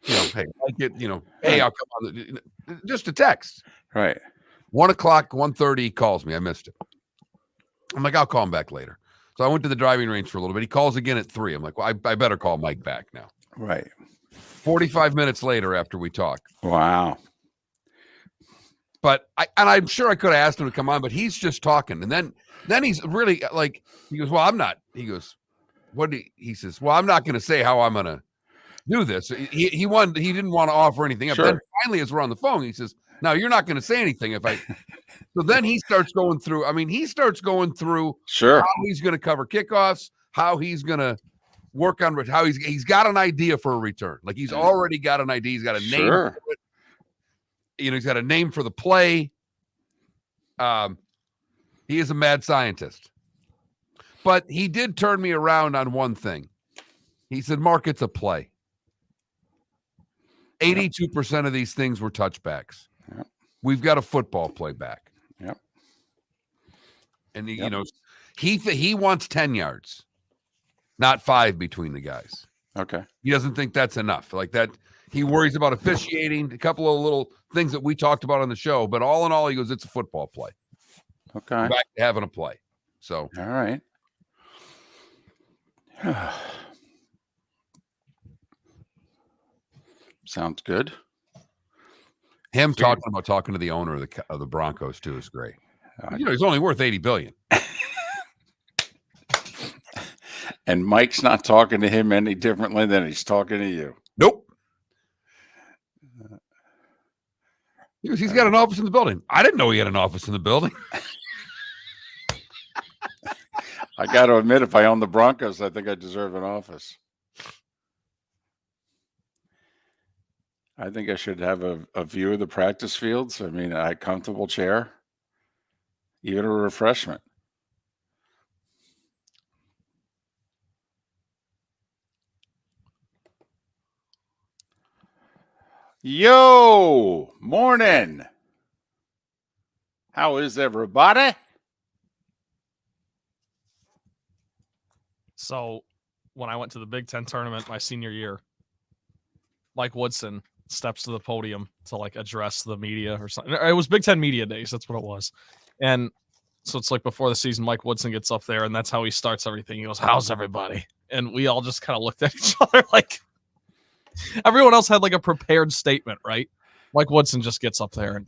hey, I get, hey, I'll come on. Just a text. Right. 1 o'clock, 1:30, he calls me. I missed it. I'm like, I'll call him back later. So I went to the driving range for a little bit. He calls again at 3. I'm like, well, I better call Mike back now. Right. 45 minutes later after we talk. Wow. But I'm sure I could have asked him to come on, but he's just talking. And then he's really like, he goes, well, I'm not. He goes, he says, well, I'm not going to say how I'm going to do this. He didn't want to offer anything up. Sure. Then finally, as we're on the phone, he says, no, you're not going to say anything if I. So then he starts going through. Sure. How he's going to cover kickoffs, how he's going to work on how he's got an idea for a return. Like he's already got an idea. He's got a name for it. He's got a name for the play. He is a mad scientist. But he did turn me around on one thing. He said, Mark, it's a play. 82% of these things were touchbacks. Yep. We've got a football play back. Yep. And he wants 10 yards, not 5 between the guys. Okay. He doesn't think that's enough. Like that, he worries about officiating, a couple of little things that we talked about on the show. But all in all, he goes, it's a football play. Okay. We're back to having a play. So all right. Sounds good. Him talking to the owner of the Broncos too is great. He's only worth $80 billion. And Mike's not talking to him any differently than he's talking to you. Nope. He's got an office in the building. I didn't know he had an office in the building. I got to admit, if I own the Broncos, I think I deserve an office. I think I should have a view of the practice fields. I mean, a comfortable chair, even a refreshment. Yo, morning. How is everybody? So when I went to the Big Ten tournament my senior year, Mike Woodson steps to the podium to like address the media or something. It was Big Ten Media Days. That's what it was. And so it's like before the season, Mike Woodson gets up there and that's how he starts everything. He goes, how's everybody? And we all just kind of looked at each other like everyone else had like a prepared statement, right? Mike Woodson just gets up there and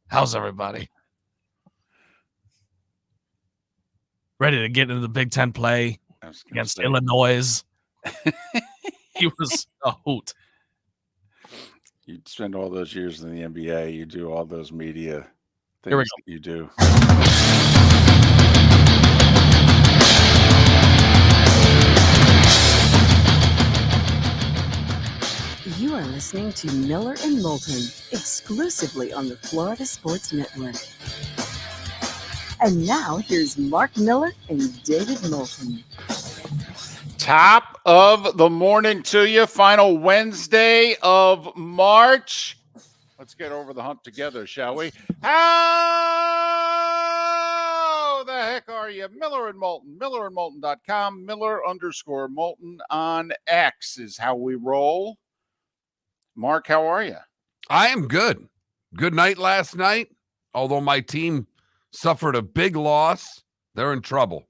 how's everybody? Ready to get into the Big Ten play against Illinois. He was a hoot. You spend all those years in the NBA. You do all those media things Here we go. that you do. You are listening to Miller and Moulton, exclusively on the Florida Sports Network. And now, here's Mark Miller and David Moulton. Top of the morning to you. Final Wednesday of March. Let's get over the hump together, shall we? How the heck are you? Miller and Moulton. MillerandMoulton.com. Miller_Moulton on X is how we roll. Mark, how are you? I am good. Good night last night. Although my team suffered a big loss, they're in trouble.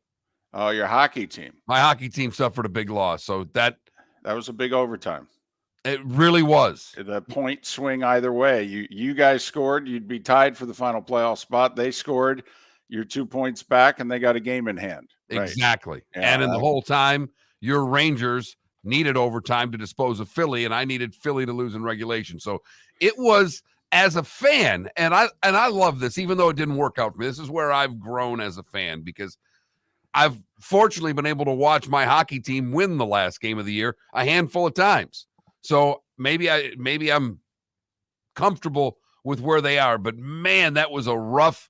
Oh, your hockey team. My hockey team suffered a big loss. So that was a big overtime. It really was. The point swing either way. You guys scored. You'd be tied for the final playoff spot. They scored. You're 2 points back, and they got a game in hand. Exactly. Right. Yeah, and in the whole time, your Rangers needed overtime to dispose of Philly, and I needed Philly to lose in regulation. So it was, as a fan, and I love this, even though it didn't work out for me. This is where I've grown as a fan because I've fortunately been able to watch my hockey team win the last game of the year a handful of times. So maybe I'm comfortable with where they are, but man, that was a rough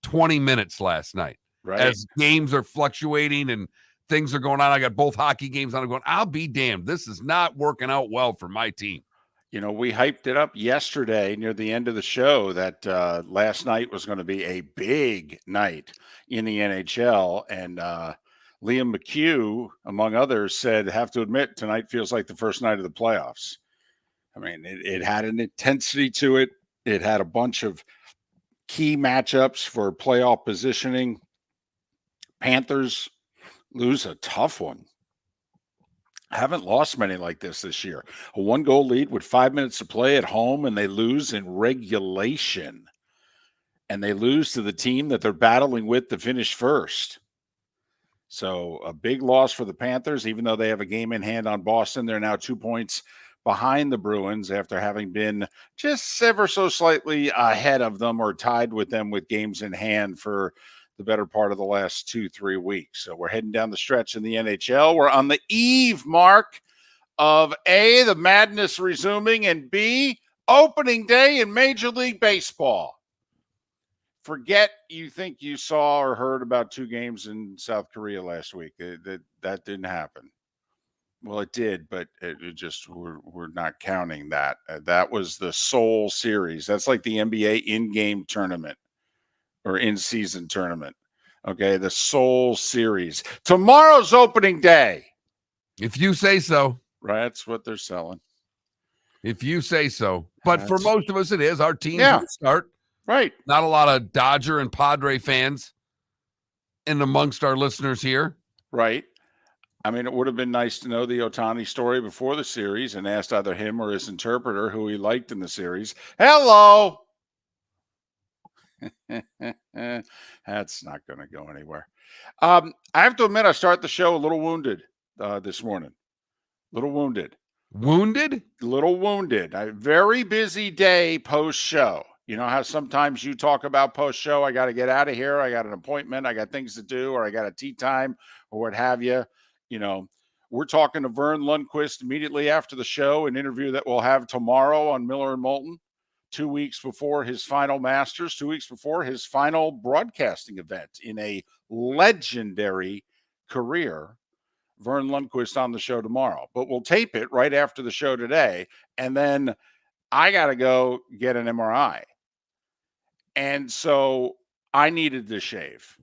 20 minutes last night. Right. As games are fluctuating and things are going on. I got both hockey games on. I'm going, I'll be damned. This is not working out well for my team. You know, we hyped it up yesterday near the end of the show that last night was going to be a big night in the NHL. And Liam McHugh, among others, said, have to admit, tonight feels like the first night of the playoffs. I mean, it had an intensity to it. It had a bunch of key matchups for playoff positioning. Panthers lose a tough one. Haven't lost many like this year. A 1-goal lead with 5 minutes to play at home, and they lose in regulation. And they lose to the team that they're battling with to finish first. So a big loss for the Panthers, even though they have a game in hand on Boston. They're now 2 points behind the Bruins after having been just ever so slightly ahead of them or tied with them with games in hand for the better part of the last 2-3 weeks. So we're heading down the stretch in the NHL. We're on the eve, Mark, of A, the madness resuming, and B, opening day in Major League Baseball. Forget you think you saw or heard about 2 games in South Korea last week. That didn't happen. Well, it did, but it just we're not counting that. That was the Seoul series. That's like the NBA in-game tournament or in-season tournament. Okay, the Seoul series. Tomorrow's opening day. If you say so. Right, that's what they're selling. If you say so. But for most of us, it is. Our teams will start. Right. Not a lot of Dodger and Padre fans in amongst our listeners here. Right. I mean, it would have been nice to know the Ohtani story before the series and asked either him or his interpreter who he liked in the series. Hello. That's not going to go anywhere. I have to admit, I start the show a little wounded this morning. Little wounded. Wounded? Little wounded. A very busy day post-show. You know how sometimes you talk about post-show, I got to get out of here, I got an appointment, I got things to do, or I got a tea time, or what have you. You know, we're talking to Vern Lundquist immediately after the show, an interview that we'll have tomorrow on Miller and Moulton, 2 weeks before his final Masters, 2 weeks before his final broadcasting event in a legendary career. Vern Lundquist on the show tomorrow, but we'll tape it right after the show today. And then I got to go get an MRI. And so I needed to shave.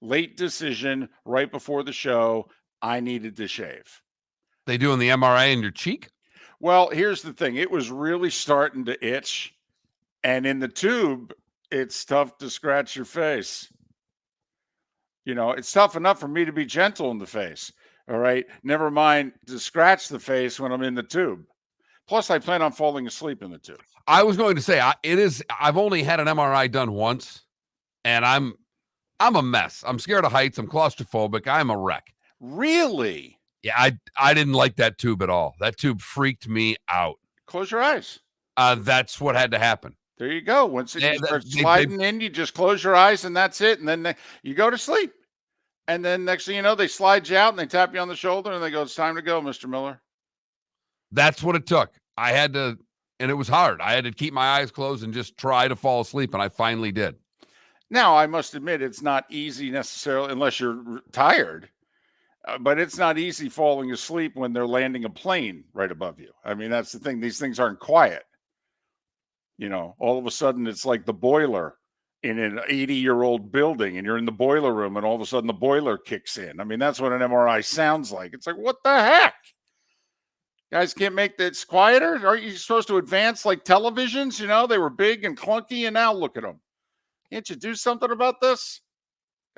Late decision right before the show. I needed to shave. They doing the MRI in your cheek? Well, here's the thing. It was really starting to itch. And in the tube, it's tough to scratch your face. You know, it's tough enough for me to be gentle in the face. All right. Never mind to scratch the face when I'm in the tube. Plus, I plan on falling asleep in the tube. I was going to say I've only had an MRI done once, and I'm a mess. I'm scared of heights. I'm claustrophobic. I'm a wreck. Really? Yeah, I didn't like that tube at all. That tube freaked me out. Close your eyes. That's what had to happen. There you go. Once it starts sliding in, you just close your eyes and that's it. And then you go to sleep. And then next thing you know, they slide you out and they tap you on the shoulder and they go, it's time to go, Mr. Miller. That's what it took. I had to, and it was hard. I had to keep my eyes closed and just try to fall asleep. And I finally did. Now, I must admit, it's not easy necessarily unless you're tired. But it's not easy falling asleep when they're landing a plane right above you. I mean, that's the thing. These things aren't quiet. You know, all of a sudden it's like the boiler in an 80-year-old building and you're in the boiler room and all of a sudden the boiler kicks in. I mean, that's what an MRI sounds like. It's like, what the heck? Guys can't make this quieter? Aren't you supposed to advance like televisions? You know, they were big and clunky and now look at them. Can't you do something about this?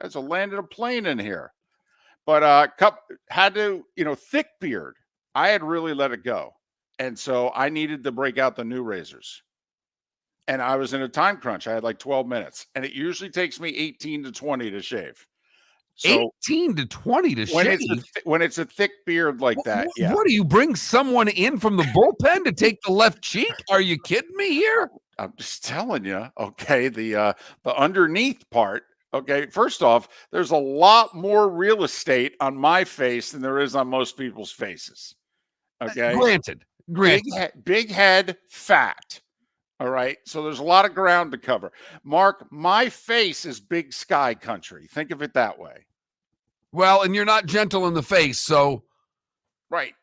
Guys have landed a plane in here. But had to, thick beard. I had really let it go. And so I needed to break out the new razors. And I was in a time crunch. I had like 12 minutes. And it usually takes me 18 to 20 to shave. So 18 to 20 to shave? When it's a thick beard like that, yeah. What do you bring someone in from the bullpen to take the left cheek? Are you kidding me here? I'm just telling you, okay, the underneath part. Okay, first off, there's a lot more real estate on my face than there is on most people's faces. Okay, granted. Big head, fat. All right, so there's a lot of ground to cover. Mark, my face is big sky country. Think of it that way. Well, and you're not gentle in the face, so right,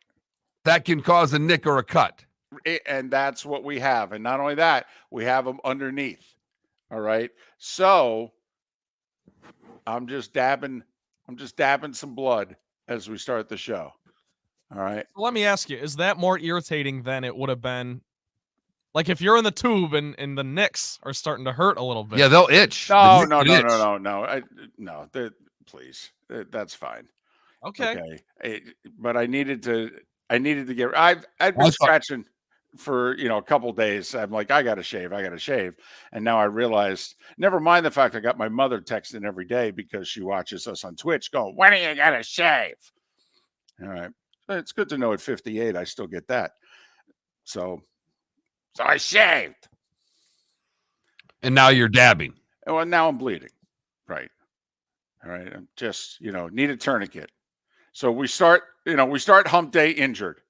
that can cause a nick or a cut. And that's what we have. And not only that, we have them underneath. All right, so I'm just dabbing I'm just dabbing some blood as we start the show. All right. Let me ask you, is that more irritating than it would have been? Like if you're in the tube and the nicks are starting to hurt a little bit. Yeah, they'll itch. No. Please, that's fine. Okay. But I needed to get. I've been scratching for a couple days. I'm like, I got to shave, and now I realized. Never mind the fact I got my mother texting every day because she watches us on Twitch. Going, when are you gonna shave? All right, it's good to know at 58 I still get that. So I shaved, and now you're dabbing. well, now I'm bleeding. Right. All right. I'm just need a tourniquet. So we start hump day injured.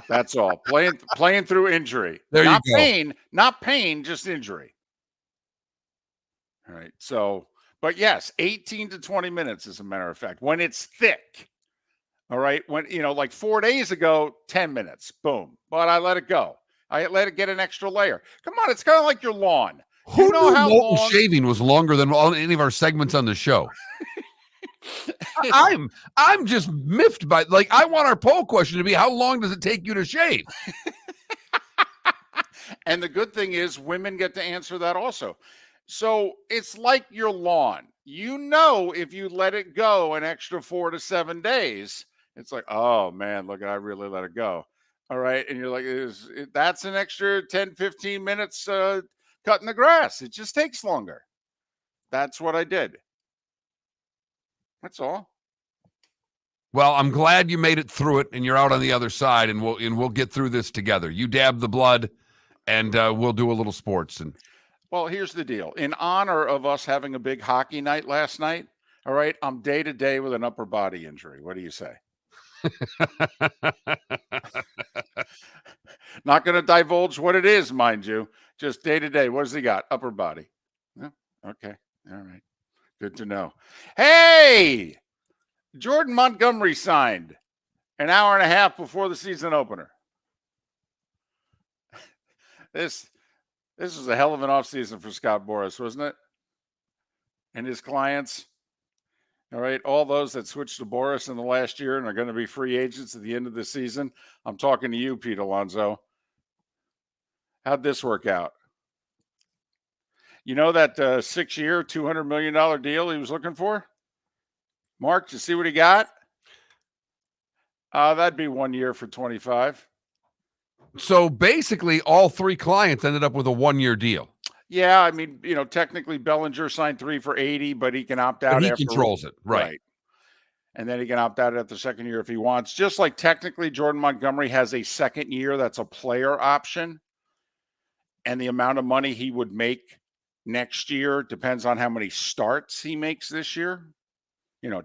That's all. Playing through injury. There not you go. not pain, just injury. All right. So, but yes, 18 to 20 minutes, as a matter of fact, when it's thick. All right. When, like 4 days ago, 10 minutes, boom. But I let it go. I let it get an extra layer. Come on. It's kind of like your lawn. Who knew Moulton shaving was longer than any of our segments on the show? I'm just miffed by, like, I want our poll question to be, how long does it take you to shave? And the good thing is women get to answer that also. So it's like your lawn. If you let it go an extra 4 to 7 days, it's like, oh man, look, I really let it go. All right. And you're like, that's an extra 10, 15 minutes cutting the grass. It just takes longer. That's what I did. That's all. Well, I'm glad you made it through it and you're out on the other side, and we'll get through this together. You dab the blood, and we'll do a little sports. And well, here's the deal. In honor of us having a big hockey night last night, all right, I'm day to day with an upper body injury. What do you say? Not going to divulge what it is, mind you. Just day to day. What does he got? Upper body. Yeah, okay. All right. Good to know. Hey, Jordan Montgomery signed an hour and a half before the season opener. This was a hell of an offseason for Scott Boras, wasn't it? And his clients. All right. All those that switched to Boras in the last year and are going to be free agents at the end of the season. I'm talking to you, Pete Alonso. How'd this work out? You know that 6-year, $200 million deal he was looking for? Mark, you see what he got? That'd be 1 year for 25. So basically, all three clients ended up with a 1-year deal. Yeah, I mean, technically Bellinger signed 3 for 80, but he can opt out. But he controls it, right? And then he can opt out at the second year if he wants. Just like technically Jordan Montgomery has a second year that's a player option, and the amount of money he would make next year depends on how many starts he makes this year.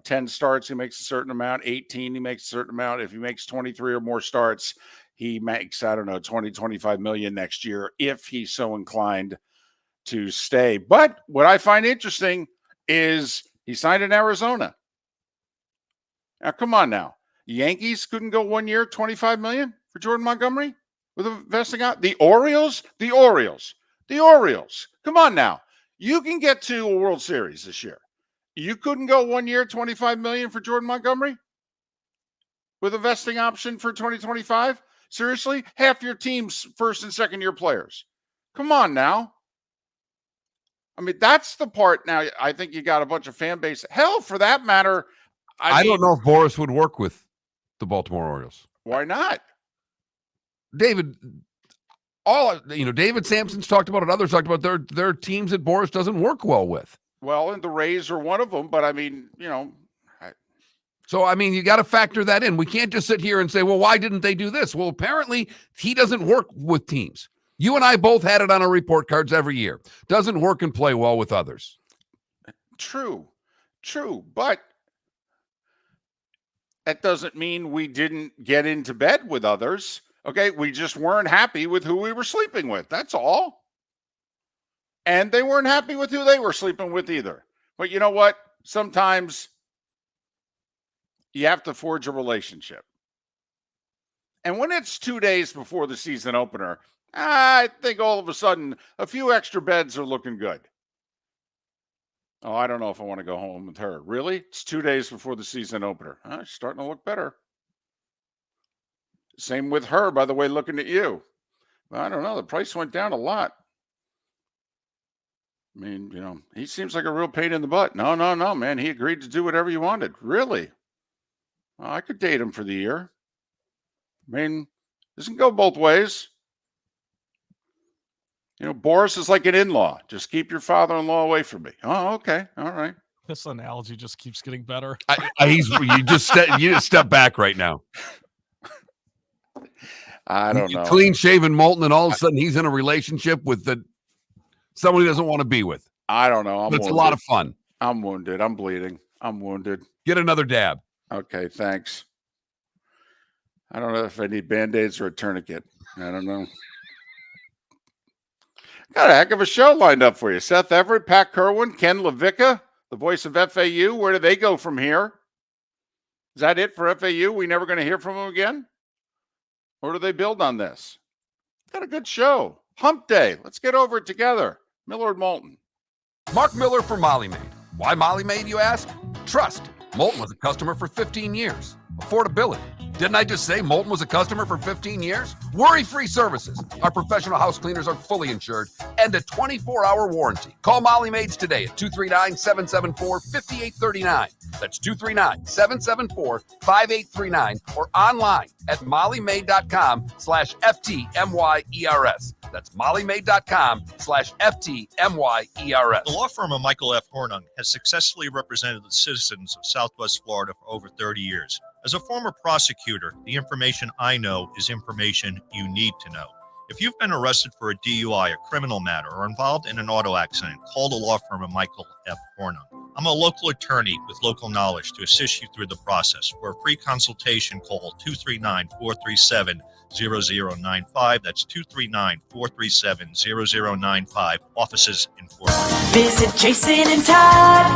10 starts, he makes a certain amount. 18, he makes a certain amount. If he makes 23 or more starts, he makes, 20, 25 million next year if he's so inclined to stay. But what I find interesting is he signed in Arizona. Now, come on now. Yankees couldn't go 1 year, 25 million for Jordan Montgomery with a vesting out. The Orioles. Come on now. You can get to a World Series this year. You couldn't go 1 year, 25 million for Jordan Montgomery with a vesting option for 2025. Seriously, half your team's first and second year players. Come on now. I mean, that's the part now. I think you got a bunch of fan base. Hell, for that matter, I don't know if Boras would work with the Baltimore Orioles. Why not? David, David Sampson's talked about it. Others talked about their teams that Boras doesn't work well with. Well, and the Rays are one of them, but I mean, So, I mean, you got to factor that in. We can't just sit here and say, well, why didn't they do this? Well, apparently he doesn't work with teams. You and I both had it on our report cards every year. Doesn't work and play well with others. True. But that doesn't mean we didn't get into bed with others. Okay. We just weren't happy with who we were sleeping with. That's all. And they weren't happy with who they were sleeping with either. But you know what? Sometimes you have to forge a relationship. And when it's 2 days before the season opener, I think all of a sudden a few extra beds are looking good. Oh, I don't know if I want to go home with her. Really? It's 2 days before the season opener. She's starting to look better. Same with her, by the way, looking at you. I don't know. The price went down a lot. I mean, he seems like a real pain in the butt. No, man. He agreed to do whatever you wanted. Really? Well, I could date him for the year. I mean, this can go both ways. Boris is like an in-law. Just keep your father-in-law away from me. Oh, okay. All right. This analogy just keeps getting better. You just step back right now. I don't know. Clean shaven Moulton, and all of a sudden he's in a relationship with someone he doesn't want to be with. I don't know. It's a lot of fun. I'm wounded. I'm bleeding. I'm wounded. Get another dab. Okay, thanks. I don't know if I need Band-Aids or a tourniquet. I don't know. Got a heck of a show lined up for you. Seth Everett, Pat Kirwan, Ken LaVicka, the voice of FAU. Where do they go from here? Is that it for FAU? We never going to hear from them again? Or do they build on this? Got a good show. Hump Day. Let's get over it together. Miller and Moulton. Mark Miller for Molly Maid. Why Molly Maid, you ask? Trust. Moulton was a customer for 15 years. Affordability. Didn't I just say Moulton was a customer for 15 years? Worry-free services. Our professional house cleaners are fully insured and a 24-hour warranty. Call Molly Maids today at 239-774-5839. That's 239-774-5839 or online at mollymaid.com/FTMYERS. That's mollymaid.com/FTMYERS. The law firm of Michael F. Hornung has successfully represented the citizens of Southwest Florida for over 30 years. As a former prosecutor, the information I know is information you need to know. If you've been arrested for a DUI, a criminal matter, or involved in an auto accident, call the law firm of Michael F. Hornung. I'm a local attorney with local knowledge to assist you through the process. For a free consultation, call 239-437-0095. That's 239-437-0095. Offices in Fort Worth. Visit Jason and Todd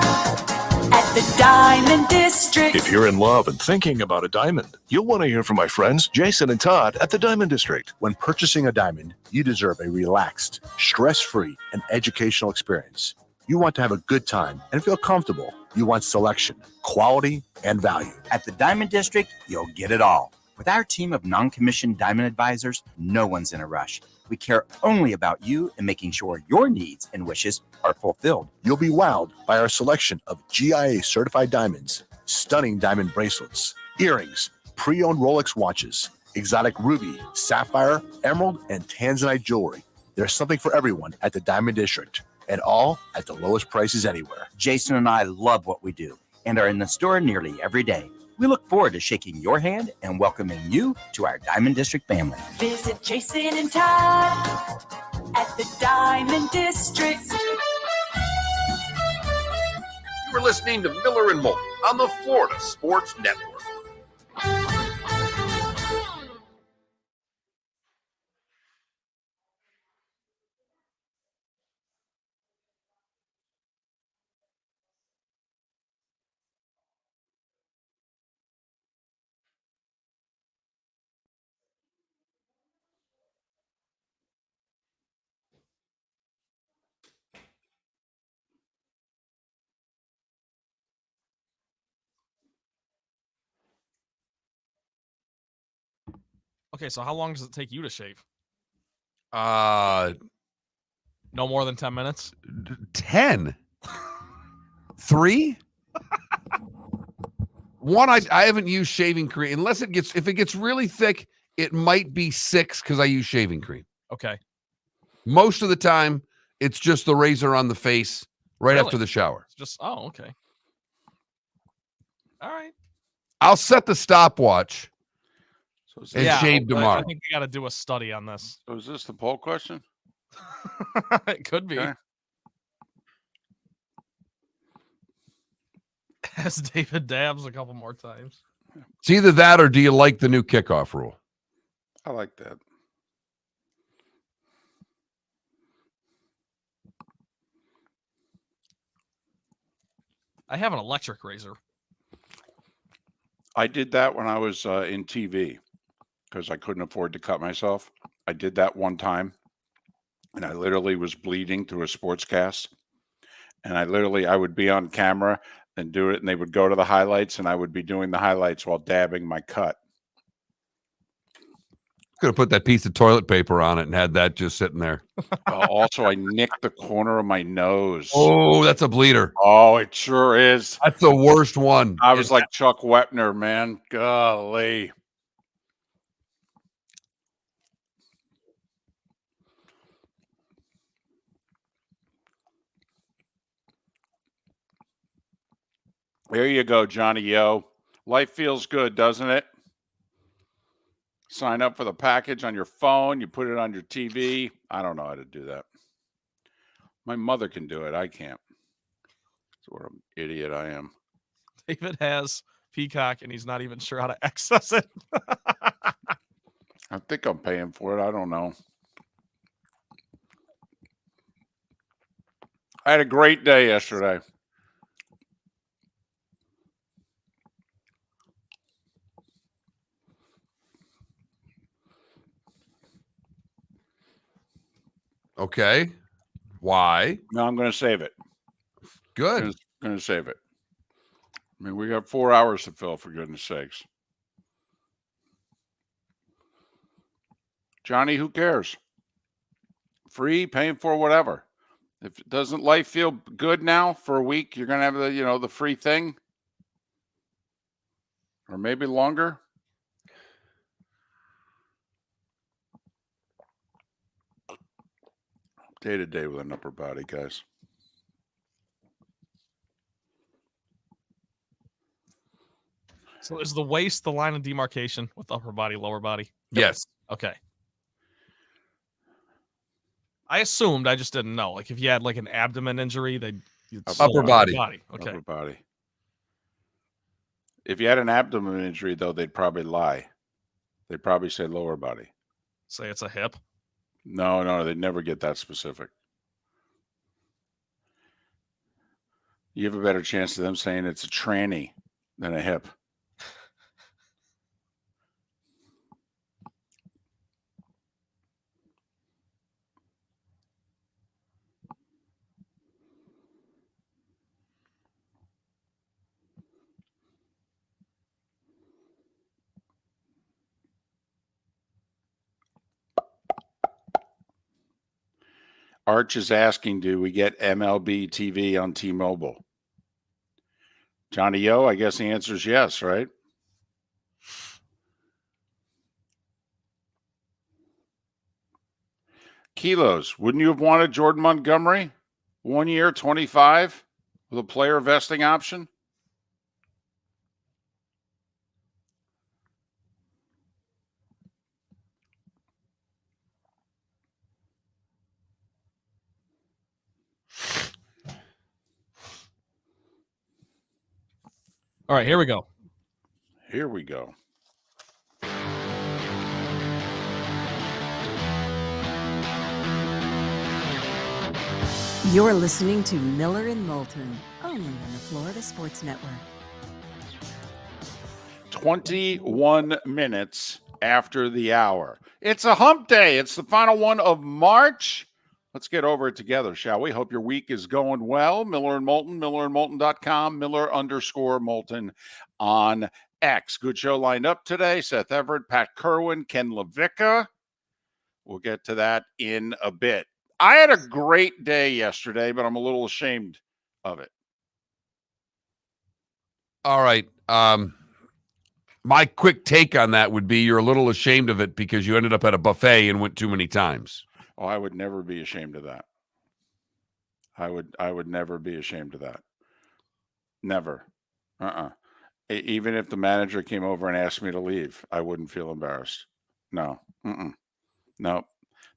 at the Diamond District. If you're in love and thinking about a diamond, you'll want to hear from my friends Jason and Todd at the Diamond District. When purchasing a diamond, you deserve a relaxed, stress-free, and educational experience. You want to have a good time and feel comfortable. You want selection, quality, and value. At the Diamond District, you'll get it all. With our team of non-commissioned diamond advisors, no one's in a rush. We care only about you and making sure your needs and wishes are fulfilled. You'll be wowed by our selection of GIA-certified diamonds, stunning diamond bracelets, earrings, pre-owned Rolex watches, exotic ruby, sapphire, emerald, and tanzanite jewelry. There's something for everyone at the Diamond District, and all at the lowest prices anywhere. Jason and I love what we do and are in the store nearly every day. We look forward to shaking your hand and welcoming you to our Diamond District family. Visit Jason and Todd at the Diamond District. You were listening to Miller and Moulton on the Florida Sports Network. Okay, so how long does it take you to shave? No more than 10 minutes? 10. 3. One, I haven't used shaving cream unless if it gets really thick, it might be 6 because I use shaving cream. Okay. Most of the time, it's just the razor on the face right after the shower. It's just okay. All right. I'll set the stopwatch and shave tomorrow. I think we got to do a study on this. So is this the poll question? It could be. Okay. As David dabs a couple more times. It's either that or do you like the new kickoff rule? I like that. I have an electric razor. I did that when I was in TV because I couldn't afford to cut myself. I did that one time, and I literally was bleeding through a sports cast. And I would be on camera and do it, and they would go to the highlights, and I would be doing the highlights while dabbing my cut. Could have put that piece of toilet paper on it and had that just sitting there. Also, I nicked the corner of my nose. Oh, that's a bleeder. Oh, it sure is. That's the worst one. I was like Chuck Wepner, man. Golly. There you go, Johnny Yo. Life feels good, doesn't it? Sign up for the package on your phone. You put it on your TV. I don't know how to do that. My mother can do it. I can't. That's what an idiot I am. David has Peacock, and he's not even sure how to access it. I think I'm paying for it. I don't know. I had a great day yesterday. Okay. Why? No, I'm going to save it. Good. Going to save it. I mean, we got 4 hours to fill, for goodness sakes. Johnny, who cares? Free, paying for whatever. If doesn't life feel good now for a week, you're going to have the free thing, or maybe longer. Day to day with an upper body, guys. So is the waist the line of demarcation with upper body, lower body? Yes. Okay. I assumed, I just didn't know. Like if you had like an abdomen injury, you'd upper body. Okay. Upper body. If you had an abdomen injury, though, they'd probably lie. They'd probably say lower body. Say it's a hip. No, they'd never get that specific. You have a better chance of them saying it's a tranny than a hip. Arch is asking, do we get MLB TV on T-Mobile? Johnny Yo, I guess the answer is yes, right? Kilos, wouldn't you have wanted Jordan Montgomery? 1 year, 25 with a player vesting option? All right, here we go. Here we go. You're listening to Miller and Moulton, only on the Florida Sports Network. 21 minutes after the hour. It's a hump day. It's the final one of March. Let's get over it together, shall we? Hope your week is going well. Miller and Moulton, millerandmoulton.com, Miller_Moulton on X. Good show lined up today. Seth Everett, Pat Kirwan, Ken LaVicka. We'll get to that in a bit. I had a great day yesterday, but I'm a little ashamed of it. All right. My quick take on that would be you're a little ashamed of it because you ended up at a buffet and went too many times. Oh, I would never be ashamed of that. I would never be ashamed of that. Never. Even if the manager came over and asked me to leave, I wouldn't feel embarrassed. No. No.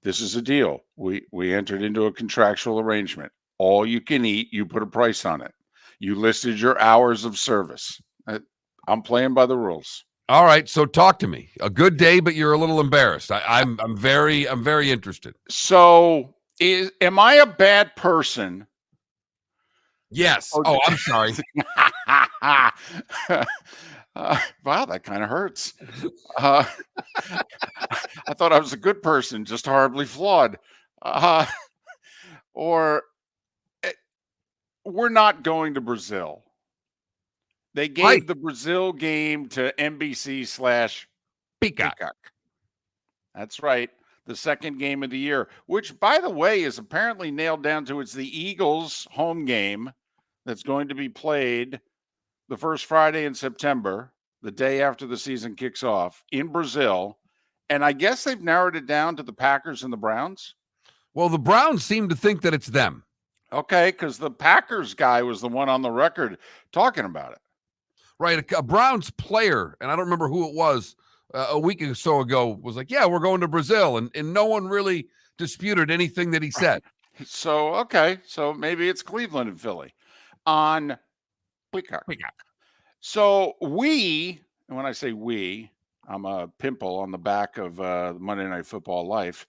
This is a deal. We entered into a contractual arrangement. All you can eat, you put a price on it. You listed your hours of service. I'm playing by the rules. All right, so talk to me. A good day, but you're a little embarrassed. I'm very interested. So, am I a bad person? Yes. Oh, I'm sorry. Wow, that kind of hurts. I thought I was a good person, just horribly flawed. Or we're not going to Brazil. They gave Right. the Brazil game to Peacock. NBC/Peacock. That's right. The second game of the year, which, by the way, is apparently nailed down to it's the Eagles' home game that's going to be played the first Friday in September, the day after the season kicks off in Brazil. And I guess they've narrowed it down to the Packers and the Browns. Well, the Browns seem to think that it's them. Okay, because the Packers guy was the one on the record talking about it. Right. A Browns player, and I don't remember who it was, a week or so ago was like, yeah, we're going to Brazil. And no one really disputed anything that he said. So, okay. So maybe it's Cleveland and Philly on Peacock. So and when I say we, I'm a pimple on the back of Monday Night Football Life.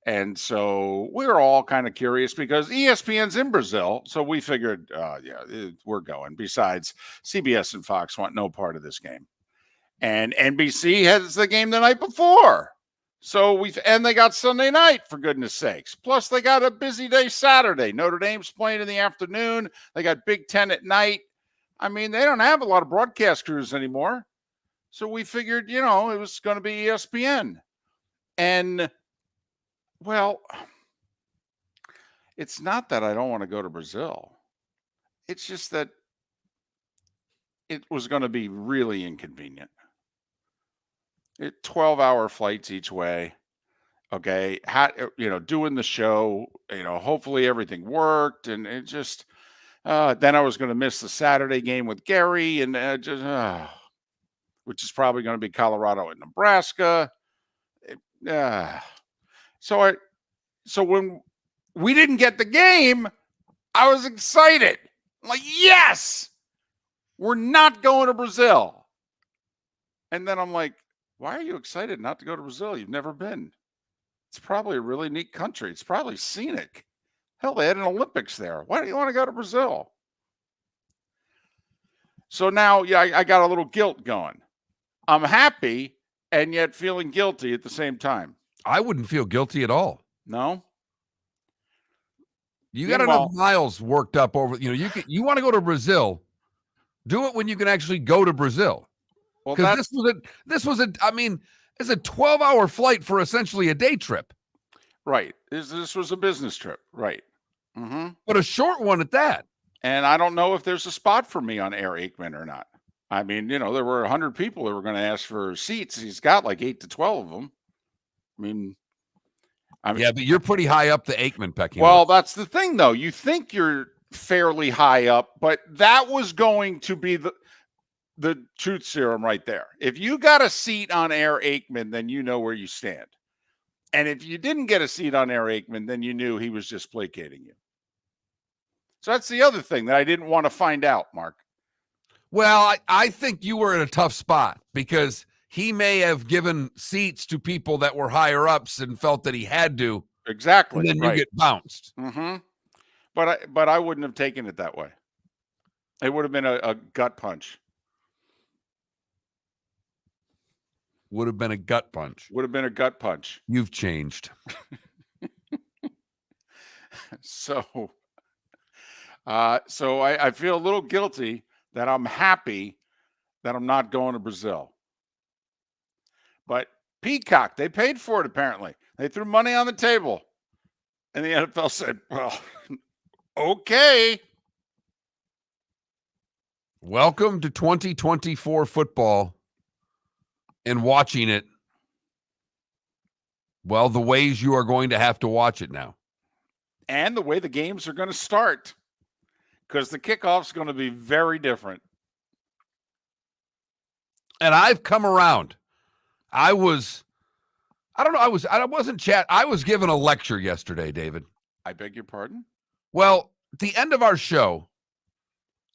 And so we're all kind of curious because ESPN's in Brazil. So we figured, we're going. Besides, CBS and Fox want no part of this game. And NBC has the game the night before. So and they got Sunday night, for goodness sakes. Plus, they got a busy day Saturday. Notre Dame's playing in the afternoon. They got Big Ten at night. I mean, they don't have a lot of broadcast crews anymore. So we figured, it was going to be ESPN. And, well, it's not that I don't want to go to Brazil. It's just that it was going to be really inconvenient. 12-hour flights each way. Okay. Doing the show, hopefully everything worked. And it just, then I was going to miss the Saturday game with Gary and which is probably going to be Colorado and Nebraska. So when we didn't get the game, I was excited. I'm like, yes, we're not going to Brazil. And then I'm like, why are you excited not to go to Brazil? You've never been. It's probably a really neat country. It's probably scenic. Hell, they had an Olympics there. Why do you want to go to Brazil? So now, I got a little guilt going. I'm happy and yet feeling guilty at the same time. I wouldn't feel guilty at all. No? You got enough miles worked up over, you want to go to Brazil, do it when you can actually go to Brazil. Well, because it's a 12-hour flight for essentially a day trip. Right. This was a business trip. Right. Mm-hmm. But a short one at that. And I don't know if there's a spot for me on Air Aikman or not. I mean, there were 100 people that were going to ask for seats. He's got like 8 to 12 of them. I mean, yeah, but you're pretty high up the Aikman pecking. Well, that's the thing, though. You think you're fairly high up, but that was going to be the truth serum right there. If you got a seat on Air Aikman, then you know where you stand. And if you didn't get a seat on Air Aikman, then you knew he was just placating you. So that's the other thing that I didn't want to find out, Mark. Well, I think you were in a tough spot because he may have given seats to people that were higher ups and felt that he had to. Exactly. And then you get bounced. Mm-hmm. But I wouldn't have taken it that way. It would have been a gut punch. Would have been a gut punch. Would have been a gut punch. You've changed. So I feel a little guilty that I'm happy that I'm not going to Brazil. But Peacock, they paid for it apparently. They threw money on the table. And the NFL said, well, okay. Welcome to 2024 football and watching it. Well, the ways you are going to have to watch it now. And the way the games are going to start. Because the kickoff's going to be very different. And I've come around. I was given a lecture yesterday, David. I beg your pardon? Well, at the end of our show,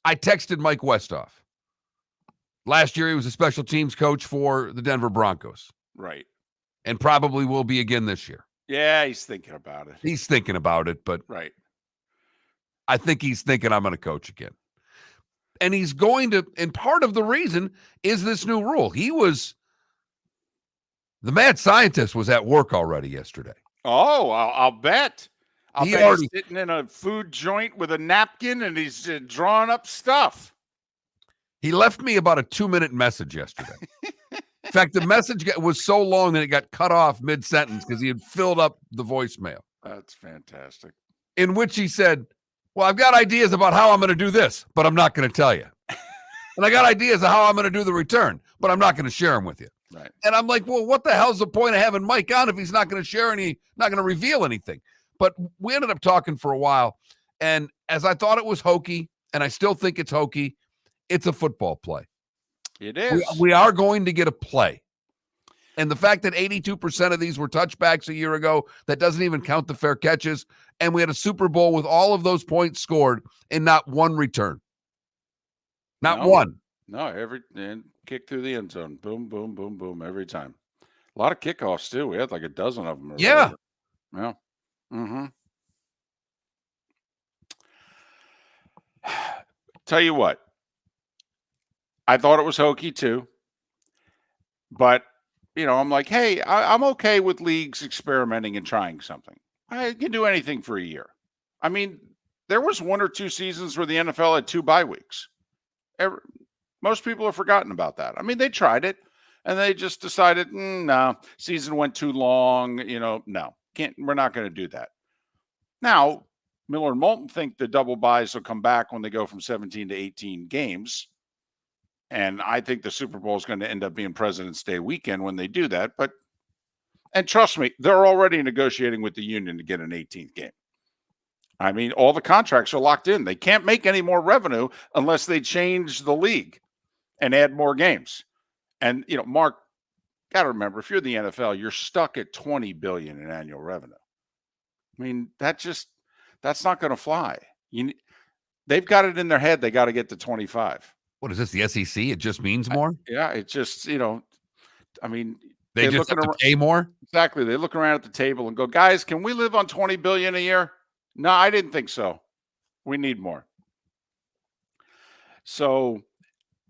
I texted Mike Westhoff. Last year, he was a special teams coach for the Denver Broncos. Right. And probably will be again this year. Yeah, he's thinking about it. He's thinking about it, but right. I think he's thinking I'm going to coach again. And he's going to, and part of the reason is this new rule. The mad scientist was at work already yesterday. Oh, I'll bet. I'll He bet already- he's sitting in a food joint with a napkin and he's drawing up stuff. He left me about a 2-minute message yesterday. In fact, the message was so long that it got cut off mid-sentence because he had filled up the voicemail. That's fantastic. In which he said, well, I've got ideas about how I'm going to do this, but I'm not going to tell you. And I got ideas of how I'm going to do the return, but I'm not going to share them with you. Right. And I'm like, well, what the hell's the point of having Mike on if he's not going to share not going to reveal anything? But we ended up talking for a while. And as I thought it was hokey, and I still think it's hokey, it's a football play. It is. We are going to get a play. And the fact that 82% of these were touchbacks a year ago, that doesn't even count the fair catches. And we had a Super Bowl with all of those points scored and not one return. Not one. No, and kick through the end zone. Boom, boom, boom, boom, every time. A lot of kickoffs, too. We had like a dozen of them. Yeah. Yeah. Mm-hmm. Tell you what. I thought it was hokey, too. But, I'm like, hey, I'm okay with leagues experimenting and trying something. I can do anything for a year. I mean, there was 1 or 2 seasons where the NFL had 2 bye weeks. Most people have forgotten about that. I mean, they tried it, and they just decided, no, season went too long. No, we're not going to do that. Now, Miller and Moulton think the double buys will come back when they go from 17 to 18 games. And I think the Super Bowl is going to end up being President's Day weekend when they do that. And trust me, they're already negotiating with the union to get an 18th game. I mean, all the contracts are locked in. They can't make any more revenue unless they change the league and add more games. And, Mark, got to remember, if you're the NFL, you're stuck at $20 billion in annual revenue. I mean, that's not going to fly. They've got it in their head. They got to get to 25. What is this, the SEC? It just means more? Yeah, it just, I mean, they just have to pay more? Exactly. They look around at the table and go, guys, can we live on $20 billion a year? No, I didn't think so. We need more. So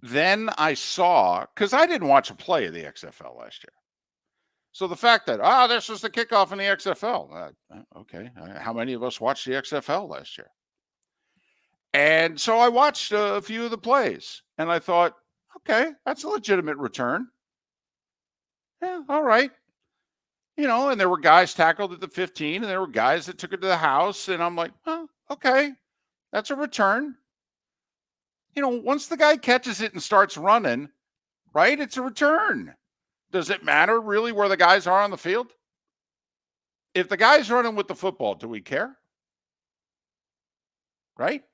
then I saw, because I didn't watch a play of the XFL last year. So the fact that, this was the kickoff in the XFL. Okay. How many of us watched the XFL last year? And so I watched a few of the plays, and I thought, okay, that's a legitimate return. Yeah, all right. And there were guys tackled at the 15, and there were guys that took it to the house, and I'm like, okay, that's a return. Once the guy catches it and starts running, right, it's a return. Does it matter really where the guys are on the field? If the guy's running with the football, do we care? Right?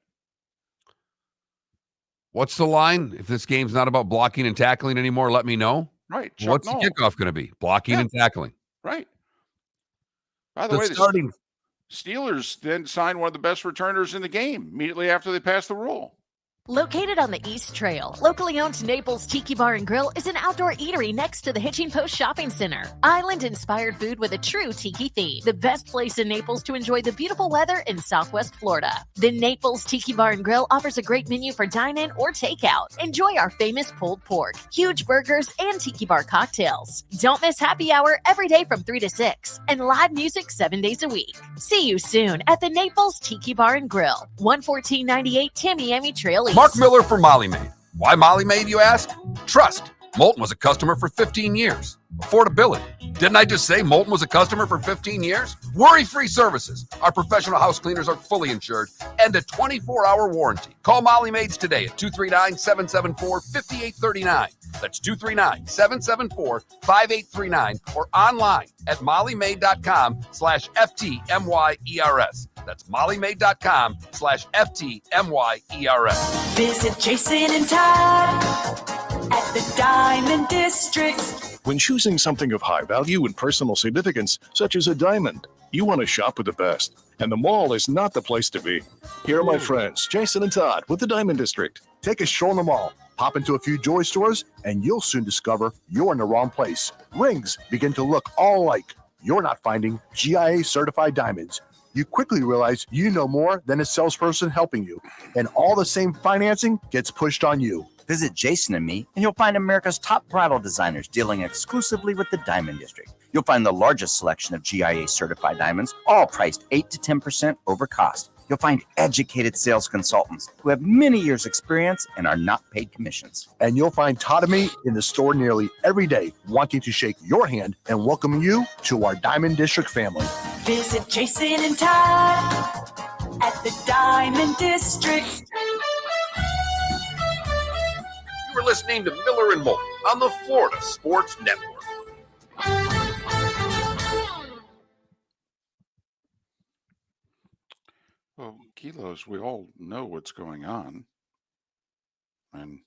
What's the line? If this game's not about blocking and tackling anymore, let me know. Right. What's the kickoff going to be? Blocking and tackling. Right. By the way, the Steelers then signed one of the best returners in the game immediately after they passed the rule. Located on the East Trail, locally owned Naples Tiki Bar and Grill is an outdoor eatery next to the Hitching Post Shopping Center. Island-inspired food with a true tiki theme. The best place in Naples to enjoy the beautiful weather in Southwest Florida. The Naples Tiki Bar and Grill offers a great menu for dine-in or takeout. Enjoy our famous pulled pork, huge burgers, and tiki bar cocktails. Don't miss happy hour every day from 3 to 6 and live music 7 days a week. See you soon at the Naples Tiki Bar and Grill, 11498 Tamiami Trail East. Mark Miller for Molly Maid. Why Molly Maid, you ask? Trust. Moulton was a customer for 15 years. Affordability. Didn't I just say Moulton was a customer for 15 years? Worry-free services. Our professional house cleaners are fully insured and a 24-hour warranty. Call Molly Maids today at 239-774-5839. That's 239-774-5839 or online at mollymaid.com/FTMYERS. That's mollymaid.com/FTMYERS. Visit Jason and Todd at the Diamond District. When choosing something of high value and personal significance, such as a diamond, you want to shop with the best. And the mall is not the place to be. Here are my friends, Jason and Todd, with the Diamond District. Take a stroll in the mall, hop into a few jewelry stores, and you'll soon discover you're in the wrong place. Rings begin to look all alike. You're not finding GIA-certified diamonds. You quickly realize you know more than a salesperson helping you, and all the same financing gets pushed on you. Visit Jason and me, and you'll find America's top bridal designers dealing exclusively with the Diamond District. You'll find the largest selection of GIA certified diamonds, all priced 8 to 10% over cost. You'll find educated sales consultants who have many years' experience and are not paid commissions. And you'll find Todd and me in the store nearly every day, wanting to shake your hand and welcome you to our Diamond District family. Visit Jason and Todd at the Diamond District. You are listening to Miller and Moulton on the Florida Sports Network. Well, Kilos, we all know what's going on. And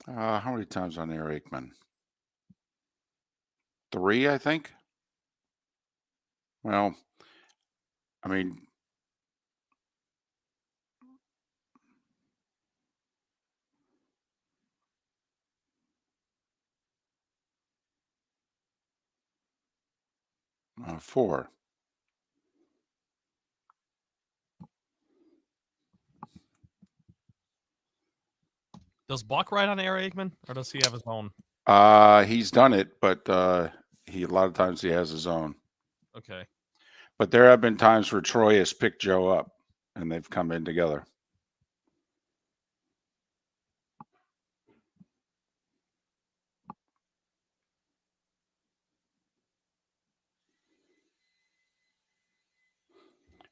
how many times on air, Aikman? 3, I think. Well, I mean, four. Does Buck ride on air, Aikman, or does he have his own? He's done it, but he a lot of times he has his own. Okay. But there have been times where Troy has picked Joe up, and they've come in together.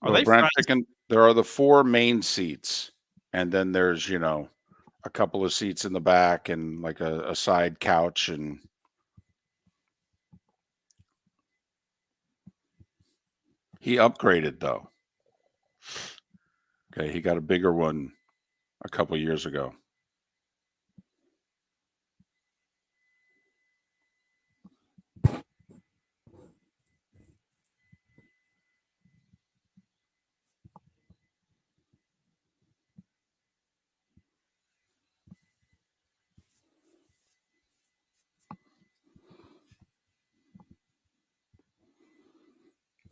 Are Well, they Brent friends? picking, there are the 4 main seats, and then there's, a couple of seats in the back and like a side couch. And he upgraded, though. Okay, he got a bigger one a couple of years ago.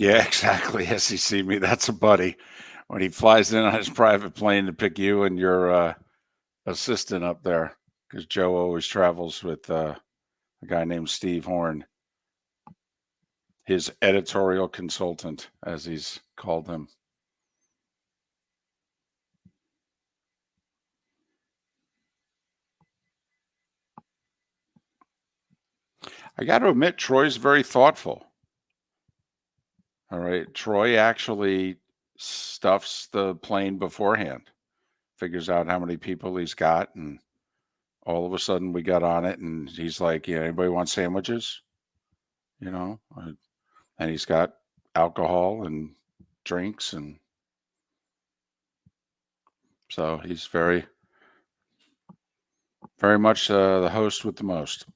Yeah, exactly. Yes, he see me. That's a buddy. When he flies in on his private plane to pick you and your assistant up there, because Joe always travels with a guy named Steve Horn, his editorial consultant, as he's called him. I got to admit, Troy's very thoughtful. All right. Troy actually stuffs the plane beforehand, figures out how many people he's got, and all of a sudden we got on it, and he's like, "Yeah, anybody want sandwiches?" And he's got alcohol and drinks, and so he's very, very much the host with the most.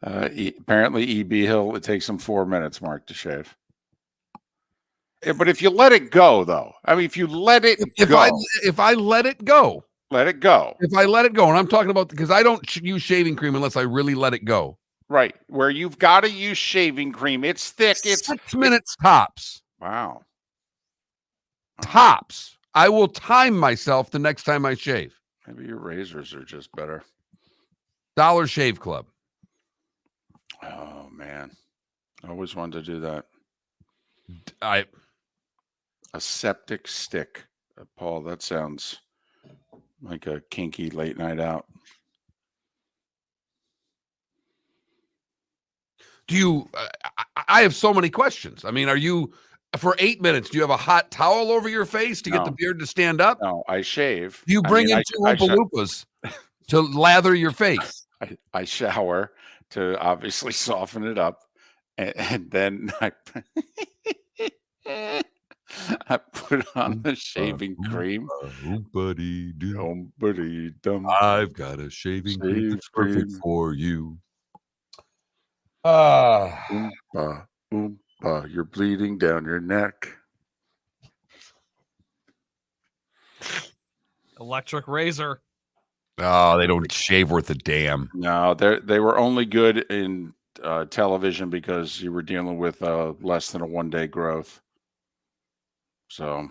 Apparently, EB Hill, it takes him 4 minutes, Mark, to shave. Yeah, but if you let it go, though, I mean, if you let it go, If I let it go, let it go. If I let it go, and I'm talking about because I don't use shaving cream unless I really let it go. Right, where you've got to use shaving cream. It's thick. It's 6 minutes tops. Wow. Tops. I will time myself the next time I shave. Maybe your razors are just better. Dollar Shave Club. Oh man, I always wanted to do that. A septic stick, Paul. That sounds like a kinky late night out. Do you? I have so many questions. I mean, are you for 8 minutes? Do you have a hot towel over your face to get the beard to stand up? No, I shave. Do you bring in 2 Oompa Loompas to lather your face? I shower to obviously soften it up, and then I put on the shaving cream. I've got a shaving cream that's perfect for you. Oompa, oompa, you're bleeding down your neck. Electric razor. Oh, they don't shave worth a damn. No, they were only good in television because you were dealing with less than a 1-day growth. So,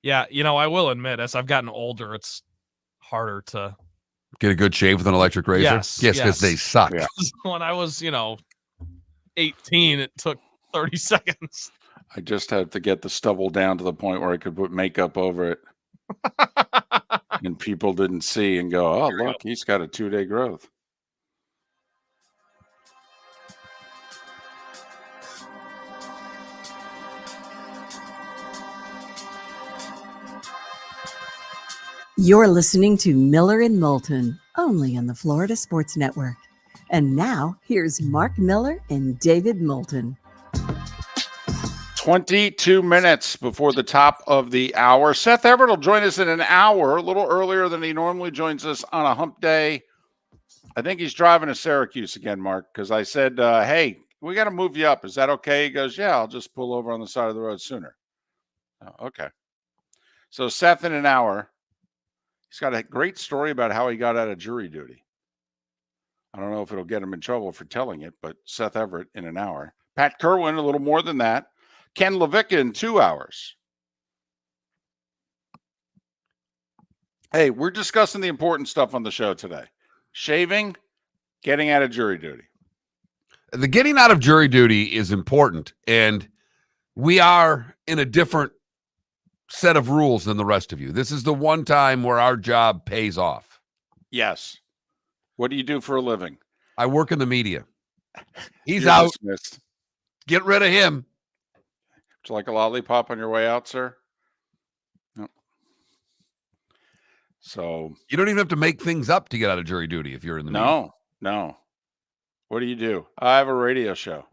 Yeah, I will admit, as I've gotten older, it's harder to get a good shave with an electric razor. Yes, because they suck. Yeah. When I was, 18, it took 30 seconds. I just had to get the stubble down to the point where I could put makeup over it. And people didn't see and go, oh, look, he's got a 2-day growth. You're listening to Miller and Moulton, only on the Florida Sports Network. And now, here's Mark Miller and David Moulton. 22 minutes before the top of the hour. Seth Everett will join us in an hour, a little earlier than he normally joins us on a hump day. I think he's driving to Syracuse again, Mark, because I said, hey, we got to move you up. Is that okay? He goes, yeah, I'll just pull over on the side of the road sooner. Oh, okay. So Seth in an hour. He's got a great story about how he got out of jury duty. I don't know if it'll get him in trouble for telling it, but Seth Everett in an hour. Pat Kirwan, a little more than that. Ken LaVicka in 2 hours. Hey, we're discussing the important stuff on the show today. Shaving, getting out of jury duty. The getting out of jury duty is important, and we are in a different set of rules than the rest of you. This is the one time where our job pays off. Yes. What do you do for a living? I work in the media. He's You're out. dismissed. Get rid of him. Would you like a lollipop on your way out, sir? No. So You don't even have to make things up to get out of jury duty if you're in the media. no. What do? I have a radio show.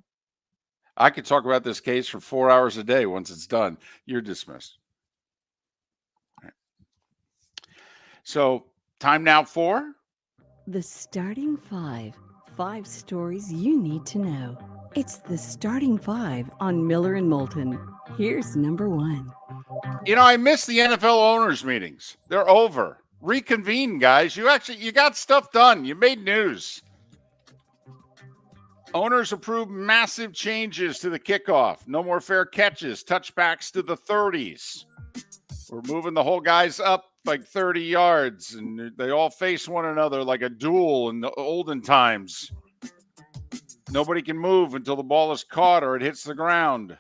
I could talk about this case for 4 hours a day once it's done. You're dismissed. All right. So time now for The Starting Five. 5 stories you need to know. It's the Starting Five on Miller and Moulton. Here's number 1. I miss the NFL owners meetings. They're over. Reconvene, guys. You got stuff done. You made news. Owners approved massive changes to the kickoff. No more fair catches, touchbacks to the 30s. We're moving the whole guys up like 30 yards, and they all face one another like a duel in the olden times. Nobody can move until the ball is caught or it hits the ground.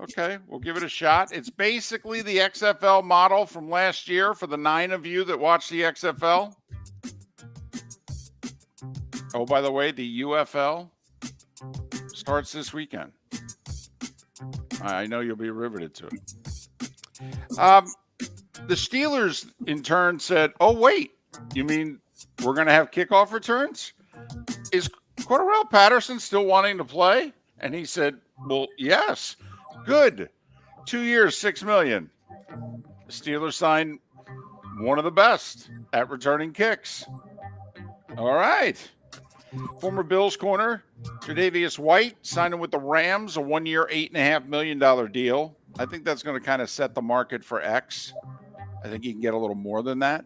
Okay, we'll give it a shot. It's basically the XFL model from last year for the 9 of you that watch the XFL. Oh, by the way, the UFL starts this weekend. I know you'll be riveted to it. The Steelers, in turn, said, oh, wait, you mean we're going to have kickoff returns? Is Cordarrelle Patterson still wanting to play? And he said, well, yes. Good. 2 years, $6 million. The Steelers signed one of the best at returning kicks. All right. Former Bills corner, Tre'Davious White, signing with the Rams, a 1-year, $8.5 million deal. I think that's going to kind of set the market for X. I think you can get a little more than that.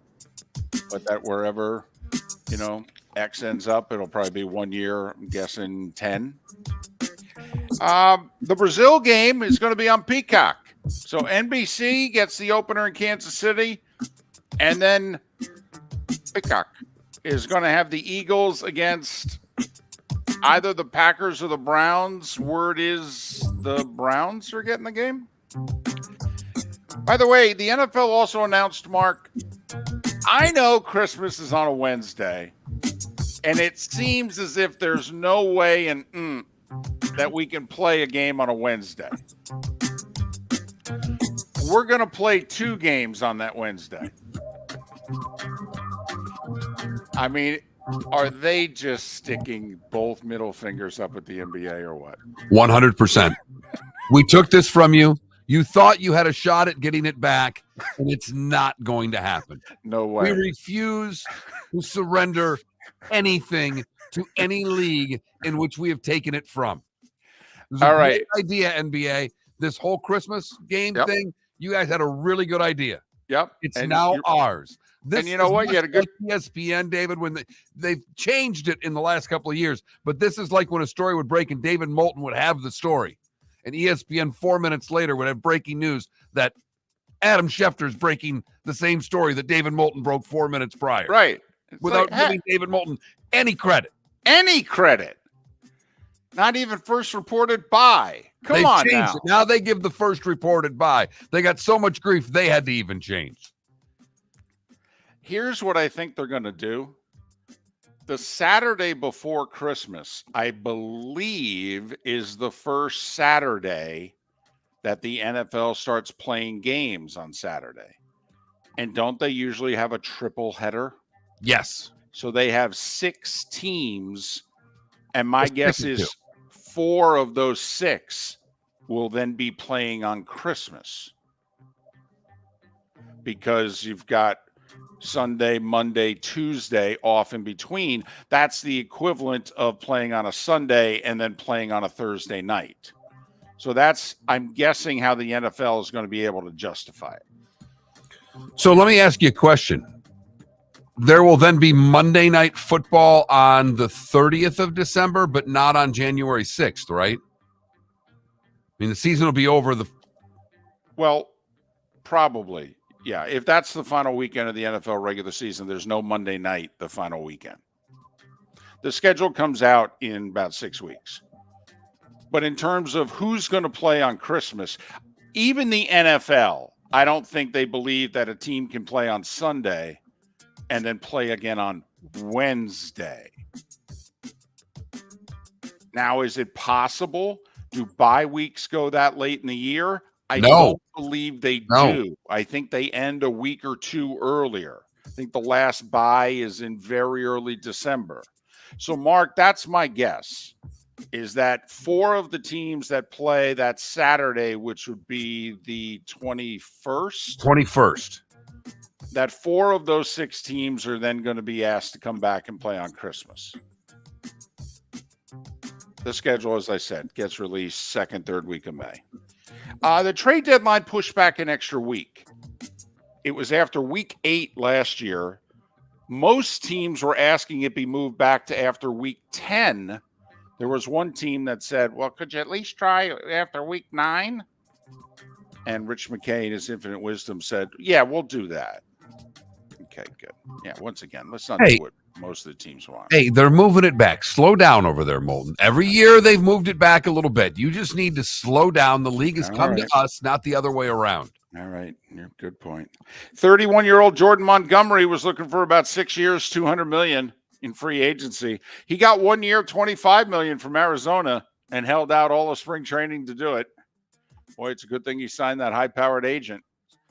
But that wherever, X ends up, it'll probably be 1 year, I'm guessing 10. The Brazil game is going to be on Peacock. So NBC gets the opener in Kansas City, and then Peacock is going to have the Eagles against either the Packers or the Browns. Word is the Browns are getting the game. By the way, the NFL also announced, Mark, I know Christmas is on a Wednesday, and it seems as if there's no way that we can play a game on a Wednesday. We're going to play 2 games on that Wednesday. I mean, are they just sticking both middle fingers up at the NBA or what? 100%. We took this from you. You thought you had a shot at getting it back, and it's not going to happen. No way. We refuse to surrender anything to any league in which we have taken it from. All right. Idea, NBA. This whole Christmas game thing, You guys had a really good idea. Yep. It's And now you're- ours. This and you know is what? You much had a good- like ESPN, David, when they've changed it in the last couple of years. But this is like when a story would break and David Moulton would have the story. And ESPN 4 minutes later would have breaking news that Adam Schefter's breaking the same story that David Moulton broke 4 minutes prior. Right. It's Without like, giving David Moulton any credit. any credit. Not even first reported by. Come They've on changed now. it. Now they give the first reported by. They got so much grief they had to even change. Here's what I think they're going to do. The Saturday before Christmas, I believe, is the first Saturday that the NFL starts playing games on Saturday. And don't they usually have a triple header? Yes. So they have 6 teams. And my Let's guess pick a is 4 of those 6 will then be playing on Christmas. Because you've got Sunday, Monday, Tuesday off in between. That's the equivalent of playing on a Sunday and then playing on a Thursday night. So that's, I'm guessing, how the NFL is going to be able to justify it. So let me ask you a question. There will then be Monday Night Football on the 30th of December, but not on January 6th, right? I mean, the season will be over Well, probably. Yeah, if that's the final weekend of the NFL regular season, there's no Monday night the final weekend. The schedule comes out in about 6 weeks. But in terms of who's going to play on Christmas, even the NFL, I don't think they believe that a team can play on Sunday and then play again on Wednesday. Now, is it possible? Do bye weeks go that late in the year? I don't believe they do. I think they end a week or 2 earlier. I think the last bye is in very early December. So, Mark, that's my guess, is that 4 of the teams that play that Saturday, which would be the 21st, 21st. that 4 of those 6 teams are then going to be asked to come back and play on Christmas. The schedule, as I said, gets released second, third week of May. The trade deadline pushed back an extra week. It was after week 8 last year. Most teams were asking it be moved back to after week 10. There was one team that said, well, could you at least try after week 9? And Rich McKay, in his infinite wisdom, said, yeah, we'll do that. Okay, good. Yeah, once again, let's not do what most of the teams want. Hey, they're moving it back. Slow down over there, Moulton. Every year they've moved it back a little bit. You just need to slow down. The league has come to us, not the other way around. All right. Good point. 31-year-old Jordan Montgomery was looking for about 6 years, $200 million in free agency. He got 1 year, $25 million from Arizona and held out all of spring training to do it. Boy, it's a good thing he signed that high-powered agent.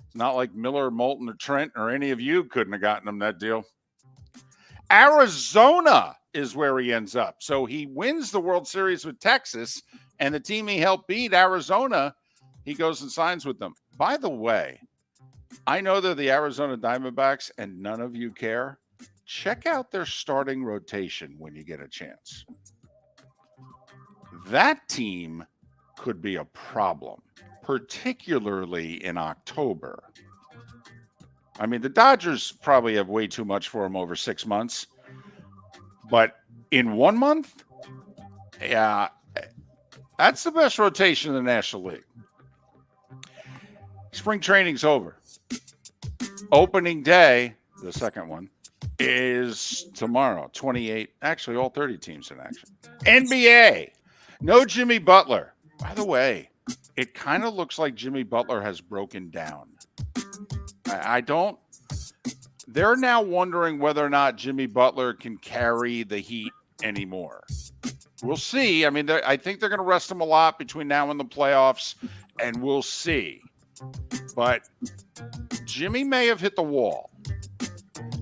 It's not like Miller, Moulton, or Trent, or any of you couldn't have gotten him that deal. Arizona is where he ends up. So he wins the World Series with Texas, and the team he helped beat, Arizona, he goes and signs with them. By the way, I know they're the Arizona Diamondbacks, and none of you care. Check out their starting rotation when you get a chance. That team could be a problem, particularly in October. I mean, the Dodgers probably have way too much for them over 6 months. But in 1 month, yeah, that's the best rotation in the National League. Spring training's over. Opening day, the second one, is tomorrow, 28. Actually, all 30 teams in action. NBA, no Jimmy Butler. By the way, it kind of looks like Jimmy Butler has broken down. I don't. They're now wondering whether or not Jimmy Butler can carry the Heat anymore. We'll see. I mean, I think they're going to rest him a lot between now and the playoffs, and we'll see. But Jimmy may have hit the wall.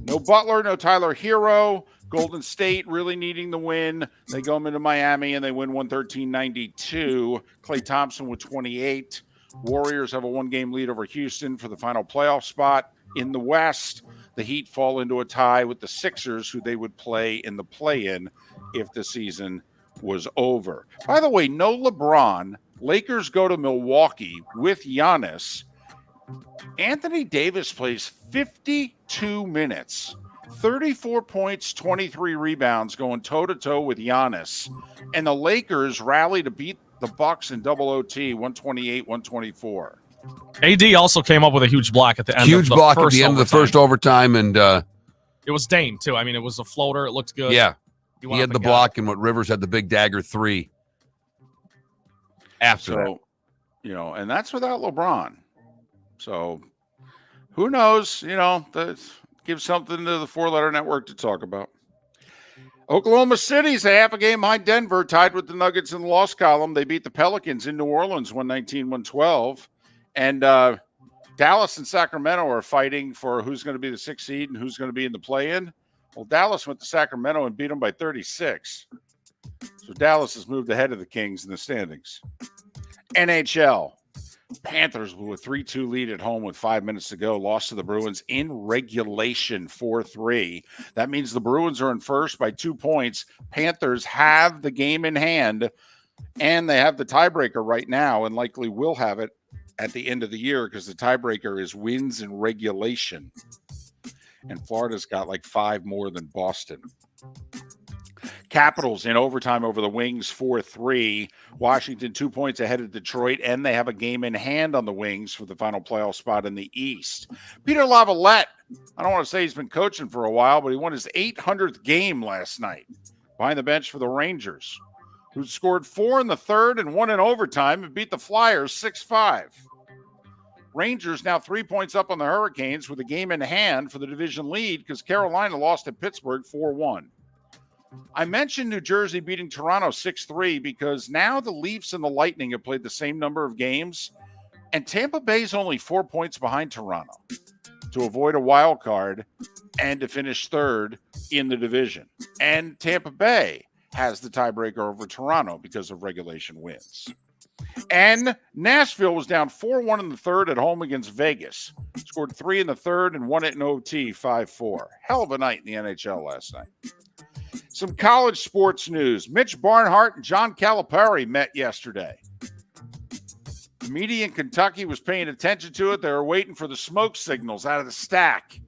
No Butler, no Tyler Hero. Golden State really needing the win. They go into Miami and they win 113-92. Klay Thompson with 28. Warriors have a 1-game lead over Houston for the final playoff spot. In the West, the Heat fall into a tie with the Sixers, who they would play in the play-in if the season was over. By the way, no LeBron. Lakers go to Milwaukee with Giannis. Anthony Davis plays 52 minutes, 34 points, 23 rebounds, going toe-to-toe with Giannis. And the Lakers rally to beat the Bucks in double OT, 128-124. AD also came up with a huge block at the end. Huge of the block first at the end of the overtime. first overtime, and It was Dame too. I mean, it was a floater. It looked good. yeah, He he went had up the and got block, and what Rivers had the big dagger 3 after that. So, and that's without LeBron. So who knows? Give something to the four-letter network to talk about. Oklahoma City's a half a game behind Denver, tied with the Nuggets in the loss column. They beat the Pelicans in New Orleans, 119-112. And Dallas and Sacramento are fighting for who's going to be the 6th seed and who's going to be in the play-in. Well, Dallas went to Sacramento and beat them by 36. So Dallas has moved ahead of the Kings in the standings. NHL. Panthers blew a 3-2 lead at home with 5 minutes to go. Lost to the Bruins in regulation 4-3. That means the Bruins are in first by 2 points. Panthers have the game in hand, and they have the tiebreaker right now and likely will have it at the end of the year because the tiebreaker is wins in regulation. And Florida's got like 5 more than Boston. Capitals in overtime over the Wings 4-3. Washington 2 points ahead of Detroit, and they have a game in hand on the Wings for the final playoff spot in the East. Peter Laviolette, I don't want to say he's been coaching for a while, but he won his 800th game last night behind the bench for the Rangers, who scored 4 in the third and 1 in overtime and beat the Flyers 6-5. Rangers now 3 points up on the Hurricanes with a game in hand for the division lead because Carolina lost at Pittsburgh 4-1. I mentioned New Jersey beating Toronto 6-3 because now the Leafs and the Lightning have played the same number of games, and Tampa Bay's only 4 points behind Toronto to avoid a wild card and to finish third in the division. And Tampa Bay has the tiebreaker over Toronto because of regulation wins. And Nashville was down 4-1 in the third at home against Vegas. Scored 3 in the third and won it in OT 5-4. Hell of a night in the NHL last night. Some college sports news. Mitch Barnhart and John Calipari met yesterday. The media in Kentucky was paying attention to it. They were waiting for the smoke signals out of the stack.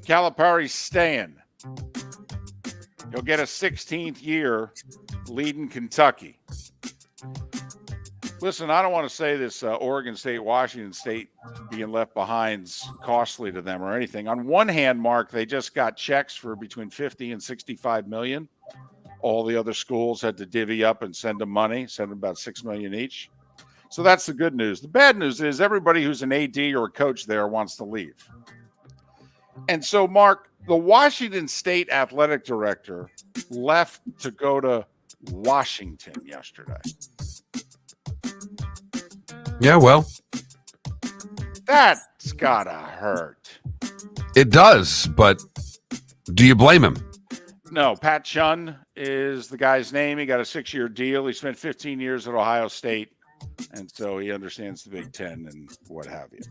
Calipari's staying. He'll get a 16th year leading Kentucky. Listen, I don't want to say this Oregon State, Washington State being left behind's costly to them or anything. On one hand, Mark, they just got checks for between 50 and 65 million. All the other schools had to divvy up and send them money, send them about 6 million each. So that's the good news. The bad news is everybody who's an AD or a coach there wants to leave. And so, Mark, the Washington State athletic director left to go to Washington yesterday. Yeah, well, That's gotta hurt. it does, but do you blame him? No, Pat Chun is the guy's name. He got a 6-year deal. He spent 15 years at Ohio State, and so he understands the Big Ten and what have you.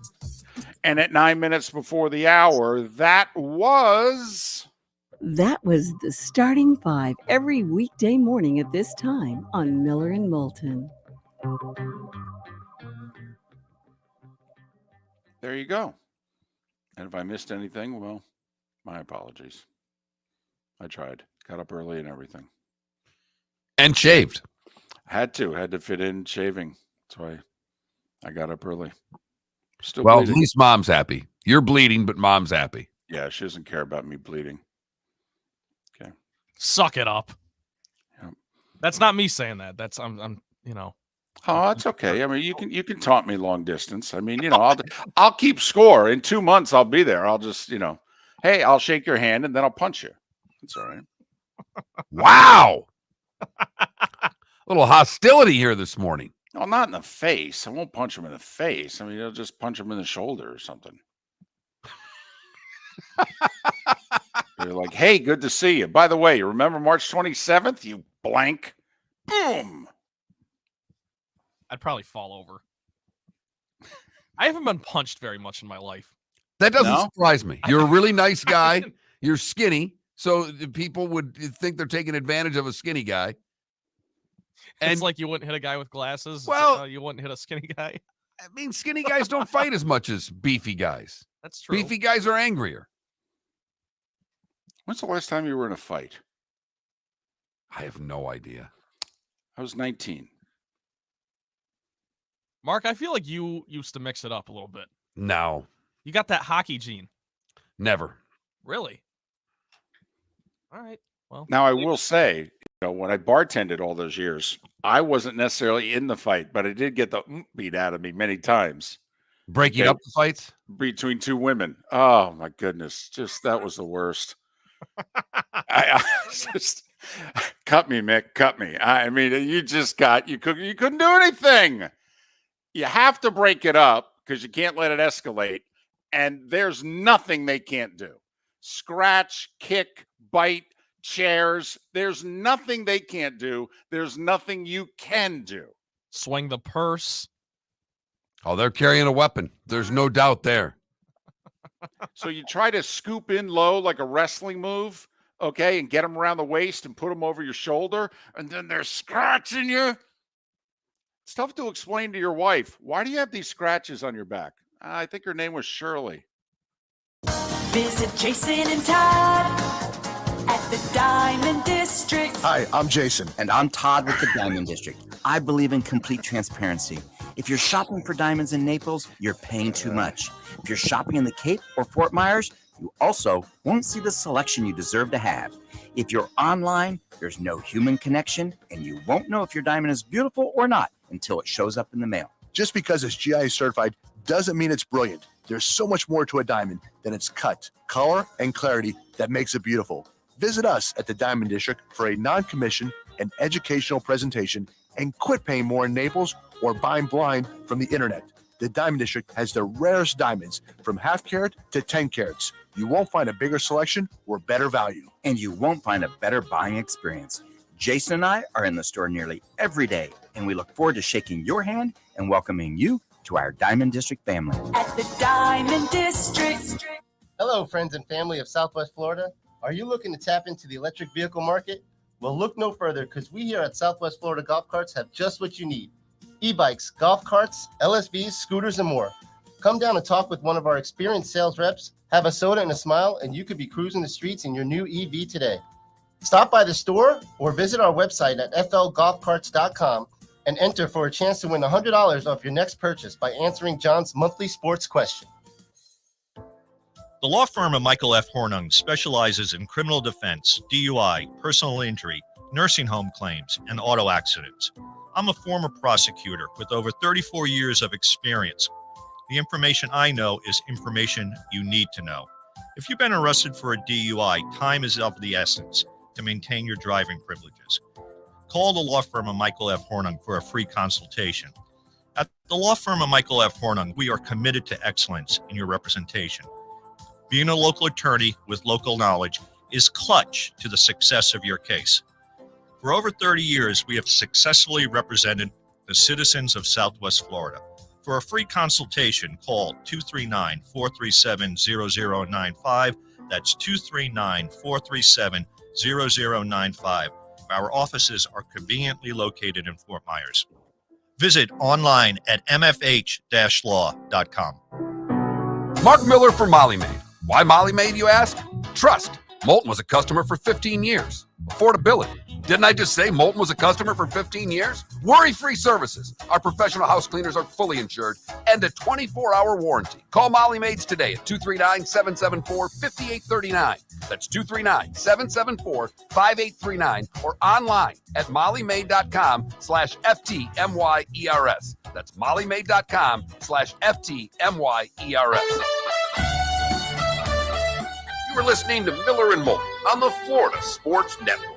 And at 9 minutes before the hour, that was the starting five every weekday morning at this time on Miller and Moulton. There you go. And if I missed anything, well, my apologies. I tried. Got up early and everything. And shaved. Had to fit in shaving. That's why I got up early. Still Well, bleeding. at least mom's happy. You're bleeding, but mom's happy. Yeah, she doesn't care about me bleeding. Okay. Suck it up. Yep. That's not me saying that. That's I'm Oh, that's okay. I mean, you can taunt me long distance. I mean, I'll keep score. In 2 months, I'll be there. I'll just, hey, I'll shake your hand and then I'll punch you. It's all right. Wow. A little hostility here this morning. Well, not in the face. I won't punch him in the face. I mean, I'll just punch him in the shoulder or something. You're like, hey, good to see you. By the way, you remember March 27th? You blank. Boom. I'd probably fall over. I haven't been punched very much in my life. That doesn't No? surprise me. You're a really nice guy. You're skinny, so the people would think they're taking advantage of a skinny guy. It's like you wouldn't hit a guy with glasses. Well- you wouldn't hit a skinny guy. I mean, skinny guys don't fight as much as beefy guys. That's true. Beefy guys are angrier. When's the last time you were in a fight? I have no idea. I was 19. Mark, I feel like you used to mix it up a little bit. No, You got that hockey gene. never. Really? All right. Well, Now, I will say, when I bartended all those years, I wasn't necessarily in the fight, but I did get the beat out of me many times. Breaking Okay. up the fights? Between two women. Oh my goodness. Just that was the worst. I just cut me, Mick. Cut me. I mean, you couldn't do anything. You have to break it up because you can't let it escalate. And there's nothing they can't do. Scratch, kick, bite, chairs. There's nothing they can't do. There's nothing you can do. swing the purse. Oh, they're carrying a weapon. There's no doubt there. So you try to scoop in low like a wrestling move, okay, and get them around the waist and put them over your shoulder, and then they're scratching you. It's tough to explain to your wife. Why do you have these scratches on your back? I think her name was Shirley. Visit Jason and Todd at the Diamond District. Hi, I'm Jason. And I'm Todd with the Diamond District. I believe in complete transparency. If you're shopping for diamonds in Naples, you're paying too much. If you're shopping in the Cape or Fort Myers, you also won't see the selection you deserve to have. If you're online, there's no human connection, and you won't know if your diamond is beautiful or not until it shows up in the mail. Just because it's GIA certified doesn't mean it's brilliant. There's so much more to a diamond than its cut, color, and clarity that makes it beautiful. Visit us at the Diamond District for a non-commissioned and educational presentation and quit paying more in Naples or buying blind from the internet. The Diamond District has the rarest diamonds from half carat to 10 carats. You won't find a bigger selection or better value. And you won't find a better buying experience. Jason and I are in the store nearly every day, and we look forward to shaking your hand and welcoming you to our Diamond District family. At the Diamond District. Hello, friends and family of Southwest Florida. Are you looking to tap into the electric vehicle market? Well, look no further, because we here at Southwest Florida Golf Carts have just what you need. E-bikes, golf carts, LSVs, scooters, and more. Come down and talk with one of our experienced sales reps, have a soda and a smile, and you could be cruising the streets in your new EV today. Stop by the store or visit our website at flgolfcarts.com and enter for a chance to win $100 off your next purchase by answering John's monthly sports question. The law firm of Michael F. Hornung specializes in criminal defense, DUI, personal injury, nursing home claims, and auto accidents. I'm a former prosecutor with over 34 years of experience. The information I know is information you need to know. If you've been arrested for a DUI, time is of the essence to maintain your driving privileges. Call the law firm of Michael F. Hornung for a free consultation. At the law firm of Michael F. Hornung, we are committed to excellence in your representation. Being a local attorney with local knowledge is clutch to the success of your case. For over 30 years, we have successfully represented the citizens of Southwest Florida. For a free consultation, call 239-437-0095. That's 239-437-0095. Our offices are conveniently located in Fort Myers. Visit online at mfh-law.com. Mark Miller for Molly Maid. Why Molly Maid, you ask? Trust. Moulton was a customer for 15 years. Affordability. Didn't I just say Moulton was a customer for 15 years? Worry-free services. Our professional house cleaners are fully insured and a 24-hour warranty. Call Molly Maids today at 239-774-5839. That's 239-774-5839 or online at mollymaid.com/FTMYERS. That's mollymaid.com/FTMYERS. You were listening to Miller and Moulton on the Florida Sports Network.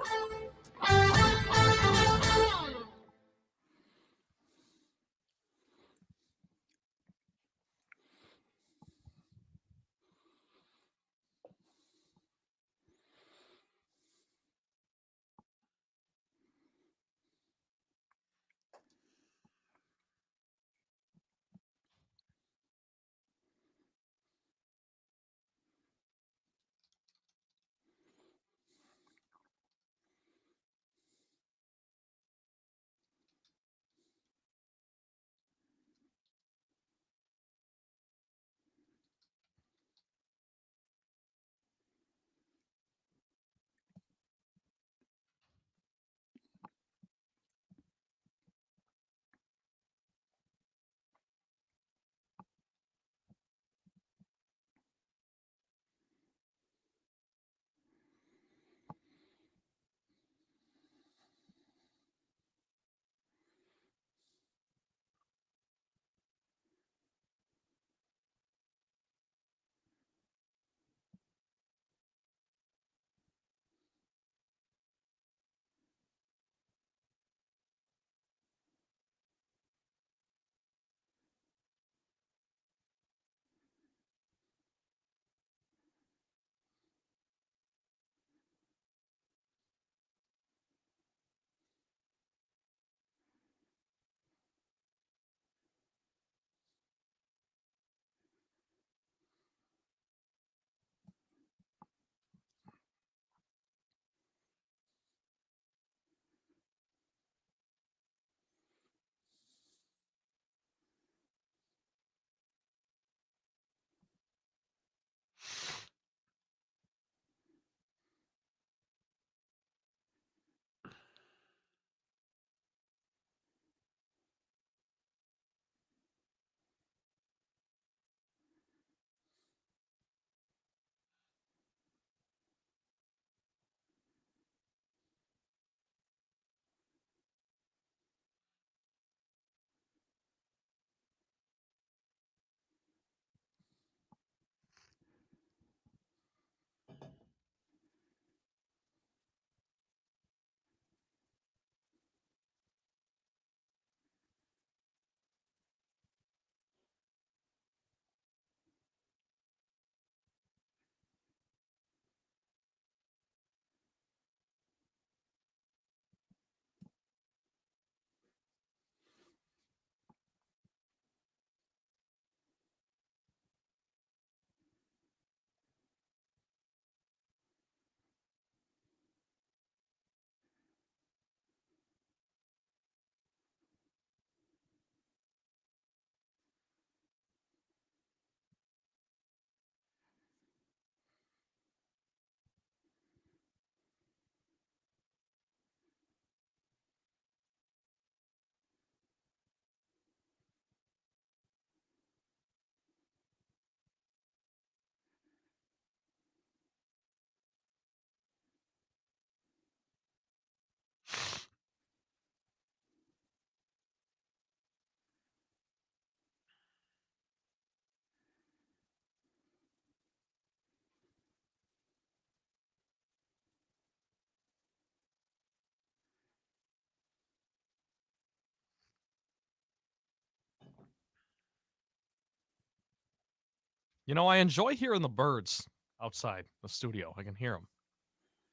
I enjoy hearing the birds outside the studio. I can hear them.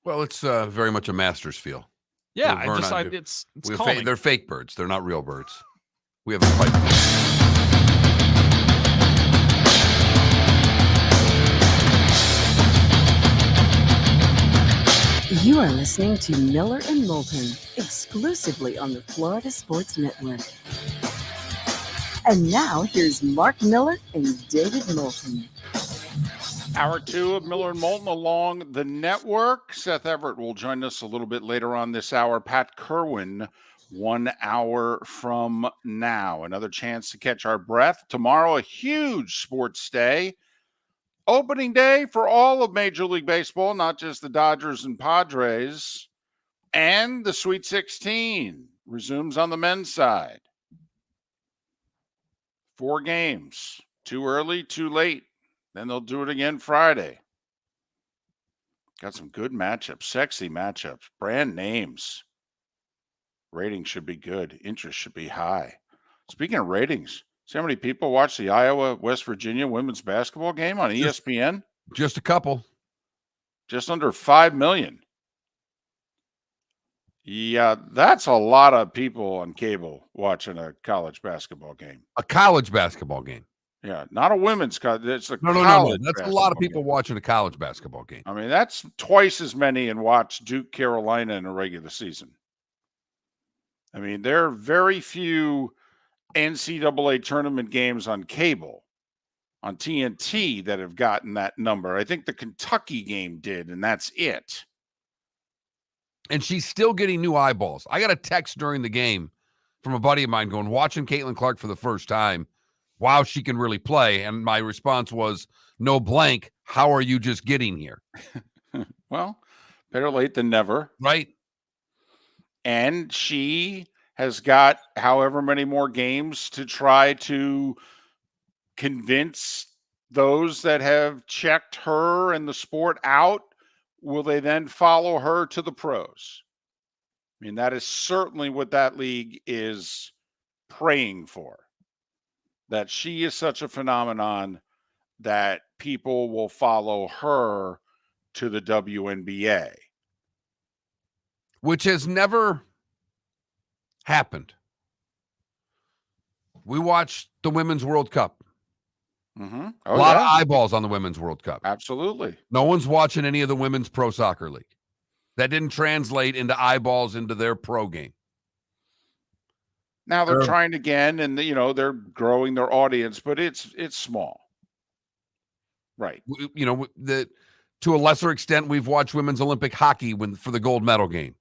Well, it's very much a Masters feel. Yeah, Vernon, it's calming. they're fake birds. They're not real birds. We have a pipe. You are listening to Miller and Moulton, exclusively on the Florida Sports Network. And now, here's Mark Miller and David Moulton. Hour 2 of Miller and Moulton along the network. Seth Everett will join us a little bit later on this hour. Pat Kirwan, 1 hour from now. Another chance to catch our breath. Tomorrow, a huge sports day. Opening day for all of Major League Baseball, not just the Dodgers and Padres. And the Sweet 16 resumes on the men's side. 4 games. Too early, too late. Then they'll do it again Friday. Got some good matchups, sexy matchups, brand names. Ratings should be good. Interest should be high. Speaking of ratings, see how many people watch the Iowa-West Virginia women's basketball game on ESPN? Just a couple. Just under 5 million. Yeah, that's a lot of people on cable watching a college basketball game. A college basketball game. Yeah, not a women's college. It's a No. college. That's a lot of people watching a college basketball game. I mean, that's twice as many and watch Duke, Carolina in a regular season. I mean, there are very few NCAA tournament games on cable, on TNT, that have gotten that number. I think the Kentucky game did, and that's it. And she's still getting new eyeballs. I got a text during the game from a buddy of mine going, watching Caitlin Clark for the first time. Wow, she can really play. And my response was, no blank. How are you just getting here? Well, better late than never. Right. And she has got however many more games to try to convince those that have checked her and the sport out. Will they then follow her to the pros? I mean, that is certainly what that league is praying for. That she is such a phenomenon that people will follow her to the WNBA. Which has never happened. We watched the Women's World Cup. Mm-hmm. A lot of eyeballs on the Women's World Cup. Absolutely. No one's watching any of the Women's Pro Soccer League. That didn't translate into eyeballs into their pro game. Now they're trying again, and they're growing their audience, but it's small. Right. To a lesser extent, we've watched women's Olympic hockey for the gold medal game.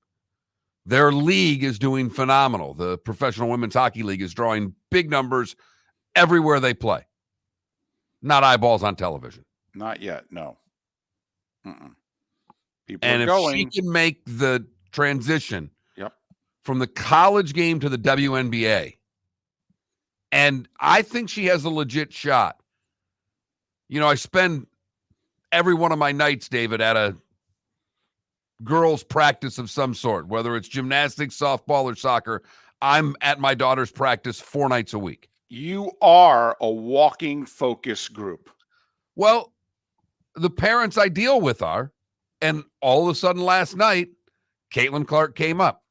Their league is doing phenomenal. The Professional Women's Hockey League is drawing big numbers everywhere they play. Not eyeballs on television. Not yet, no. People and are if going. she can make the transition Yep. from the college game to the WNBA, and I think she has a legit shot. I spend every one of my nights, David, at a girls' practice of some sort, whether it's gymnastics, softball, or soccer. I'm at my daughter's practice 4 nights a week. You are a walking focus group. Well, the parents I deal with are, and all of a sudden last night, Caitlin Clark came up.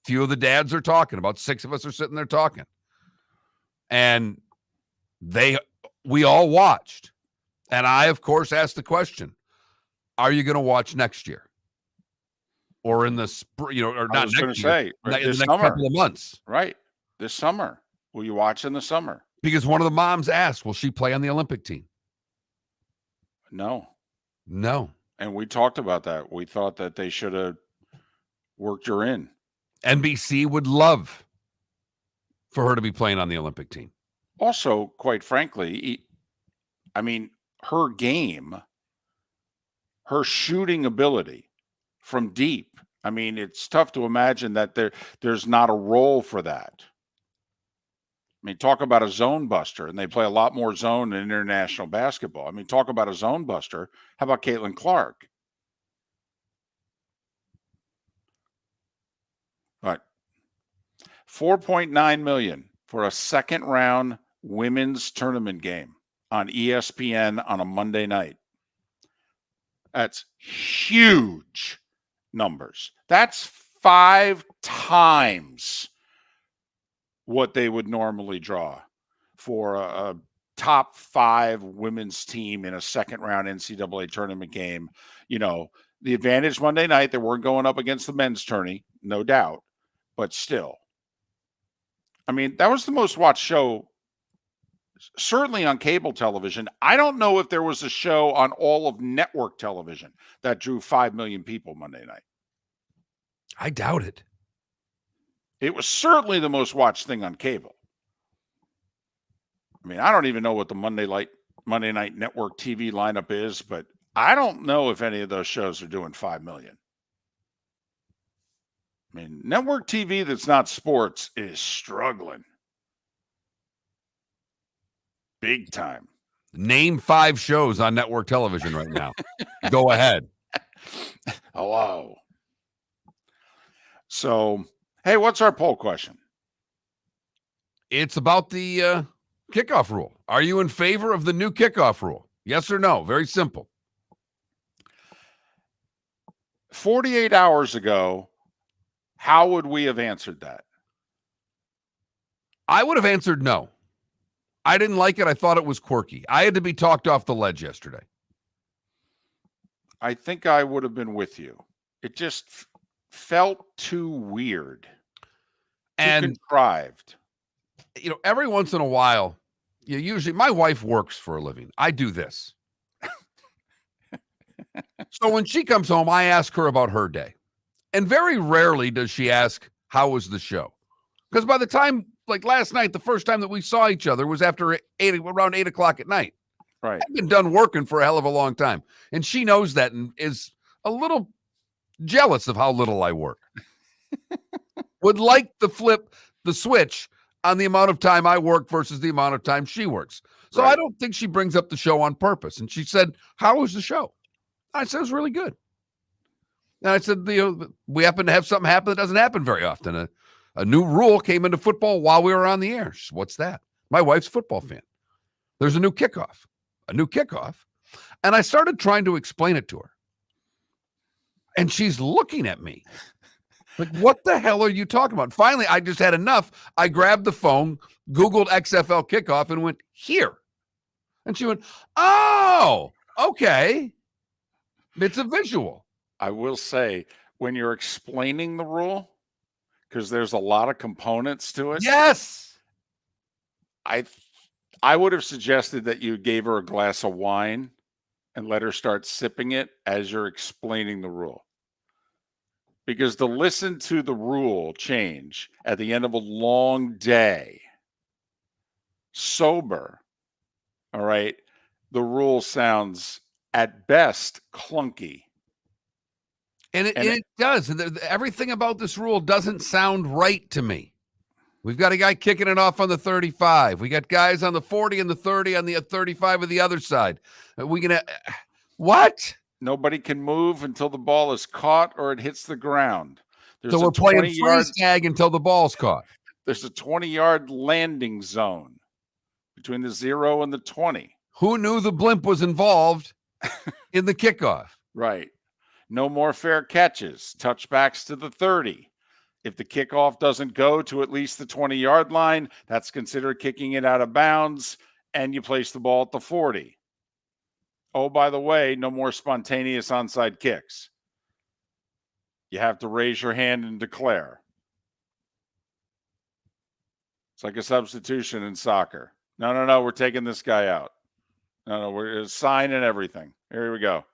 Few of the dads are talking. About 6 of us are sitting there talking. And we all watched. And I, of course, asked the question, are you going to watch next year? Or in the spring, or not next year, in the next couple of months. Right. This summer. Will you watch in the summer? Because one of the moms asked, will she play on the Olympic team? No. And we talked about that. We thought that they should have worked her in. NBC would love for her to be playing on the Olympic team. Also, quite frankly, I mean, her game, her shooting ability from deep. I mean, it's tough to imagine that there's not a role for that. I mean, talk about a zone buster, and they play a lot more zone in international basketball. I mean, talk about a zone buster. How about Caitlin Clark? Right. $4.9 million for a second round women's tournament game on ESPN on a Monday night. That's huge numbers. That's 5 times what they would normally draw for a top 5 women's team in a second round NCAA tournament game. You know, the advantage Monday night, they weren't going up against the men's tourney, no doubt, but still. I mean, that was the most watched show, certainly on cable television. I don't know if there was a show on all of network television that drew 5 million people Monday night. I doubt it. It was certainly the most watched thing on cable. I mean, I don't even know what the Monday night network TV lineup is, but I don't know if any of those shows are doing 5 million. I mean, network TV that's not sports is struggling. Big time. Name 5 shows on network television right now. Go ahead. Hello. So, hey, what's our poll question? It's about the kickoff rule. Are you in favor of the new kickoff rule? Yes or no? Very simple. 48 hours ago, how would we have answered that? I would have answered no. I didn't like it. I thought it was quirky. I had to be talked off the ledge yesterday. I think I would have been with you. It just felt too weird. And contrived. You know, every once in a while, usually my wife works for a living. I do this. So when she comes home, I ask her about her day. And very rarely does she ask, how was the show? Because by the time, like last night, the first time that we saw each other was after around 8 o'clock at night. Right. I've been done working for a hell of a long time. And she knows that and is a little jealous of how little I work. Would like to flip the switch on the amount of time I work versus the amount of time she works. So Right. I don't think she brings up the show on purpose. And she said, how was the show? I said, it was really good. And I said, we happen to have something happen that doesn't happen very often. A new rule came into football while we were on the air. She said, what's that? My wife's a football fan. There's a new kickoff. And I started trying to explain it to her. And she's looking at me like, what the hell are you talking about? Finally, I just had enough. I grabbed the phone, Googled XFL kickoff, and went, here. And she went, oh, okay. It's a visual. I will say, when you're explaining the rule, because there's a lot of components to it. Yes. I would have suggested that you gave her a glass of wine and let her start sipping it as you're explaining the rule. Because to listen to the rule change at the end of a long day, sober, all right, the rule sounds at best clunky. And it does. Everything about this rule doesn't sound right to me. We've got a guy kicking it off on the 35. We got guys on the 40 and the 30 on the 35 of the other side. What? Nobody can move until the ball is caught or it hits the ground. So we're playing freeze tag until the ball's caught. There's a 20-yard landing zone between the 0 and the 20. Who knew the blimp was involved in the kickoff? Right. No more fair catches, touchbacks to the 30. If the kickoff doesn't go to at least the 20-yard line, that's considered kicking it out of bounds, and you place the ball at the 40. Oh, by the way, no more spontaneous onside kicks. You have to raise your hand and declare. It's like a substitution in soccer. No, we're taking this guy out. No, we're signing everything. Here we go.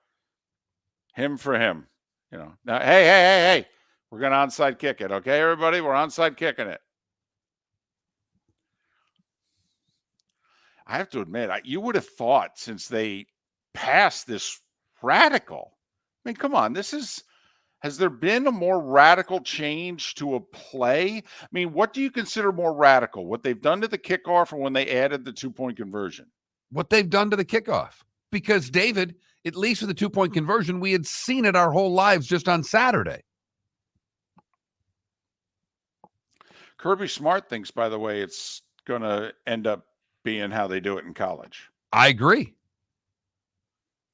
Him for him. You know. Now, hey. We're going to onside kick it. Okay, everybody? We're onside kicking it. I have to admit, you would have thought since they passed this radical. I mean, come on. Has there been a more radical change to a play? I mean, what do you consider more radical? What they've done to the kickoff or when they added the 2-point conversion? What they've done to the kickoff. Because, David, at least with the 2-point conversion, we had seen it our whole lives just on Saturday. Kirby Smart thinks, by the way, it's going to end up being how they do it in college. I agree.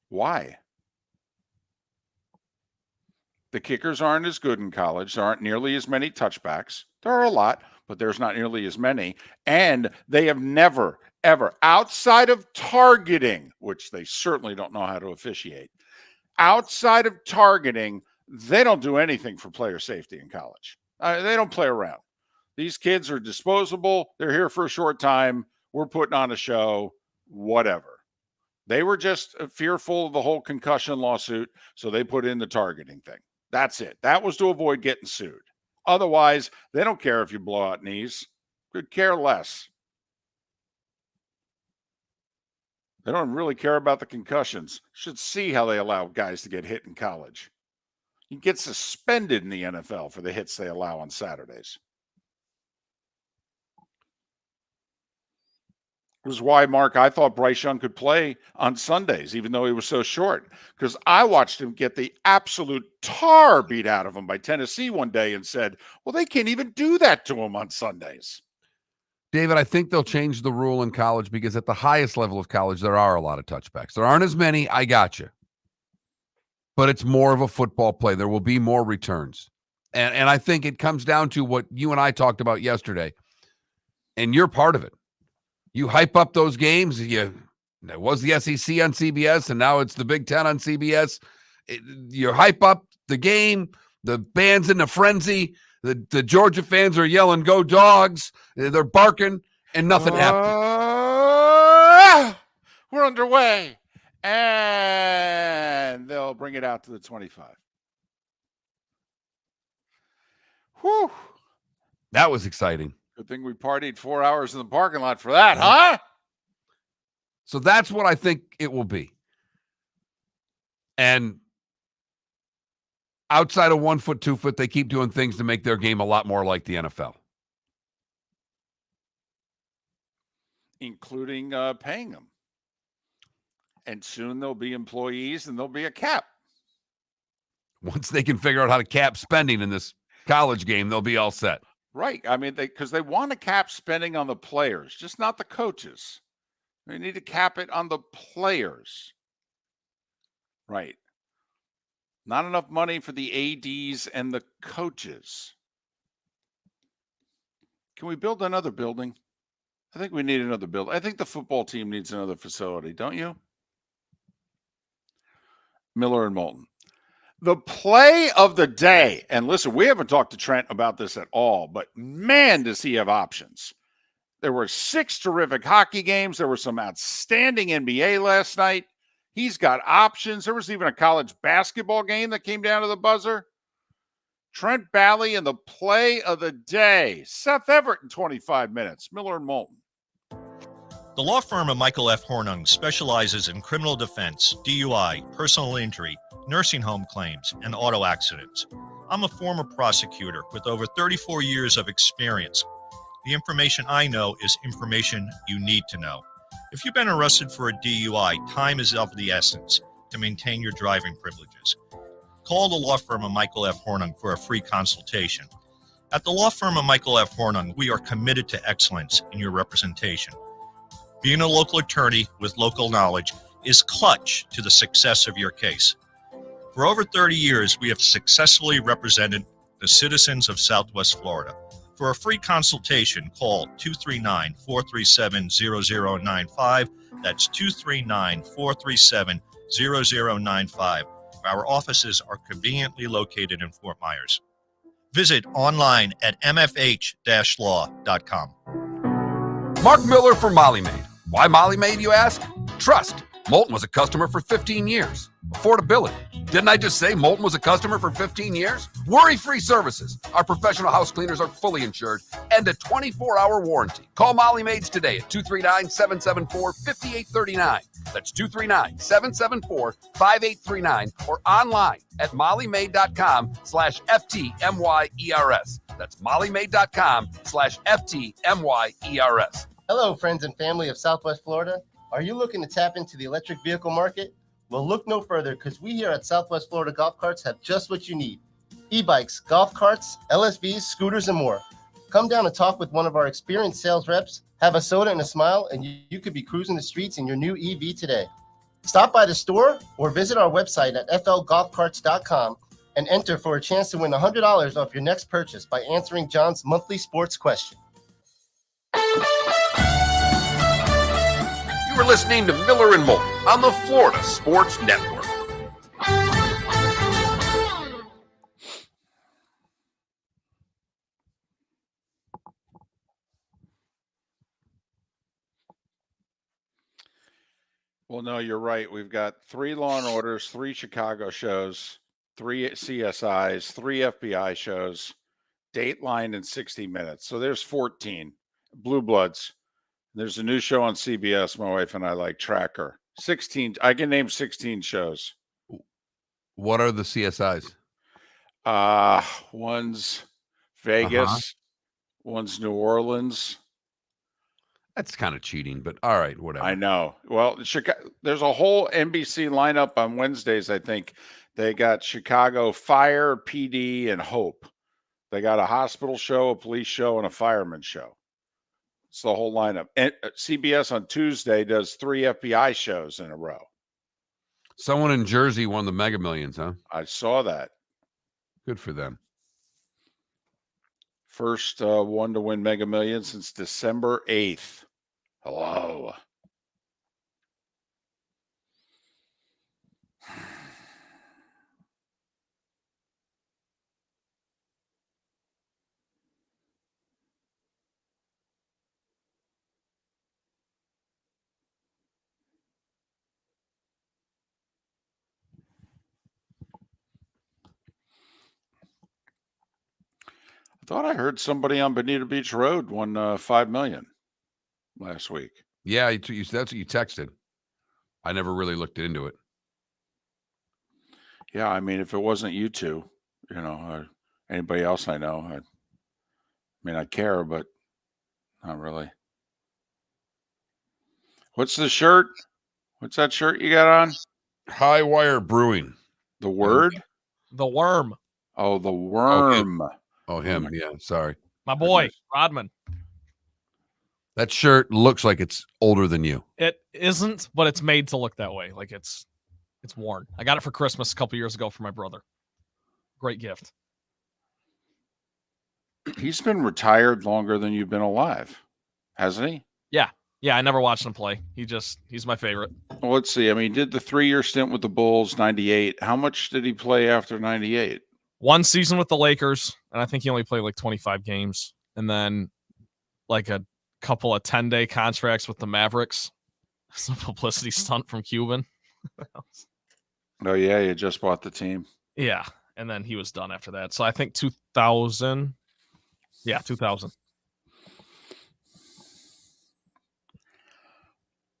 Why? The kickers aren't as good in college. There aren't nearly as many touchbacks. There are a lot, but there's not nearly as many. And they have never, ever, outside of targeting, which they certainly don't know how to officiate, outside of targeting, they don't do anything for player safety in college. They don't play around. These kids are disposable. They're here for a short time. We're putting on a show, whatever. They were just fearful of the whole concussion lawsuit, so they put in the targeting thing. That's it. That was to avoid getting sued. Otherwise, they don't care if you blow out knees. Could care less. They don't really care about the concussions. Should see how they allow guys to get hit in college. You get suspended in the NFL for the hits they allow on Saturdays. This is why, Mark, I thought Bryce Young could play on Sundays, even though he was so short, because I watched him get the absolute tar beat out of him by Tennessee one day and said, well, they can't even do that to him on Sundays. David, I think they'll change the rule in college because at the highest level of college, there are a lot of touchbacks. There aren't as many. I got you. But it's more of a football play. There will be more returns. And I think it comes down to what you and I talked about yesterday. And you're part of it. You hype up those games. It was the SEC on CBS, and now it's the Big Ten on CBS. You hype up the game. The band's in a frenzy. The Georgia fans are yelling, "Go Dogs!" They're barking, and nothing happened. We're underway. And they'll bring it out to the 25. Whew. That was exciting. Good thing we partied 4 hours in the parking lot for that, huh? So that's what I think it will be. And outside of 1 foot, 2 foot, they keep doing things to make their game a lot more like the NFL. Including paying them. And soon there'll be employees and there'll be a cap. Once they can figure out how to cap spending in this college game, they'll be all set. Right. I mean, because they want to cap spending on the players, just not the coaches. They need to cap it on the players. Right. Not enough money for the ADs and the coaches. Can we build another building? I think we need another building. I think the football team needs another facility, don't you? Miller and Moulton. The play of the day, and listen, we haven't talked to Trent about this at all, but man, does he have options. There were 6 terrific hockey games. There were some outstanding NBA last night. He's got options. There was even a college basketball game that came down to the buzzer. Trent Bally and the play of the day. Seth Everett in 25 minutes. Miller and Moulton. The law firm of Michael F. Hornung specializes in criminal defense, DUI, personal injury, nursing home claims, and auto accidents. I'm a former prosecutor with over 34 years of experience. The information I know is information you need to know. If you've been arrested for a DUI, time is of the essence to maintain your driving privileges. Call the law firm of Michael F. Hornung for a free consultation. At the law firm of Michael F. Hornung, we are committed to excellence in your representation. Being a local attorney with local knowledge is clutch to the success of your case. For over 30 years, we have successfully represented the citizens of Southwest Florida. For a free consultation, call 239-437-0095. That's 239-437-0095. Our offices are conveniently located in Fort Myers. Visit online at mfh-law.com. Mark Miller for Molly Maid. Why Molly Maid, you ask? Trust. Moulton was a customer for 15 years. Affordability. Didn't I just say Moulton was a customer for 15 years? Worry-free services. Our professional house cleaners are fully insured and a 24-hour warranty. Call Molly Maids today at 239-774-5839. That's 239-774-5839 or online at mollymaid.com/FTMYERS. That's mollymaid.com/FTMYERS. Hello, friends and family of Southwest Florida. Are you looking to tap into the electric vehicle market? Well, look no further, because we here at Southwest Florida Golf Carts have just what you need. E-bikes, golf carts, LSVs, scooters, and more. Come down and talk with one of our experienced sales reps, have a soda and a smile, and you could be cruising the streets in your new EV today. Stop by the store or visit our website at flgolfcarts.com and enter for a chance to win $100 off your next purchase by answering John's monthly sports question. You were listening to Miller and Moulton on the Florida Sports Network. Well, no, you're right. We've got 3 Law and Orders, 3 Chicago shows, 3 CSIs, 3 FBI shows, Dateline in 60 Minutes. So there's 14. Blue Bloods. There's a new show on CBS. My wife and I like Tracker. 16. I can name 16 shows. What are the CSIs? One's Vegas, one's New Orleans. That's kind of cheating, but all right, whatever. I know. Well, Chicago, there's a whole NBC lineup on Wednesdays, I think. They got Chicago Fire, PD, and Hope. They got a hospital show, a police show, and a fireman show. It's the whole lineup. And CBS on Tuesday does 3 FBI shows in a row. Someone in Jersey won the Mega Millions, huh? I saw that. Good for them. First one to win Mega Millions since December 8th. Hello. I thought I heard somebody on Bonita Beach Road won $5 million last week. Yeah, that's what you texted. I never really looked into it. Yeah, I mean, if it wasn't you two, or anybody else I know, I care, but not really. What's the shirt? What's that shirt you got on? High Wire Brewing. The word? The Worm. Oh, the Worm. Oh, him. Yeah, sorry. My boy, Rodman. That shirt looks like it's older than you. It isn't, but it's made to look that way. Like it's worn. I got it for Christmas a couple years ago for my brother. Great gift. He's been retired longer than you've been alive, hasn't he? Yeah. Yeah, I never watched him play. He's my favorite. Well, let's see. I mean, he did the 3-year stint with the Bulls, 98. How much did he play after 98? 1 season with the Lakers, and I think he only played like 25 games. And then like a couple of 10-day contracts with the Mavericks. Some publicity stunt from Cuban. Oh, yeah, you just bought the team. Yeah, and then he was done after that. So I think 2000. Yeah, 2000.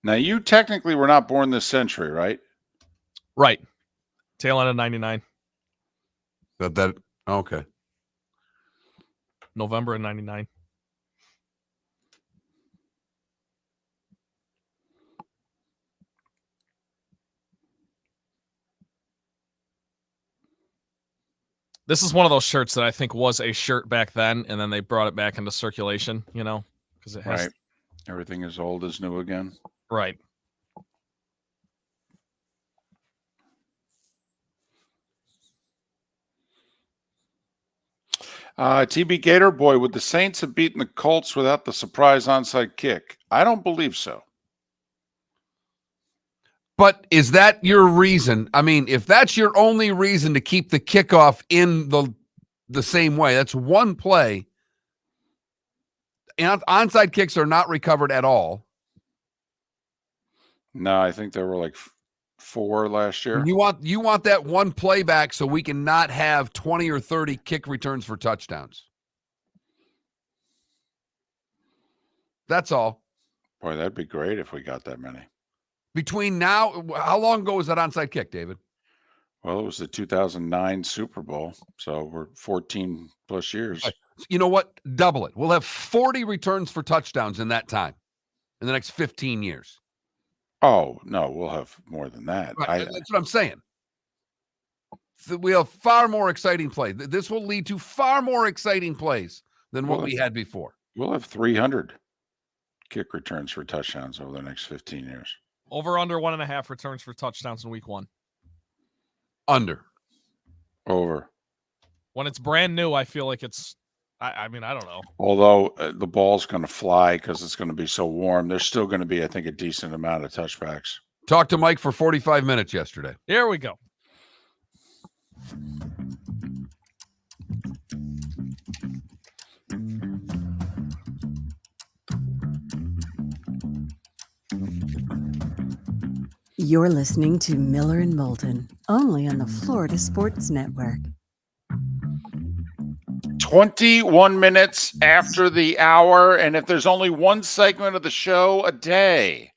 Now, you technically were not born this century, right? Right. Tail end of 99. Okay. November of 99. This is one of those shirts that I think was a shirt back then, and then they brought it back into circulation, because it has... Right. Everything is old is new again. Right. TB Gator Boy, would the Saints have beaten the Colts without the surprise onside kick? I don't believe so. But is that your reason? I mean, if that's your only reason to keep the kickoff in the same way, that's one play. And onside kicks are not recovered at all. No, I think there were like 4 last year. You want that one play back so we can not have 20 or 30 kick returns for touchdowns. That's all. Boy, that'd be great if we got that many. Between now, how long ago was that onside kick, David? Well, it was the 2009 Super Bowl, so we're 14 plus years. You know what? Double it. We'll have 40 returns for touchdowns in that time, in the next 15 years. Oh, no, we'll have more than that. Right, that's what I'm saying. We'll have far more exciting plays. This will lead to far more exciting plays than what we had before. We'll have 300 kick returns for touchdowns over the next 15 years. Over under 1.5 returns for touchdowns in week 1. Under. Over. When it's brand new, I feel like it's. I mean, I don't know. Although the ball's going to fly because it's going to be so warm, there's still going to be, I think, a decent amount of touchbacks. Talked to Mike for 45 minutes yesterday. Here we go. You're listening to Miller and Moulton, only on the Florida Sports Network. 21 minutes after the hour, and if there's only one segment of the show a day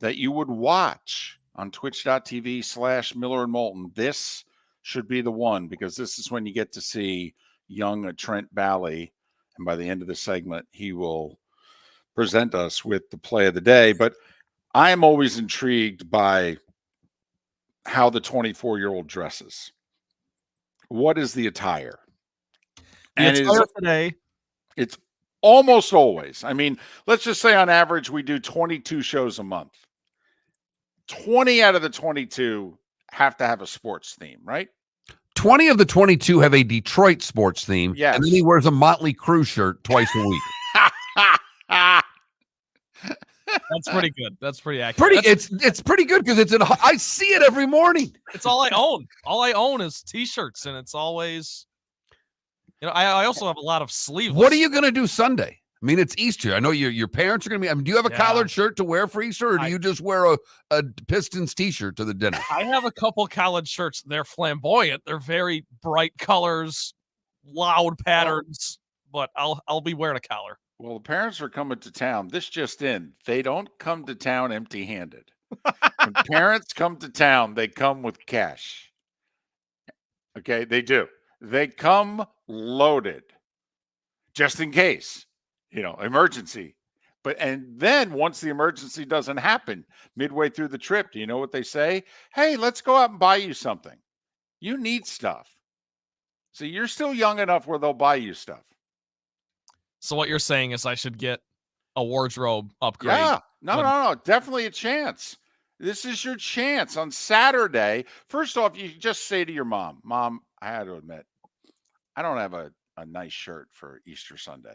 that you would watch on twitch.tv/Miller and Moulton, this should be the one, because this is when you get to see young Trent Bally, and by the end of the segment, he will present us with the play of the day. But I am always intrigued by how the 24-year-old dresses. What is the attire? And today, it's almost always. I mean, let's just say on average, we do 22 shows a month. 20 out of the 22 have to have a sports theme, right? 20 of the 22 have a Detroit sports theme. Yes. And then he wears a Motley Crue shirt twice a week. that's pretty good. That's pretty accurate. It's pretty good because I see it every morning. It's all I own. All I own is T-shirts, and it's always. I also have a lot of sleeveless. What are you going to do Sunday? I mean, it's Easter. I know your parents are going to be. I mean, do you have a collared shirt to wear for Easter, or do you just wear a Pistons T-shirt to the dinner? I have a couple collared shirts. They're flamboyant. They're very bright colors, loud patterns. But I'll be wearing a collar. Well, the parents are coming to town. This just in. They don't come to town empty-handed. When parents come to town, they come with cash. Okay, they do. They come loaded, just in case, emergency. And then once the emergency doesn't happen, midway through the trip, do you know what they say? Hey, let's go out and buy you something. You need stuff. So you're still young enough where they'll buy you stuff. So what you're saying is I should get a wardrobe upgrade? Yeah, no, definitely a chance. This is your chance on Saturday. First off, you just say to your mom, I had to admit, I don't have a nice shirt for Easter Sunday.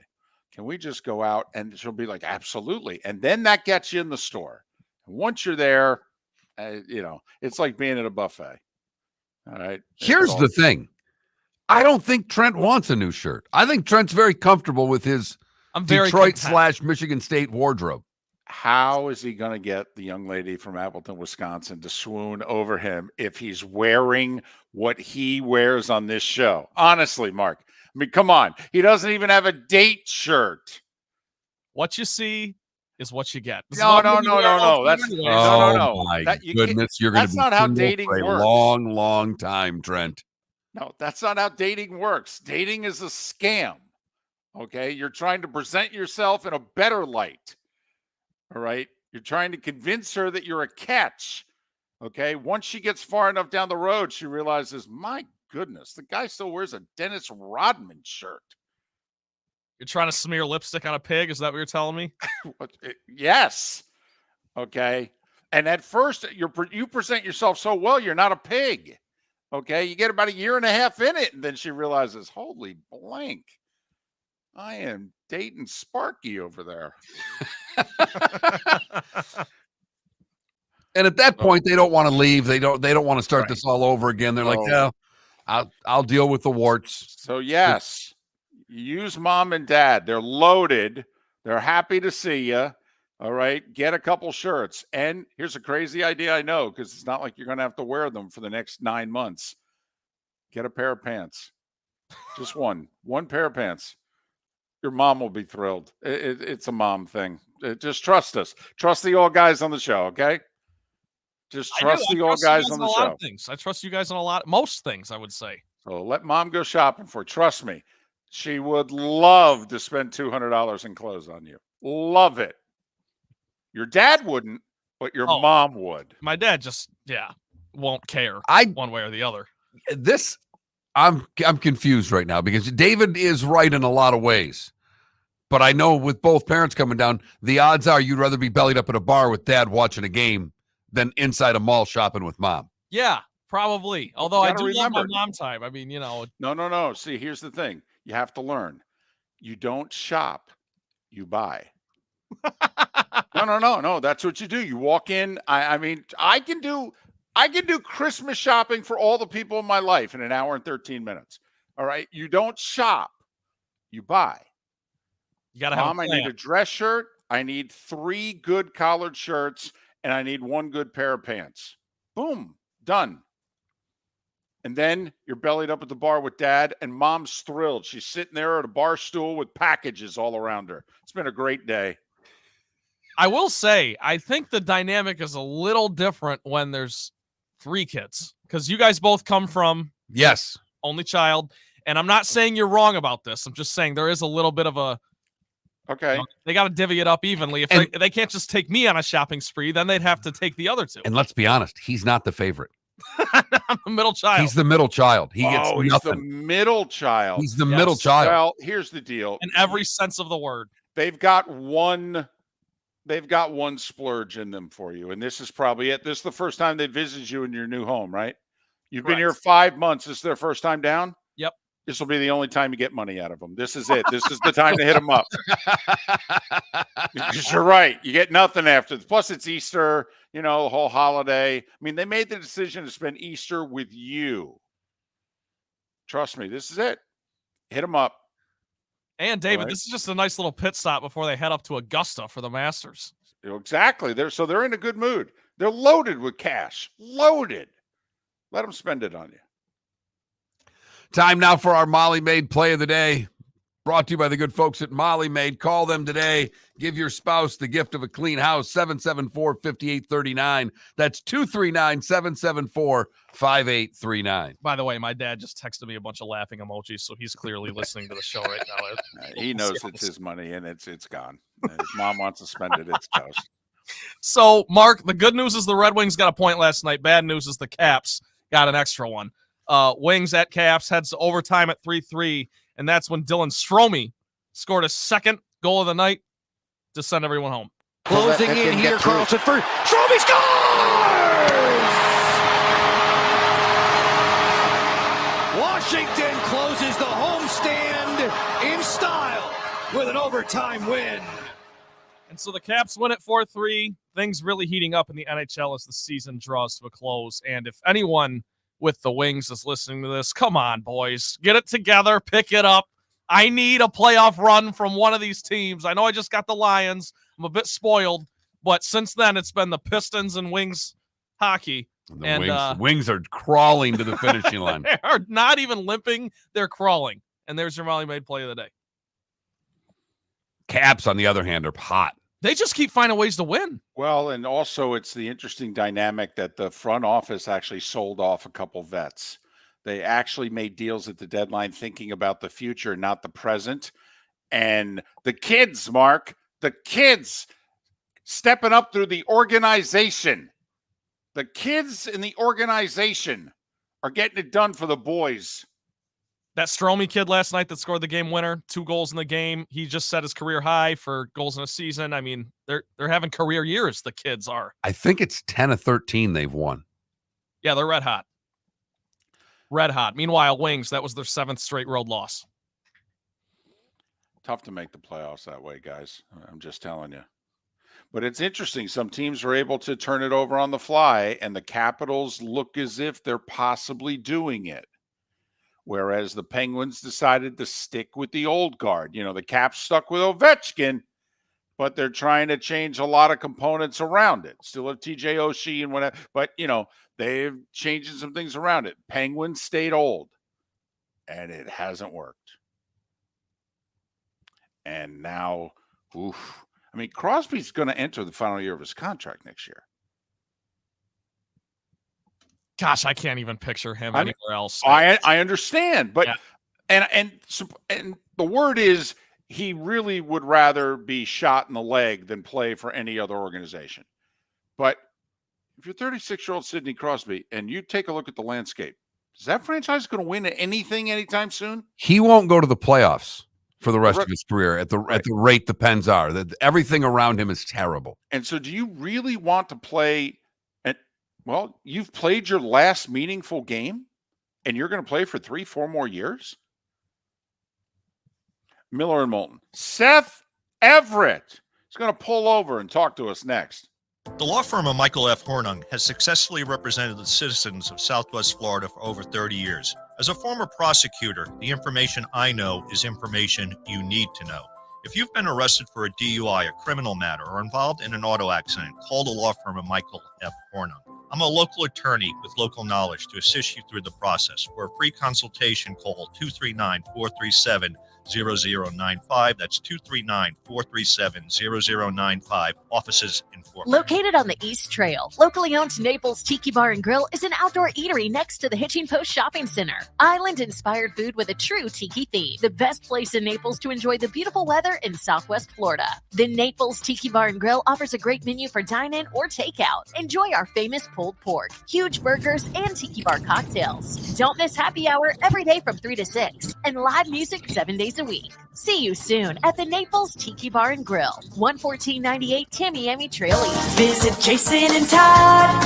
Can we just go out? And she'll be like, absolutely. And then that gets you in the store. And once you're there, it's like being at a buffet. All right. Here's the thing. I don't think Trent wants a new shirt. I think Trent's very comfortable with his Detroit/Michigan State wardrobe. How is he going to get the young lady from Appleton, Wisconsin to swoon over him if he's wearing what he wears on this show? Honestly, Mark. I mean, come on. He doesn't even have a date shirt. What you see is what you get. No. That's no. My goodness, you're going to be not how dating for a works. long, long time, Trent. No, that's not how dating works. Dating is a scam. Okay? You're trying to present yourself in a better light. All right. You're trying to convince her that you're a catch. Okay. Once she gets far enough down the road, she realizes, my goodness, the guy still wears a Dennis Rodman shirt. You're trying to smear lipstick on a pig? Is that what you're telling me? Yes. Okay. And at first, you present yourself so well, you're not a pig. Okay. You get about 1.5 years in it, and then she realizes, holy blank, I am dating Sparky over there. And at that point, they don't want to leave. They don't want to start this all over again. They're like, yeah, I'll deal with the warts. So yes, use mom and dad. They're loaded. They're happy to see you. All right. Get a couple shirts. And here's a crazy idea I know, because it's not like you're going to have to wear them for the next 9 months. Get a pair of pants. Just one pair of pants. Your mom will be thrilled. It's a mom thing. Just trust us. Trust the old guys on the show, okay? Just trust the old guys on the show. A lot of things. I trust you guys on most things, I would say. So let mom go shopping for it. Trust me. She would love to spend $200 in clothes on you. Love it. Your dad wouldn't, but your mom would. My dad just, won't care one way or the other. I'm confused right now because David is right in a lot of ways. But I know with both parents coming down, the odds are you'd rather be bellied up at a bar with dad watching a game than inside a mall shopping with mom. Yeah, probably. Although I do love my mom time. I mean, No. See, here's the thing. You have to learn. You don't shop, you buy. No. That's what you do. You walk in. I mean, I can do Christmas shopping for all the people in my life in an hour and 13 minutes. All right. You don't shop, you buy. You gotta have Mom, I need a dress shirt. I need 3 good collared shirts, and I need 1 good pair of pants. Boom, done. And then you're bellied up at the bar with dad, and mom's thrilled. She's sitting there at a bar stool with packages all around her. It's been a great day. I will say, I think the dynamic is a little different when there's 3 kids, because you guys both come from only child, and I'm not saying you're wrong about this. I'm just saying there is a little bit of a Okay. They got to divvy it up evenly. If they can't just take me on a shopping spree, then they'd have to take the other two. And let's be honest, he's not the favorite. I'm the middle child. He's the middle child. He gets nothing. He's the middle child. He's the middle child. Well, here's the deal. In every sense of the word. They've got one splurge in them for you, and this is probably it. This is the first time they visit you in your new home, right? You've been here 5 months. This is their first time down? Yep. This will be the only time you get money out of them. This is it. This is the time to hit them up. Because you're right. You get nothing after. Plus, it's Easter, the whole holiday. I mean, they made the decision to spend Easter with you. Trust me, this is it. Hit them up. And David, this is just a nice little pit stop before they head up to Augusta for the Masters. Exactly. They're in a good mood. They're loaded with cash. Loaded. Let them spend it on you. Time now for our Molly Maid play of the day. Brought to you by the good folks at Molly Maid. Call them today. Give your spouse the gift of a clean house. 774-5839. That's 239-774-5839. By the way, my dad just texted me a bunch of laughing emojis, so he's clearly listening to the show right now. He knows it's his money, and it's gone. His mom wants to spend it. It's toast. So, Mark, the good news is the Red Wings got a point last night. Bad news is the Caps got an extra one. Wings at Caps heads to overtime at 3-3, and that's when Dylan Strome scored a second goal of the night to send everyone home. Closing in here, Carlson for Strome scores! Washington closes the homestand in style with an overtime win. And so the Caps win at 4-3. Things really heating up in the NHL as the season draws to a close. And if anyone with the Wings is listening to this, come on, boys. Get it together. Pick it up. I need a playoff run from one of these teams. I know I just got the Lions. I'm a bit spoiled. But since then, it's been the Pistons and Wings hockey. Wings are crawling to the finishing line. They are not even limping. They're crawling. And there's your Molly Maid play of the day. Caps, on the other hand, are hot. They just keep finding ways to win. Well, and also it's the interesting dynamic that the front office actually sold off a couple vets. They actually made deals at the deadline thinking about the future, not the present. And the kids, Mark, the kids stepping up through the organization. The kids in the organization are getting it done for the boys. That Strome kid last night that scored the game winner, 2 goals in the game. He just set his career high for goals in a season. I mean, they're having career years, the kids are. I think it's 10 of 13 they've won. Yeah, they're red hot. Red hot. Meanwhile, Wings, that was their 7th straight road loss. Tough to make the playoffs that way, guys. I'm just telling you. But it's interesting. Some teams are able to turn it over on the fly, and the Capitals look as if they're possibly doing it. Whereas the Penguins decided to stick with the old guard. The Caps stuck with Ovechkin, but they're trying to change a lot of components around it. Still have TJ Oshie and whatever, but, they're changing some things around it. Penguins stayed old, and it hasn't worked. And now, Crosby's going to enter the final year of his contract next year. Gosh, I can't even picture him anywhere else. I understand, but and the word is he really would rather be shot in the leg than play for any other organization. But if you're 36-year-old Sidney Crosby and you take a look at the landscape, is that franchise going to win anything anytime soon? He won't go to the playoffs for the rest of his career at the rate the Pens are. That everything around him is terrible. And so do you really want to play well, you've played your last meaningful game and you're going to play for 3-4 more years? Miller and Moulton. Seth Everett is going to pull over and talk to us next. The law firm of Michael F. Hornung has successfully represented the citizens of Southwest Florida for over 30 years. As a former prosecutor, the information I know is information you need to know. If you've been arrested for a DUI, a criminal matter, or involved in an auto accident, call the law firm of Michael F. Hornung. I'm a local attorney with local knowledge to assist you through the process. For a free consultation, call 239-437-0095. That's 239-437-0095. Offices in Fort Worth. Located on the East Trail, locally owned Naples Tiki Bar and Grill is an outdoor eatery next to the Hitching Post Shopping Center. Island-inspired food with a true tiki theme. The best place in Naples to enjoy the beautiful weather in Southwest Florida. The Naples Tiki Bar and Grill offers a great menu for dine-in or takeout. Enjoy our famous pulled pork, huge burgers, and tiki bar cocktails. Don't miss happy hour every day from 3 to 6 and live music 7 days a week. See you soon at the Naples Tiki Bar and Grill, 11498 Tamiami Trail East. Visit Jason and Todd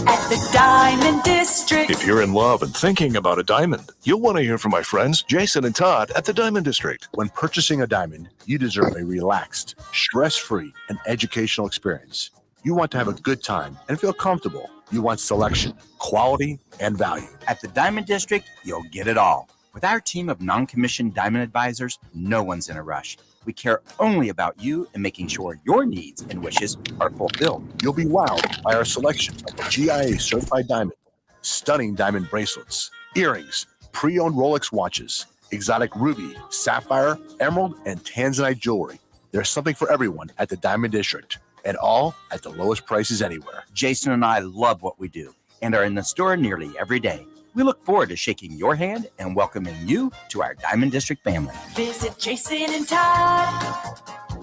at the Diamond District. If you're in love and thinking about a diamond, you'll want to hear from my friends Jason and Todd at the Diamond District. When purchasing a diamond, you deserve a relaxed, stress-free, and educational experience. You want to have a good time and feel comfortable. You want selection, quality, and value. At the Diamond District, you'll get it all. With our team of non-commissioned diamond advisors, no one's in a rush. We care only about you and making sure your needs and wishes are fulfilled. You'll be wowed by our selection of GIA certified diamond, stunning diamond bracelets, earrings, pre-owned Rolex watches, exotic ruby, sapphire, emerald, and tanzanite jewelry. There's something for everyone at the Diamond District, and all at the lowest prices anywhere. Jason and I love what we do and are in the store nearly every day. We look forward to shaking your hand and welcoming you to our Diamond District family. Visit Jason and Todd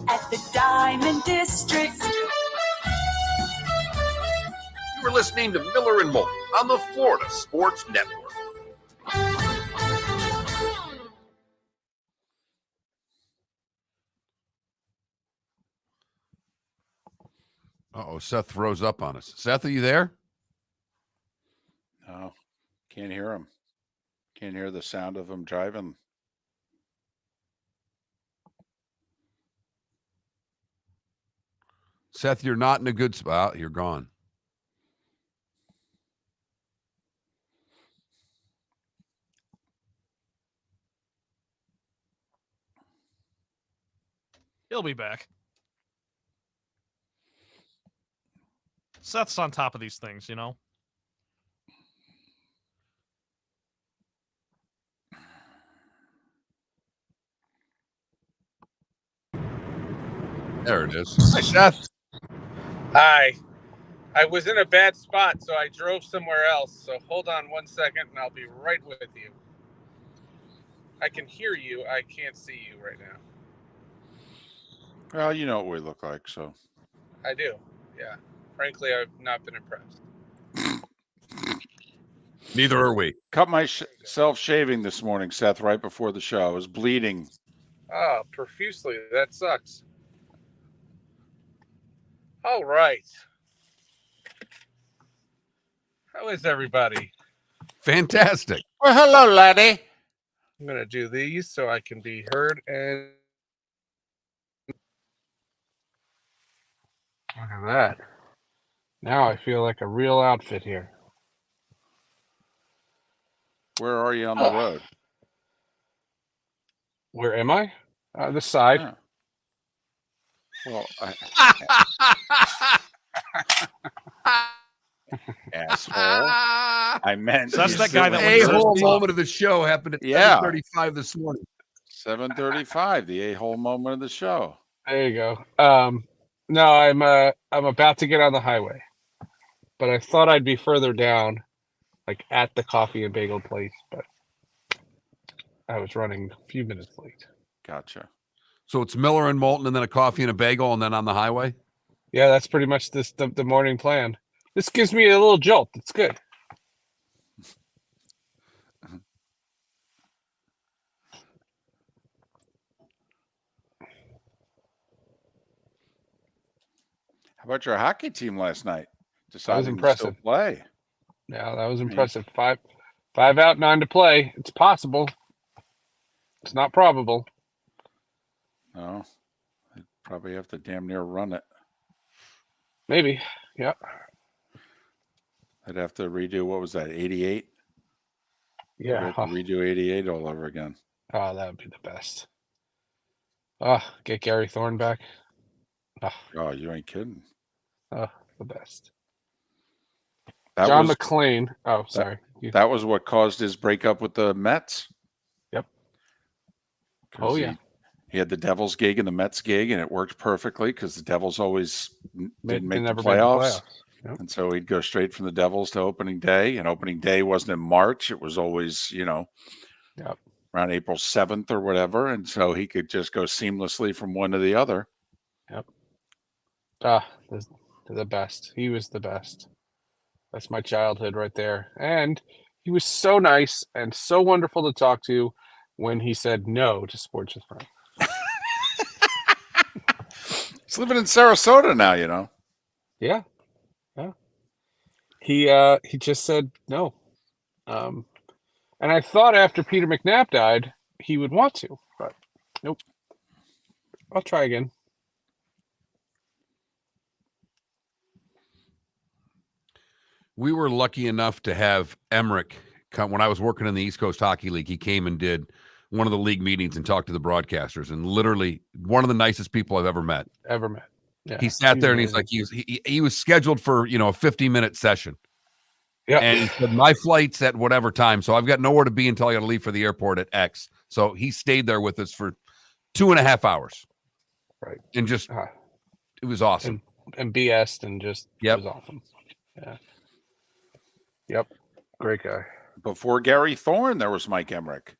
at the Diamond District. You were listening to Miller and Moulton on the Florida Sports Network. Uh-oh, Seth froze up on us. Seth, are you there? No, can't hear him. Can't hear the sound of him driving. Seth, you're not in a good spot. You're gone. He'll be back. Seth's on top of these things, you know? There it is. Hi, Seth. Hi. I was in a bad spot, so I drove somewhere else. So hold on 1 second, and I'll be right with you. I can hear you. I can't see you right now. Well, you know what we look like, so. I do, yeah. Frankly, I've not been impressed. Neither are we. Cut myself shaving this morning, Seth, right before the show. I was bleeding. Oh, profusely. That sucks. All right. How is everybody? Fantastic. Well, hello, laddie. I'm going to do these so I can be heard. And look at that. Now I feel like a real outfit here. Where are you on the road? Where am I? This side. Yeah. Well, asshole. I meant So that's that guy that A went whole first. moment of the show happened at Yeah. 7:35 this morning. 7:35, the a-hole moment of the show. There you go. No, I'm about to get on the highway, but I thought I'd be further down, like at the coffee and bagel place, but I was running a few minutes late. Gotcha. So it's Miller and Moulton, and then a coffee and a bagel, and then on the highway. Yeah, that's pretty much the morning plan. This gives me a little jolt. It's good. How about your hockey team last night? That was Deciding to impressive. still play. Yeah, that was impressive. Five out, 9 to play. It's possible. It's not probable. No, they'd probably have to damn near run it. Maybe. Yeah. I'd have to redo, what was that, 88? Yeah. Have to redo 88 all over again. Oh, that would be the best. Oh, get Gary Thorne back. Oh, you ain't kidding. Oh, the best. That John was, McClane. Oh, sorry. That was what caused his breakup with the Mets. Yep. 'Cause Oh, yeah. He had the Devils gig and the Mets gig, and it worked perfectly because the Devils always didn't make the never made the playoffs. Yep. And so he'd go straight from the Devils to opening day. And opening day wasn't in March. It was always, Yep. around April 7th or whatever. And so he could just go seamlessly from one to the other. Yep. The best. He was the best. That's my childhood right there. And he was so nice and so wonderful to talk to when he said no to Sports with Friends. He's living in Sarasota now, Yeah. Yeah. He just said no. And I thought after Peter McNabb died, he would want to, but nope. I'll try again. We were lucky enough to have Emmerich come when I was working in the East Coast Hockey League. He came and did one of the league meetings and talked to the broadcasters, and literally one of the nicest people I've ever met. Yeah. He sat there and he's like, he was scheduled for, a 50-minute session. Yeah. And he said, my flight's at whatever time, so I've got nowhere to be until I got to leave for the airport at X. So he stayed there with us for 2.5 hours. Right. And just, it was awesome. And BS'd and just, it was awesome. Yeah. Yep. Great guy. Before Gary Thorne, there was Mike Emmerich.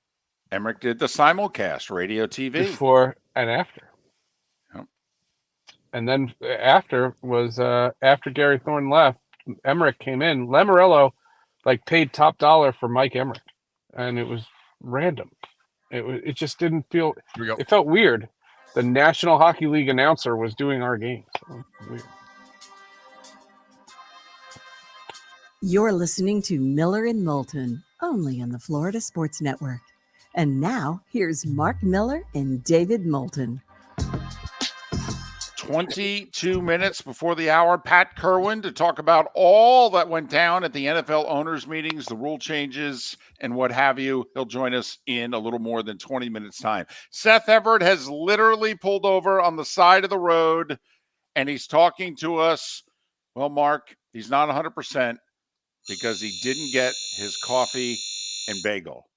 Emmerich did the simulcast, radio TV. Before and after. Yep. And then after was after Gary Thorne left, Emmerich came in. Lamoriello paid top dollar for Mike Emmerich, and it was random. It just didn't feel. It felt weird. The National Hockey League announcer was doing our games. Weird. You're listening to Miller and Moulton, only on the Florida Sports Network. And now, here's Mark Miller and David Moulton. 22 minutes before the hour, Pat Kirwan to talk about all that went down at the NFL owners' meetings, the rule changes, and what have you. He'll join us in a little more than 20 minutes' time. Seth Everett has literally pulled over on the side of the road, and he's talking to us. Well, Mark, he's not 100%. Because he didn't get his coffee and bagel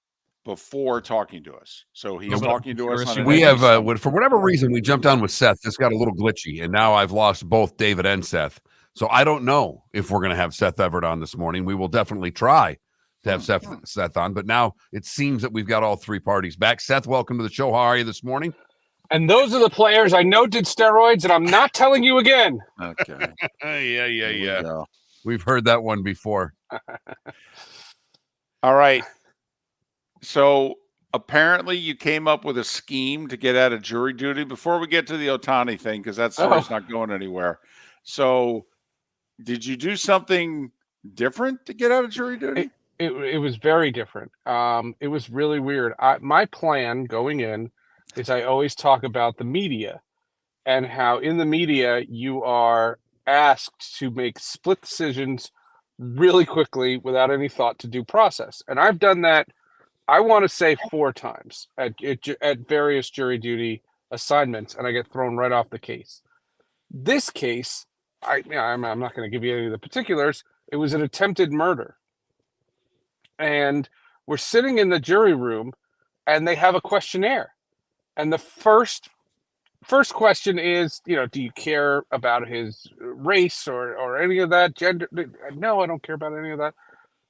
before talking to us. So he's talking to us. We have, for whatever reason, we jumped on with Seth. This got a little glitchy, and now I've lost both David and Seth. So I don't know if we're going to have Seth Everett on this morning. We will definitely try to have Seth on, but now it seems that we've got all three parties back. Seth, welcome to the show. How are you this morning? And those are the players I know did steroids, and I'm not telling you again. Okay. Yeah. We've heard that one before. All right. So apparently you came up with a scheme to get out of jury duty before we get to the Ohtani thing, because that story's not going anywhere. So did you do something different to get out of jury duty? It was very different. It was really weird. My plan going in is I always talk about the media and how in the media you are asked to make split decisions really quickly without any thought to due process. And I've done that, I want to say 4 times at various jury duty assignments, and I get thrown right off the case. This case, I'm not going to give you any of the particulars. It was an attempted murder. And we're sitting in the jury room, and they have a questionnaire. And the first question is, do you care about his race or any of that, gender? No, I don't care about any of that.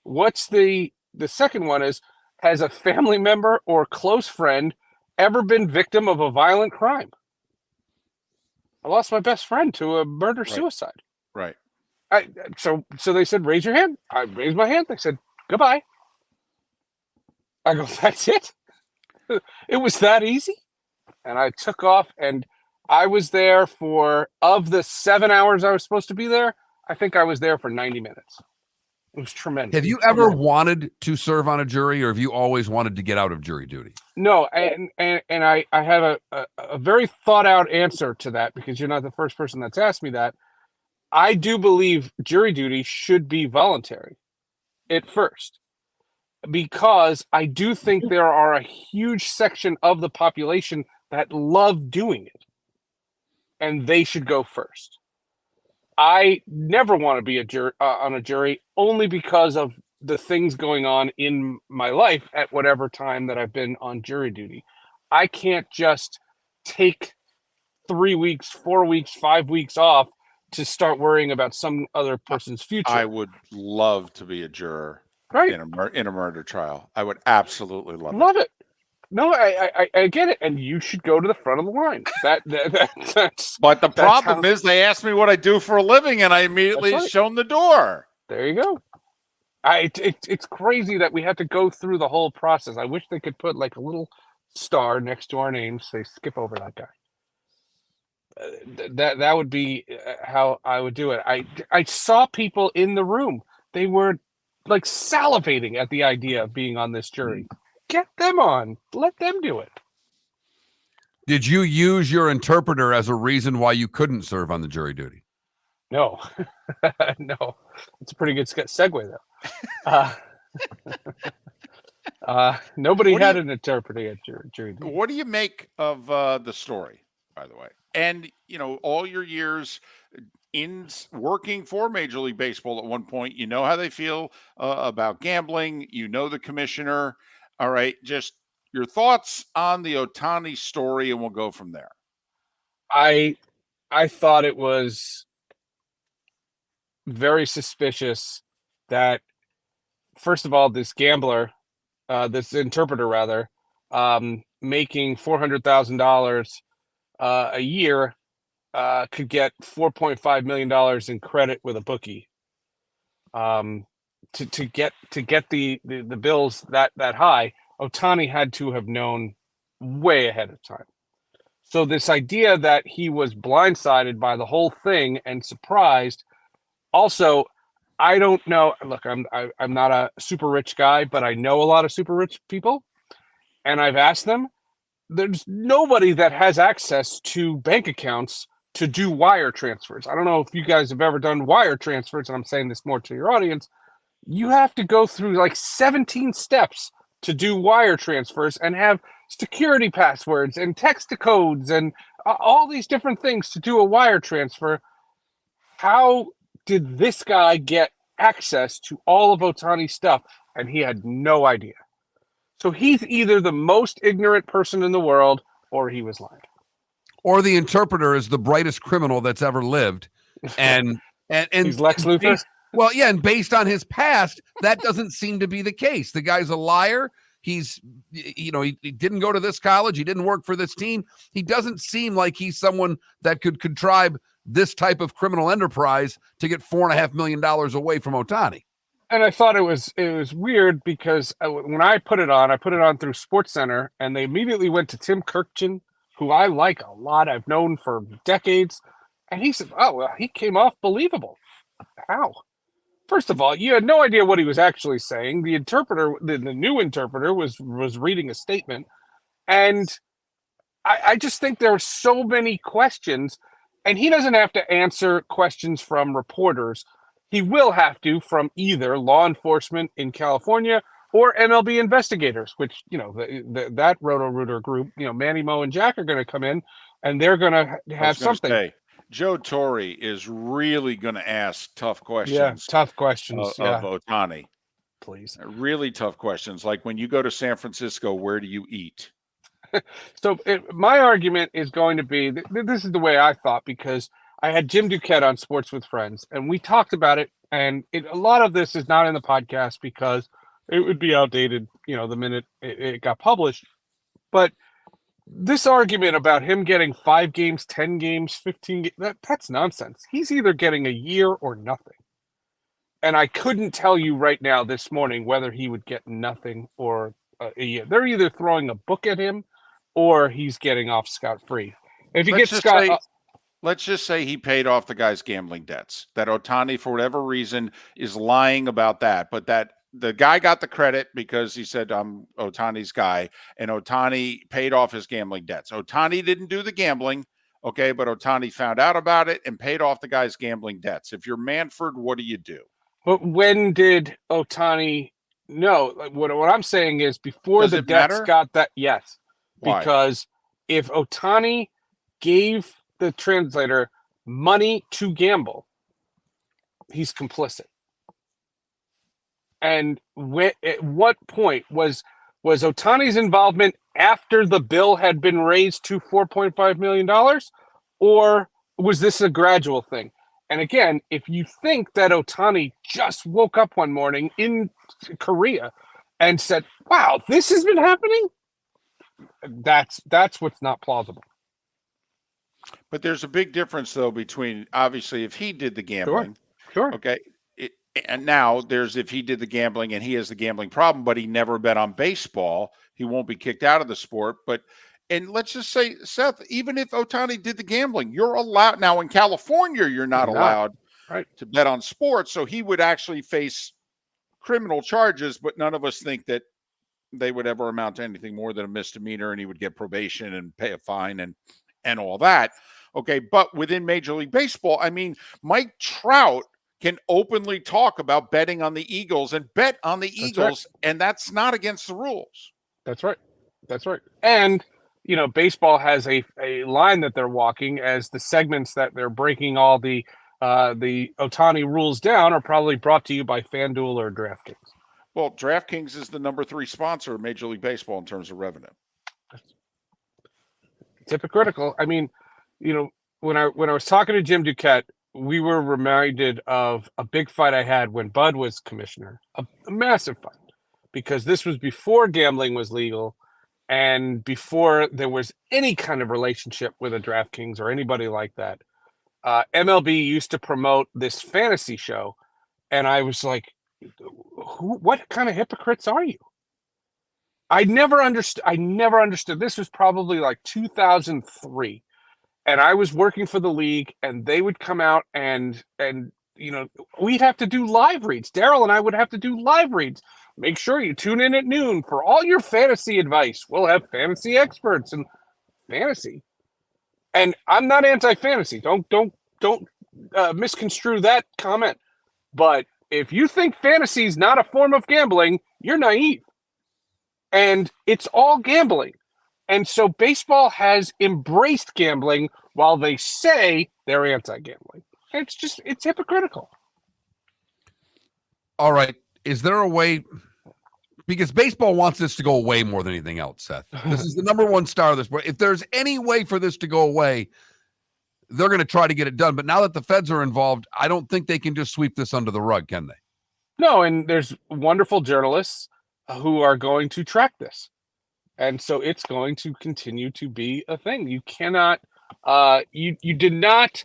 What's the second one is, has a family member or close friend ever been victim of a violent crime? I lost my best friend to a murder-suicide. Right. So they said, raise your hand. I raised my hand. They said, goodbye. I go, that's it? It was that easy? And I took off, and I was there of the 7 hours I was supposed to be there, I think I was there for 90 minutes. It was tremendous. Have you ever wanted to serve on a jury, or have you always wanted to get out of jury duty? No, and I have a very thought out answer to that, because you're not the first person that's asked me that. I do believe jury duty should be voluntary at first, because I do think there are a huge section of the population that love doing it, and they should go first. I never want to be on a jury, only because of the things going on in my life at whatever time that I've been on jury duty. I can't just take 3 weeks, 4 weeks, 5 weeks off to start worrying about some other person's future. I would love to be a juror right? in a murder trial. I would absolutely love it. No, I get it, and you should go to the front of the line. That's but the problem is they asked me what I do for a living, and I immediately shown the door. There you go. It's crazy that we have to go through the whole process. I wish they could put like a little star next to our name, say skip over that guy. That would be how I would do it. I saw people in the room. They were like salivating at the idea of being on this jury. Get them on. Let them do it. Did you use your interpreter as a reason why you couldn't serve on the jury duty? No. No. It's a pretty good segue, though. Nobody had an interpreter at jury duty. What do you make of the story, by the way? And, all your years in working for Major League Baseball at one point, you know how they feel about gambling. You know the commissioner. All right, just your thoughts on the Ohtani story, and we'll go from there. I thought it was very suspicious that, first of all, this gambler, this interpreter rather, making $400,000 a year, could get $4.5 million in credit with a bookie. To get the bills that high, Ohtani had to have known way ahead of time. So this idea that he was blindsided by the whole thing and surprised. Also, I don't know. Look, I'm not a super rich guy, but I know a lot of super rich people, and I've asked them. There's nobody that has access to bank accounts to do wire transfers. I don't know if you guys have ever done wire transfers, and I'm saying this more to your audience. You have to go through like 17 steps to do wire transfers and have security passwords and text codes and all these different things to do a wire transfer. How did this guy get access to all of Ohtani's stuff? And he had no idea. So he's either the most ignorant person in the world, or he was lying. Or the interpreter is the brightest criminal that's ever lived. And he's Lex Luthor? Well, yeah, and based on his past, that doesn't seem to be the case. The guy's a liar. He's, he didn't go to this college. He didn't work for this team. He doesn't seem like he's someone that could contrive this type of criminal enterprise to get $4.5 million away from Ohtani. And I thought it was weird because when I put it on through SportsCenter, and they immediately went to Tim Kirkjian, who I like a lot. I've known for decades. And he said, oh, well, he came off believable. How? First of all, you had no idea what he was actually saying. The interpreter, the new interpreter, was reading a statement. And I just think there are so many questions, and he doesn't have to answer questions from reporters. He will have to from either law enforcement in California or MLB investigators, which, that Roto-Rooter group, Manny, Mo, and Jack are going to come in, and they're going to have something. Joe Torre is really going to ask tough questions. Yeah, tough questions of Ohtani. Please. Really tough questions. Like, when you go to San Francisco, where do you eat? So my argument is going to be, this is the way I thought, because I had Jim Duquette on Sports with Friends, and we talked about it, and a lot of this is not in the podcast because it would be outdated, the minute it got published. But this argument about him getting 5 games, 10 games, 15 games, that's nonsense. He's either getting a year or nothing. And I couldn't tell you right now this morning whether he would get nothing or a year. They're either throwing a book at him or he's getting off scot-free. If you let's get just Scott, say, let's just say he paid off the guy's gambling debts. That Ohtani, for whatever reason, is lying about that, but that the guy got the credit because he said, I'm Ohtani's guy, and Ohtani paid off his gambling debts. Ohtani didn't do the gambling, okay, but Ohtani found out about it and paid off the guy's gambling debts. If you're Manfred, what do you do? but when did Ohtani know? Like, what I'm saying is before Does the it debts matter? got that, yes. Why? Because if Ohtani gave the translator money to gamble, he's complicit. And at what point was Ohtani's involvement after the bill had been raised to $4.5 million? Or was this a gradual thing? And again, if you think that Ohtani just woke up one morning in Korea and said, wow, this has been happening, that's what's not plausible. But there's a big difference, though, between obviously if he did the gambling, Sure. okay, and now there's if he did the gambling and he has the gambling problem, but he never bet on baseball, he won't be kicked out of the sport. And let's just say, Seth, even if Ohtani did the gambling, you're allowed now in California. You're not allowed to bet on sports, so he would actually face criminal charges. But none of us think that they would ever amount to anything more than a misdemeanor, and he would get probation and pay a fine and all that. Okay, but within Major League Baseball, I mean, Mike Trout can openly talk about betting on the Eagles and bet on the Eagles, and that's not against the rules. That's right. And, baseball has a line that they're walking as the segments that they're breaking all the Ohtani rules down are probably brought to you by FanDuel or DraftKings. Well, DraftKings is the number 3 sponsor of Major League Baseball in terms of revenue. It's hypocritical. I mean, when I was talking to Jim Duquette, we were reminded of a big fight I had when Bud was commissioner, a massive fight, because this was before gambling was legal and before there was any kind of relationship with a DraftKings or anybody like that. MLB used to promote this fantasy show, and I was like, what kind of hypocrites are you? I never understood. This was probably like 2003. And I was working for the league, and they would come out and we'd have to do live reads. Daryl and I would have to do live reads. Make sure you tune in at noon for all your fantasy advice. We'll have fantasy experts and fantasy. And I'm not anti-fantasy. Don't misconstrue that comment. But if you think fantasy is not a form of gambling, you're naive. And it's all gambling. And so baseball has embraced gambling while they say they're anti-gambling. It's hypocritical. All right. Is there a way? Because baseball wants this to go away more than anything else, Seth. This is the number one star of this sport. If there's any way for this to go away, they're going to try to get it done. But now that the feds are involved, I don't think they can just sweep this under the rug, can they? No, and there's wonderful journalists who are going to track this. And so it's going to continue to be a thing. You cannot, you did not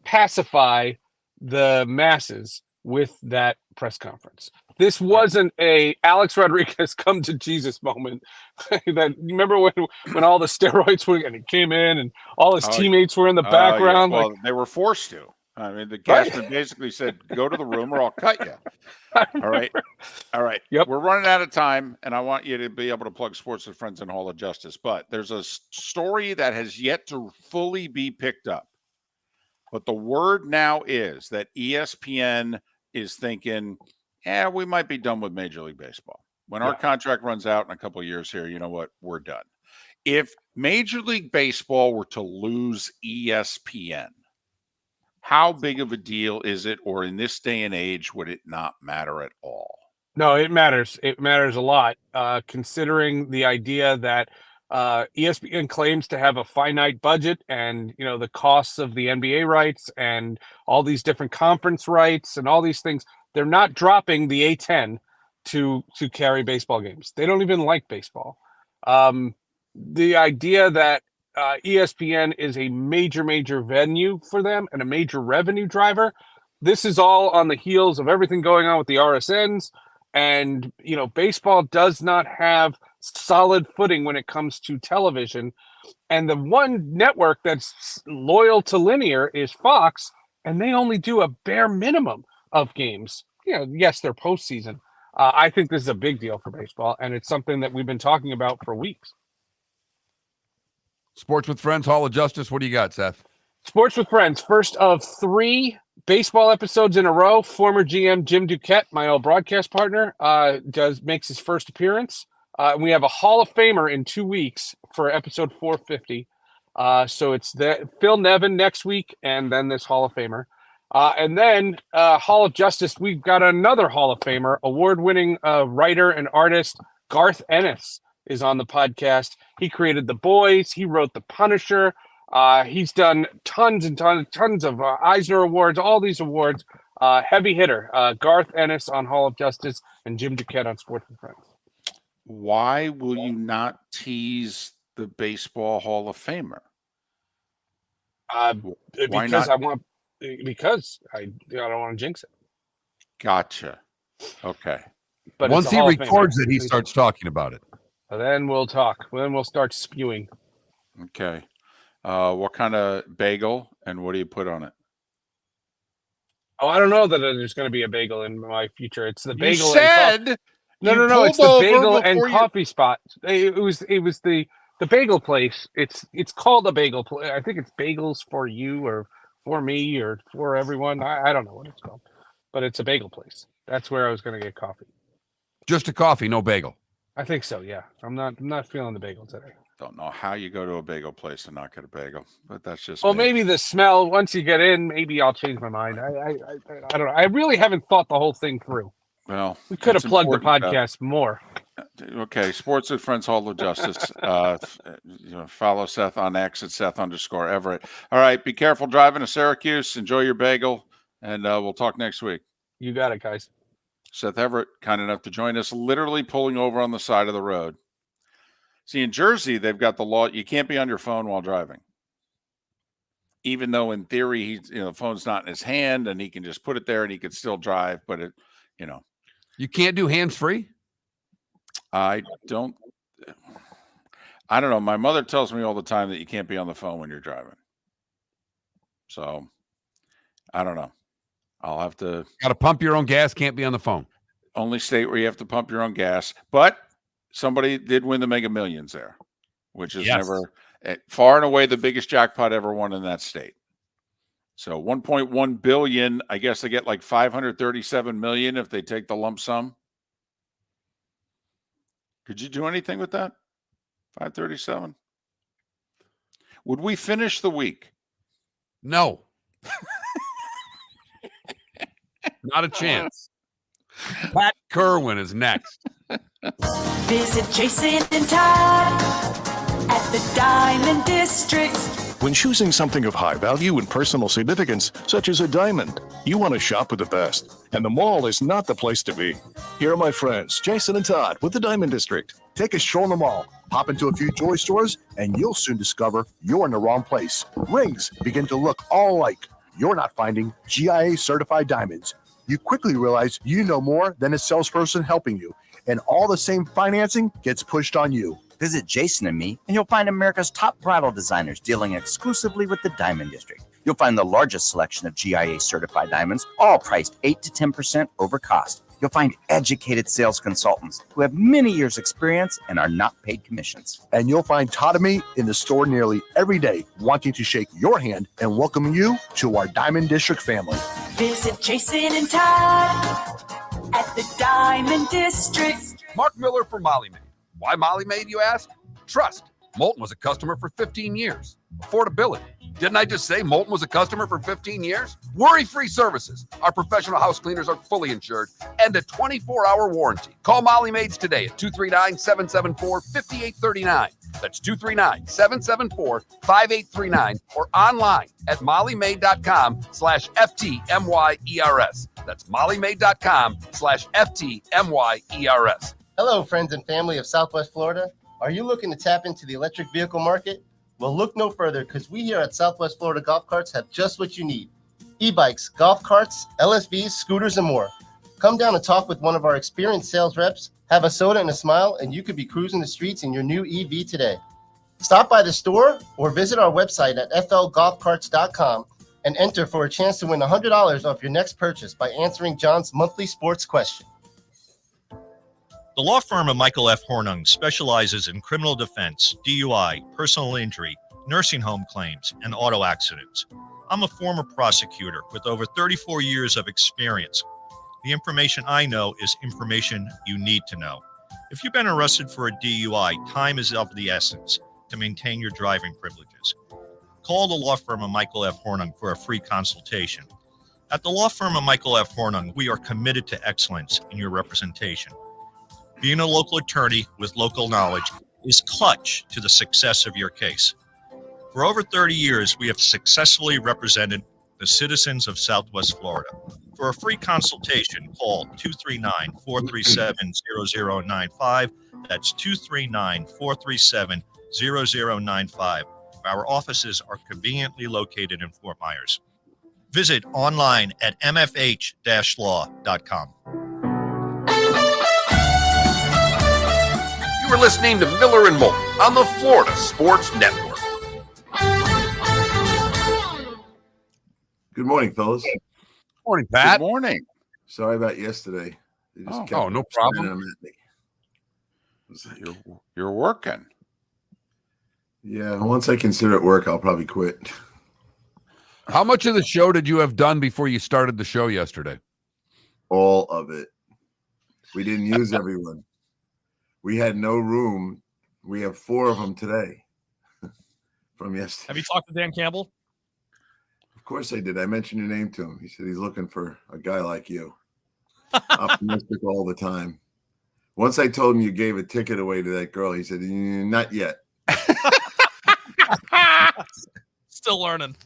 pacify the masses with that press conference. This wasn't a Alex Rodriguez come to Jesus moment. That remember when all the steroids were and he came in and all his teammates were in the background. Yeah. Well, they were forced to. I mean, the cashman basically said, "Go to the room, or I'll cut you." All right. Yep. We're running out of time, and I want you to be able to plug Sports with Friends and Hall of Justice. But there's a story that has yet to fully be picked up. But the word now is that ESPN is thinking, we might be done with Major League Baseball. When our contract runs out in a couple of years here, you know what? We're done. If Major League Baseball were to lose ESPN, how big of a deal is it? Or in this day and age, would it not matter at all? No, it matters. It matters a lot, considering the idea that ESPN claims to have a finite budget and, the costs of the NBA rights and all these different conference rights and all these things. They're not dropping the A10 to carry baseball games. They don't even like baseball. The idea that ESPN is a major venue for them and a major revenue driver. This is all on the heels of everything going on with the RSNs. And, baseball does not have solid footing when it comes to television. And the one network that's loyal to linear is Fox, and they only do a bare minimum of games. Yes, they're postseason. I think this is a big deal for baseball, and it's something that we've been talking about for weeks. Sports with Friends, Hall of Justice. What do you got, Seth? Sports with Friends, first of 3 baseball episodes in a row. Former GM Jim Duquette, my old broadcast partner, makes his first appearance. We have a Hall of Famer in 2 weeks for episode 450. So it's Phil Nevin next week, and then this Hall of Famer. And then Hall of Justice, we've got another Hall of Famer, award-winning writer and artist Garth Ennis is on the podcast. He created The Boys. He wrote The Punisher. He's done tons of Eisner Awards, all these awards. Heavy hitter, Garth Ennis on Hall of Justice and Jim Duquette on Sports with Friends. Why will you not tease the Baseball Hall of Famer? Because I don't want to jinx it. Gotcha. Okay. But once he records it, he starts talking about it. Then we'll talk. Then we'll start spewing. Okay. What kind of bagel and what do you put on it? Oh, I don't know that there's going to be a bagel in my future. It's the bagel. You said no. It's the bagel and coffee spot. It was the bagel place. It's called a bagel place. I think it's Bagels for You or for me or for everyone. I don't know what it's called, but it's a bagel place. That's where I was going to get coffee. Just a coffee, no bagel. I think so. Yeah, I'm not feeling the bagel today. Don't know how you go to a bagel place and not get a bagel, but that's just. Well, maybe the smell. Once you get in, maybe I'll change my mind. I don't know. I really haven't thought the whole thing through. Well, we could have plugged the podcast more. Okay, Sports with Friends, Hall of Justice. Follow Seth on X at Seth_Everett. All right, be careful driving to Syracuse. Enjoy your bagel, and we'll talk next week. You got it, guys. Seth Everett, kind enough to join us, literally pulling over on the side of the road. See, in Jersey, they've got the law. You can't be on your phone while driving. Even though in theory, the phone's not in his hand and he can just put it there and he could still drive, but You can't do hands-free? I don't know. My mother tells me all the time that you can't be on the phone when you're driving. So I don't know. I'll have to. Got to pump your own gas. Can't be on the phone. Only state where you have to pump your own gas. But somebody did win the Mega Millions there, which is never far and away the biggest jackpot ever won in that state. So 1.1 billion. I guess they get like 537 million if they take the lump sum. Could you do anything with that? 537. Would we finish the week? No. Not a chance. Pat Kirwan is next. Visit Jason and Todd at the Diamond District. When choosing something of high value and personal significance, such as a diamond, you want to shop with the best. And the mall is not the place to be. Here are my friends, Jason and Todd with the Diamond District. Take a stroll in the mall, hop into a few toy stores, and you'll soon discover you're in the wrong place. Rings begin to look all alike. You're not finding GIA certified diamonds. You quickly realize you know more than a salesperson helping you, and all the same financing gets pushed on you. Visit Jason and me, and you'll find America's top bridal designers dealing exclusively with the Diamond District. You'll find the largest selection of GIA certified diamonds, all priced 8 to 10% over cost. You'll find educated sales consultants who have many years' experience and are not paid commissions. And you'll find Todd and me in the store nearly every day, wanting to shake your hand and welcome you to our Diamond District family. Visit Jason and Todd at the Diamond District. Mark Miller for Molly Maid. Why Molly Maid, you ask? Trust. Moulton was a customer for 15 years. Affordability. Didn't I just say Moulton was a customer for 15 years? Worry-free services. Our professional house cleaners are fully insured and a 24-hour warranty. Call Molly Maids today at 239-774-5839. That's 239-774-5839 or online at mollymaid.com/FTMYERS. That's mollymaid.com/FTMYERS. Hello, friends and family of Southwest Florida. Are you looking to tap into the electric vehicle market? Well, look no further, because we here at Southwest Florida Golf Carts have just what you need. E-bikes, golf carts, LSVs, scooters, and more. Come down and talk with one of our experienced sales reps, have a soda and a smile, and you could be cruising the streets in your new EV today. Stop by the store or visit our website at flgolfcarts.com and enter for a chance to win $100 off your next purchase by answering John's monthly sports question. The law firm of Michael F. Hornung specializes in criminal defense, DUI, personal injury, nursing home claims, and auto accidents. I'm a former prosecutor with over 34 years of experience. The information I know is information you need to know. If you've been arrested for a DUI, time is of the essence to maintain your driving privileges. Call the law firm of Michael F. Hornung for a free consultation. At the law firm of Michael F. Hornung, we are committed to excellence in your representation. Being a local attorney with local knowledge is clutch to the success of your case. For over 30 years, we have successfully represented the citizens of Southwest Florida. For a free consultation, call 239-437-0095. That's 239-437-0095. Our offices are conveniently located in Fort Myers. Visit online at mfh-law.com. You are listening to Miller and Moulton on the Florida Sports Network. Good morning, fellas. Morning, Pat. Good morning. Sorry about yesterday. They just kept no sending problem. them at me. It was like, You're working. yeah, once I consider it work, I'll probably quit. How much of the show did you have done before you started the show yesterday? All of it. We didn't use everyone. We had no room. We have 4 of them today from yesterday. Have you talked to Dan Campbell? Of course I did. I mentioned your name to him. He said he's looking for a guy like you. Optimistic all the time. Once I told him you gave a ticket away to that girl, he said, not yet. Still learning.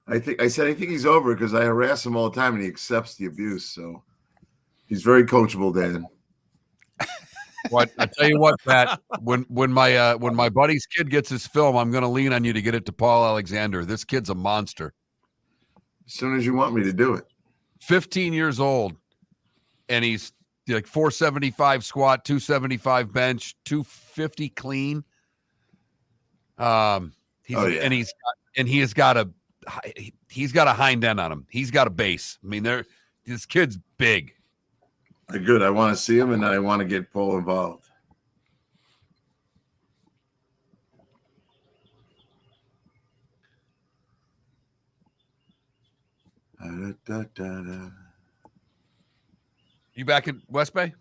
I think he's over because I harass him all the time and he accepts the abuse. So he's very coachable, Dan. What I tell you what, Pat, when my buddy's kid gets his film, I'm going to lean on you to get it to Paul Alexander. This kid's a monster. As soon as you want me to do it. 15 years old, and he's like 475 squat, 275 bench, 250 clean. He's got a hind end on him. He's got a base. I mean, this kid's big. Good. I want to see him, and I want to get Paul involved. You back in West Bay?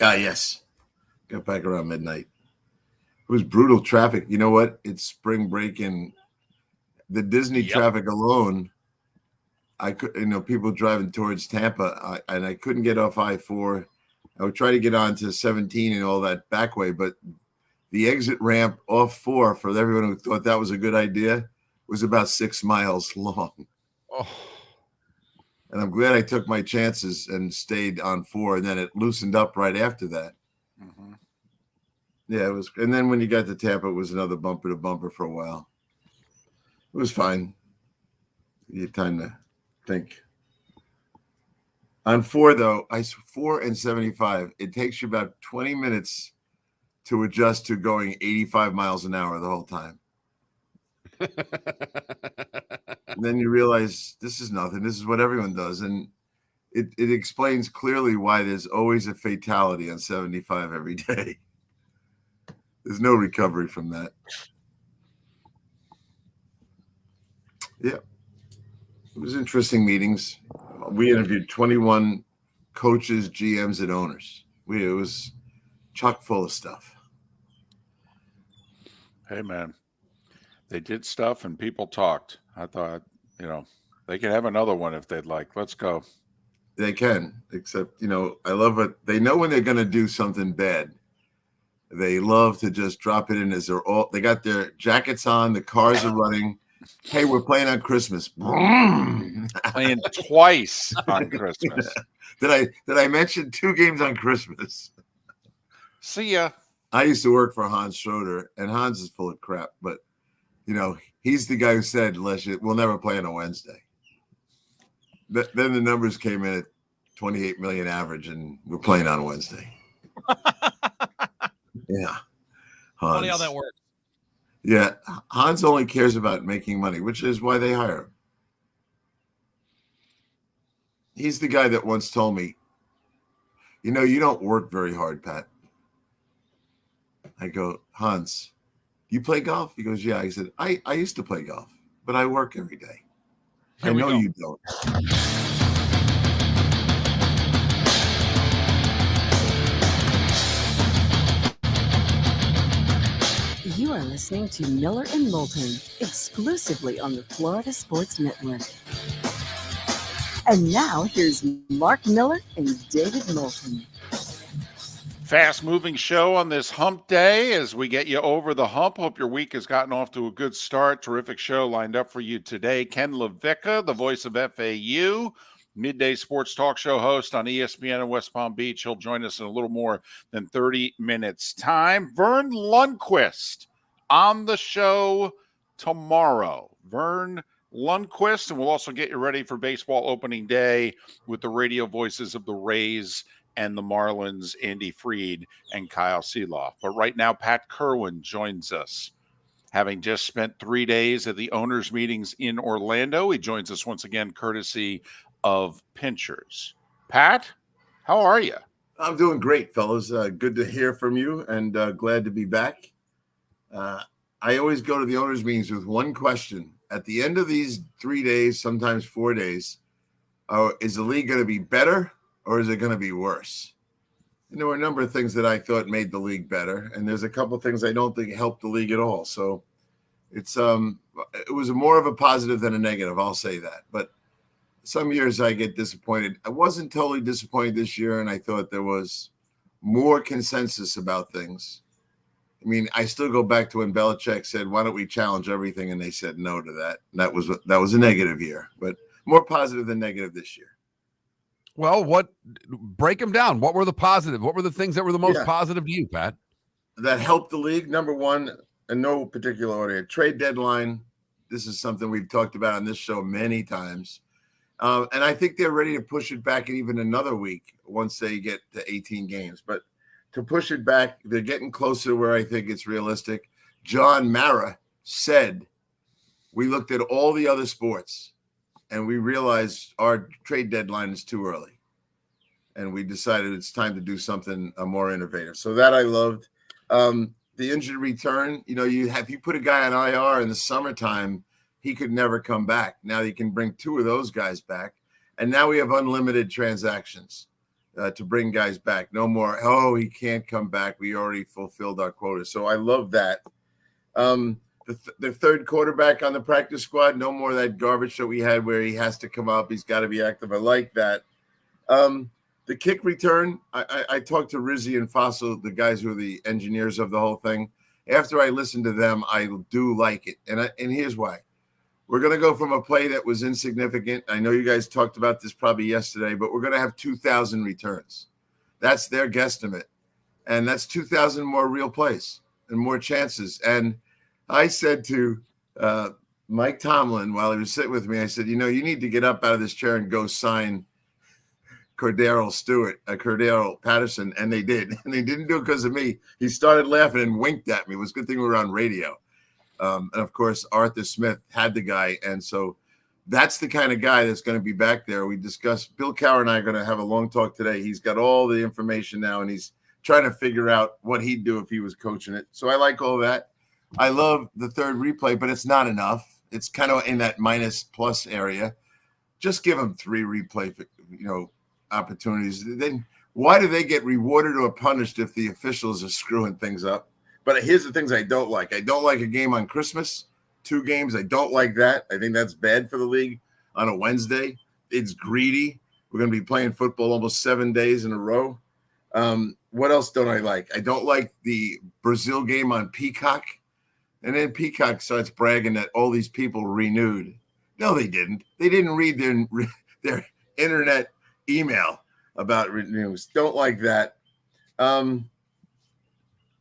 Yes. Got back around midnight. It was brutal traffic. You know what? It's spring break, and the Disney traffic alone. I could, people driving towards Tampa, and I couldn't get off I-4. I would try to get on to 17 and all that back way, but the exit ramp off 4 for everyone who thought that was a good idea was about 6 miles long. Oh. And I'm glad I took my chances and stayed on 4, and then it loosened up right after that. Mm-hmm. Yeah, it was. And then when you got to Tampa, it was another bumper to bumper for a while. It was fine. You had time to think. On 4, though, 4 and 75, it takes you about 20 minutes to adjust to going 85 miles an hour the whole time. And then you realize this is nothing. This is what everyone does. And it explains clearly why there's always a fatality on 75 every day. There's no recovery from that. Yeah. It was interesting meetings. We interviewed 21 coaches, GMs, and owners. It was chock full of stuff. Hey, man. They did stuff and people talked. I thought, they could have another one if they'd like. Let's go. They can, except, I love it. They know when they're going to do something bad. They love to just drop it in as they got their jackets on, the cars are running. Hey, we're playing on Christmas. Playing twice on Christmas. Did I mention 2 games on Christmas? See ya. I used to work for Hans Schroeder, and Hans is full of crap, but he's the guy who said, we'll never play on a Wednesday. Then the numbers came in at 28 million average, and we're playing on Wednesday. Yeah. Hans. Funny how that works. Yeah. Hans only cares about making money, which is why they hire him. He's the guy that once told me, you know, you don't work very hard, Pat. I go, Hans, you play golf? He goes, yeah. He said, I used to play golf, but I work every day. I know you don't. You are listening to Miller and Moulton, exclusively on the Florida Sports Network. And now here's Mark Miller and David Moulton. Fast moving show on this hump day as we get you over the hump. Hope your week has gotten off to a good start. Terrific show lined up for you today. Ken LaVicka, the voice of FAU, midday sports talk show host on ESPN in West Palm Beach. He'll join us in a little more than 30 minutes time. Vern Lundquist on the show tomorrow. Vern Lundquist, and we'll also get you ready for baseball opening day with the radio voices of the Rays and the Marlins, Andy Freed and Kyle Seeloff. But right now, Pat Kirwan joins us. Having just spent 3 days at the owners' meetings in Orlando, he joins us once again courtesy of Pinchers. Pat, how are you? I'm doing great, fellas. Good to hear from you, and glad to be back. I always go to the owners' meetings with one question. At the end of these 3 days, sometimes 4 days, is the league going to be better or is it going to be worse? And there were a number of things that I thought made the league better, and there's a couple of things I don't think helped the league at all. So it was more of a positive than a negative, I'll say that. But some years I get disappointed. I wasn't totally disappointed this year, and I thought there was more consensus about things. I mean, I still go back to when Belichick said, why don't we challenge everything? And they said no to that. And that was a negative year, but more positive than negative this year. Well, break them down. What were the positive? What were the things that were the most positive to you, Pat? That helped the league. Number one, in no particular order, trade deadline. This is something we've talked about on this show many times. And I think they're ready to push it back even another week once they get to 18 games. But to push it back, they're getting closer to where I think it's realistic. John Mara said, we looked at all the other sports and we realized our trade deadline is too early. And we decided it's time to do something more innovative. So that I loved. The injured return, if you put a guy on IR in the summertime, he could never come back. Now you can bring two of those guys back. And now we have unlimited transactions to bring guys back. No more, he can't come back. We already fulfilled our quota. So I love that. The third quarterback on the practice squad, no more of that garbage that we had where he has to come up. He's got to be active. I like that. The kick return, I talked to Rizzi and Fossil, the guys who are the engineers of the whole thing. After I listened to them, I do like it. And here's why. We're going to go from a play that was insignificant. I know you guys talked about this probably yesterday, but we're going to have 2,000 returns. That's their guesstimate. And that's 2,000 more real plays and more chances. And I said to Mike Tomlin while he was sitting with me, I said, you need to get up out of this chair and go sign Cordero Patterson. And they did. And they didn't do it because of me. He started laughing and winked at me. It was a good thing we were on radio. And, of course, Arthur Smith had the guy. And so that's the kind of guy that's going to be back there. We discussed, Bill Cowher and I are going to have a long talk today. He's got all the information now, and he's trying to figure out what he'd do if he was coaching it. So I like all that. I love the third replay, but it's not enough. It's kind of in that minus plus area. Just give them 3 replay, opportunities. Then why do they get rewarded or punished if the officials are screwing things up? But here's the things I don't like. I don't like a game on Christmas, 2 games. I don't like that. I think that's bad for the league on a Wednesday. It's greedy. We're going to be playing football almost 7 days in a row. What else don't I like? I don't like the Brazil game on Peacock. And then Peacock starts bragging that all these people renewed. No, they didn't. They didn't read their internet email about renews. Don't like that.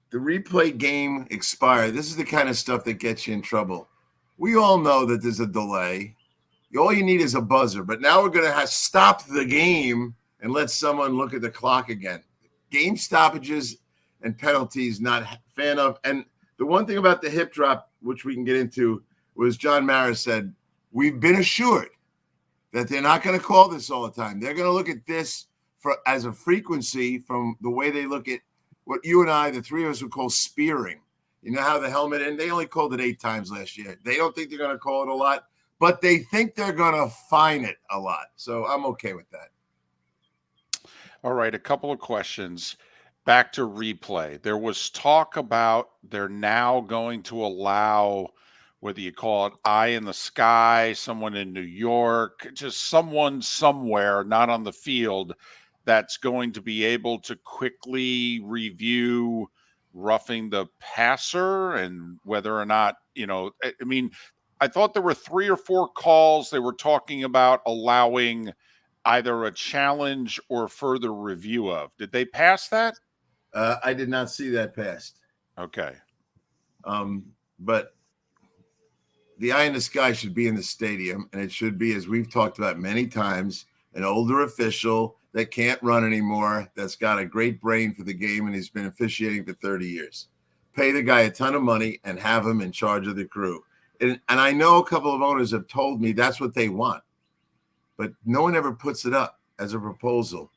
The replay game expired. This is the kind of stuff that gets you in trouble. We all know that there's a delay. All you need is a buzzer. But now we're going to stop the game and let someone look at the clock again. Game stoppages and penalties, not a fan of. And the one thing about the hip drop, which we can get into, was John Mara said, we've been assured that they're not going to call this all the time. They're going to look at this as a frequency from the way they look at what you and I, the three of us, would call spearing. You know how the helmet, and they only called it 8 times last year. They don't think they're going to call it a lot, but they think they're going to fine it a lot. So I'm okay with that. All right, a couple of questions. Back to replay. There was talk about they're now going to allow, whether you call it eye in the sky, someone in New York, just someone somewhere, not on the field, that's going to be able to quickly review roughing the passer and whether or not, I mean, I thought there were 3 or 4 calls they were talking about allowing either a challenge or further review of. Did they pass that? I did not see that passed. Okay. But the eye in the sky should be in the stadium, and it should be, as we've talked about many times, an older official that can't run anymore, that's got a great brain for the game, and he's been officiating for 30 years. Pay the guy a ton of money and have him in charge of the crew. And I know a couple of owners have told me that's what they want, but no one ever puts it up as a proposal.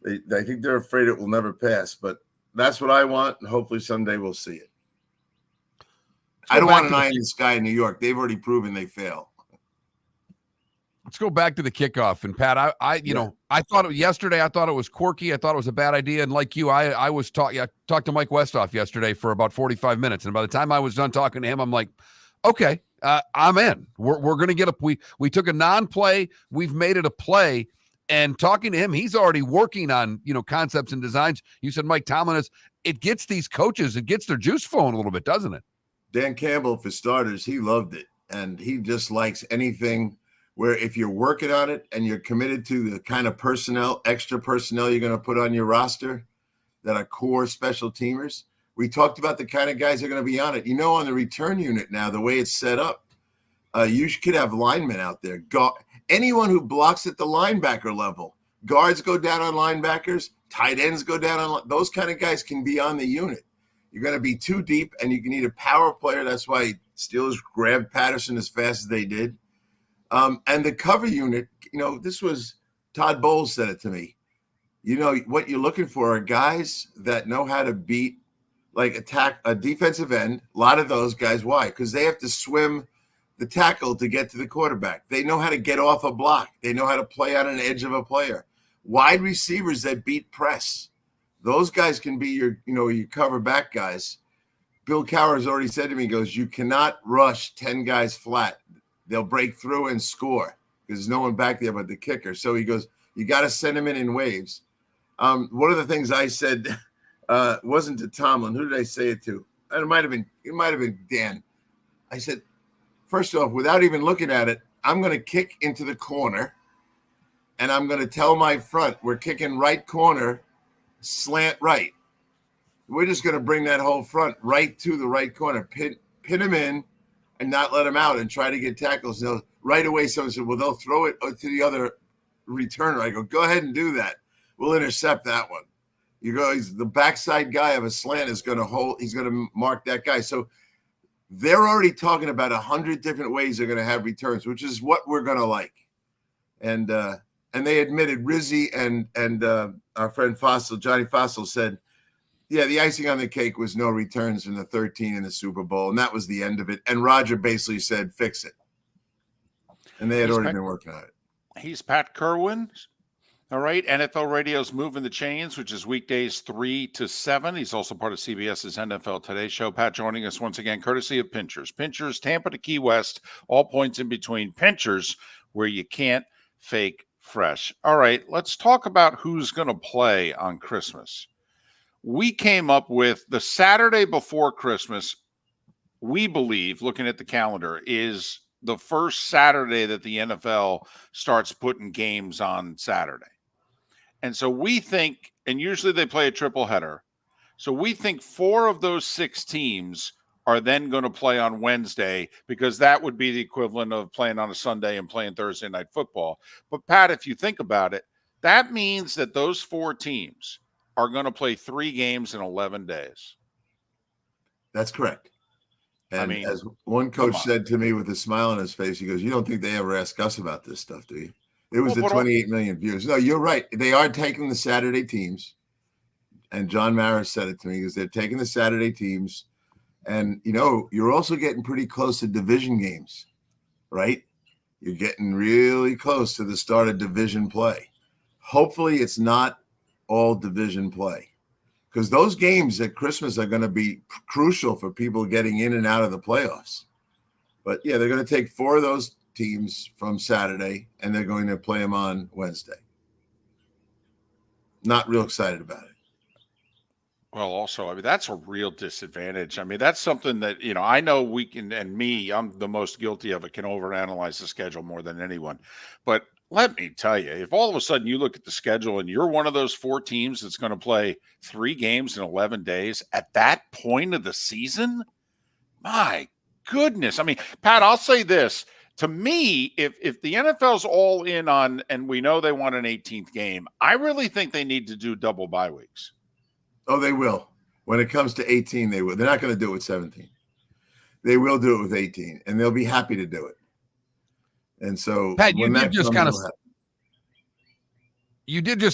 I think they're afraid it will never pass, but that's what I want, and hopefully someday we'll see it. I don't want an eye in the sky in New York. They've already proven they fail. Let's go back to the kickoff. And Pat, I thought yesterday, I thought it was quirky. I thought it was a bad idea. And like you, I talked to Mike Westhoff yesterday for about 45 minutes. And by the time I was done talking to him, I'm like, okay, I'm in. We're going to get we took a non-play. We've made it a play. And talking to him, he's already working on, concepts and designs. You said Mike Tomlin it gets these coaches, it gets their juice flowing a little bit, doesn't it? Dan Campbell, for starters, he loved it. And he just likes anything where if you're working on it and you're committed to the kind of extra personnel you're going to put on your roster that are core special teamers. We talked about the kind of guys that are going to be on it. On the return unit now, the way it's set up, you could have linemen out there. Anyone who blocks at the linebacker level, guards go down on linebackers, tight ends go down on those kind of guys can be on the unit. You're going to be too deep, and you can need a power player. That's why Steelers grabbed Patterson as fast as they did. And the cover unit, this was Todd Bowles said it to me. What you're looking for are guys that know how to beat, attack a defensive end. A lot of those guys. Why? Because they have to swim the tackle to get to the quarterback. They know how to get off a block. They know how to play on an edge of a player. Wide receivers that beat press. Those guys can be your cover back guys. Bill Cowher has already said to me, he goes, you cannot rush 10 guys flat. They'll break through and score because there's no one back there but the kicker. So he goes, you got to send them in waves. One of the things I said wasn't to Tomlin. Who did I say it to? It might have been Dan. I said, first off, without even looking at it, I'm going to kick into the corner, and I'm going to tell my front, we're kicking right corner, slant right. We're just going to bring that whole front right to the right corner, pin him in, and not let him out and try to get tackles. Right away, someone said, well, they'll throw it to the other returner. I go ahead and do that. We'll intercept that one. He's the backside guy of a slant is going to he's going to mark that guy. So they're already talking about 100 different ways they're going to have returns, which is what we're going to like. And they admitted, Rizzi and our friend Johnny Fossil said, yeah, the icing on the cake was no returns from the 13 in the Super Bowl, and that was the end of it. And Roger basically said, fix it. And they had already been working on it. He's Pat Kirwan. All right. NFL Radio's Moving the Chains, which is weekdays 3 to 7. He's also part of CBS's NFL Today show. Pat joining us once again, courtesy of Pinchers. Pinchers, Tampa to Key West, all points in between. Pinchers, where you can't fake fresh. All right. Let's talk about who's going to play on Christmas. We came up with the Saturday before Christmas, we believe, looking at the calendar, is the first Saturday that the NFL starts putting games on Saturday. And so we think, and usually they play a triple header. So we think 4 of those 6 teams are then going to play on Wednesday, because that would be the equivalent of playing on a Sunday and playing Thursday night football. But Pat, if you think about it, that means that those 4 teams are going to play 3 games in 11 days. That's correct. And I mean, as one coach said to me with a smile on his face, he goes, "You don't think they ever ask us about this stuff, do you?" It was the 28 million views. No, you're right. They are taking the Saturday teams. And John Maris said it to me, because they're taking the Saturday teams. And, you're also getting pretty close to division games, right? You're getting really close to the start of division play. Hopefully it's not all division play, because those games at Christmas are going to be crucial for people getting in and out of the playoffs. But, yeah, they're going to take 4 of those teams from Saturday, and they're going to play them on Wednesday. Not real excited about it. Well, also, I mean, that's a real disadvantage. I mean, that's something that, I know we can, and I'm the most guilty of it, can overanalyze the schedule more than anyone. But let me tell you, if all of a sudden you look at the schedule and you're one of those 4 teams that's going to play 3 games in 11 days at that point of the season, my goodness. I mean, Pat, I'll say this. To me, if the NFL's all in on, and we know they want an 18th game, I really think they need to do double bye weeks. Oh, they will. When it comes to 18, they will. They're not going to do it with 17. They will do it with 18, and they'll be happy to do it. And so, Pat, you did just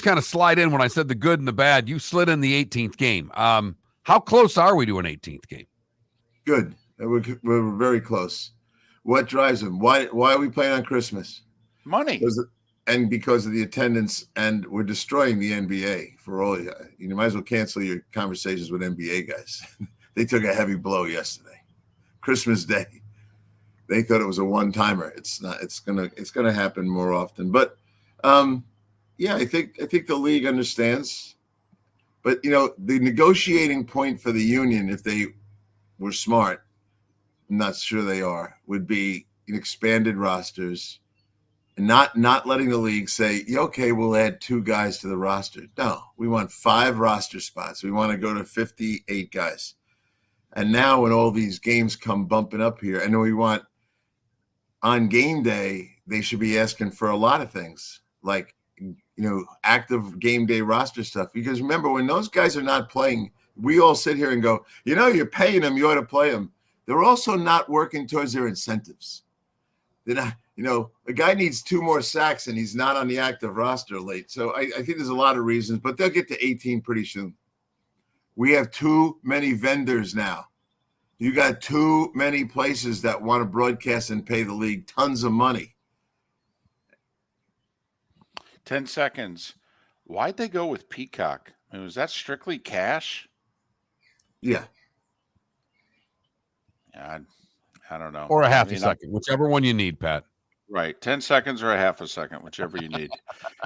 kind of slide in when I said the good and the bad. You slid in the 18th game. How close are we to an 18th game? Good. We're very close. What drives them? Why are we playing on Christmas? Money. Because of the attendance, and we're destroying the NBA for all you. You might as well cancel your conversations with NBA guys. They took a heavy blow yesterday, Christmas Day. They thought it was a one-timer. It's not. It's gonna happen more often. But yeah, I think the league understands. But the negotiating point for the union, if they were smart, I'm not sure they are, would be expanded rosters. And not letting the league say, okay, we'll add 2 guys to the roster. No, we want 5 roster spots. We want to go to 58 guys. And now when all these games come bumping up here, and we want on game day, they should be asking for a lot of things, like, active game day roster stuff. Because remember, when those guys are not playing, we all sit here and go, you're paying them, you ought to play them. They're also not working towards their incentives. They're not. A guy needs 2 more sacks and he's not on the active roster late. So I think there's a lot of reasons, but they'll get to 18 pretty soon. We have too many vendors now. You got too many places that want to broadcast and pay the league tons of money. 10 seconds. Why'd they go with Peacock? I mean, was that strictly cash? Yeah. I don't know. Or a half a second, whichever one you need, Pat. Right. 10 seconds or a half a second, whichever you need.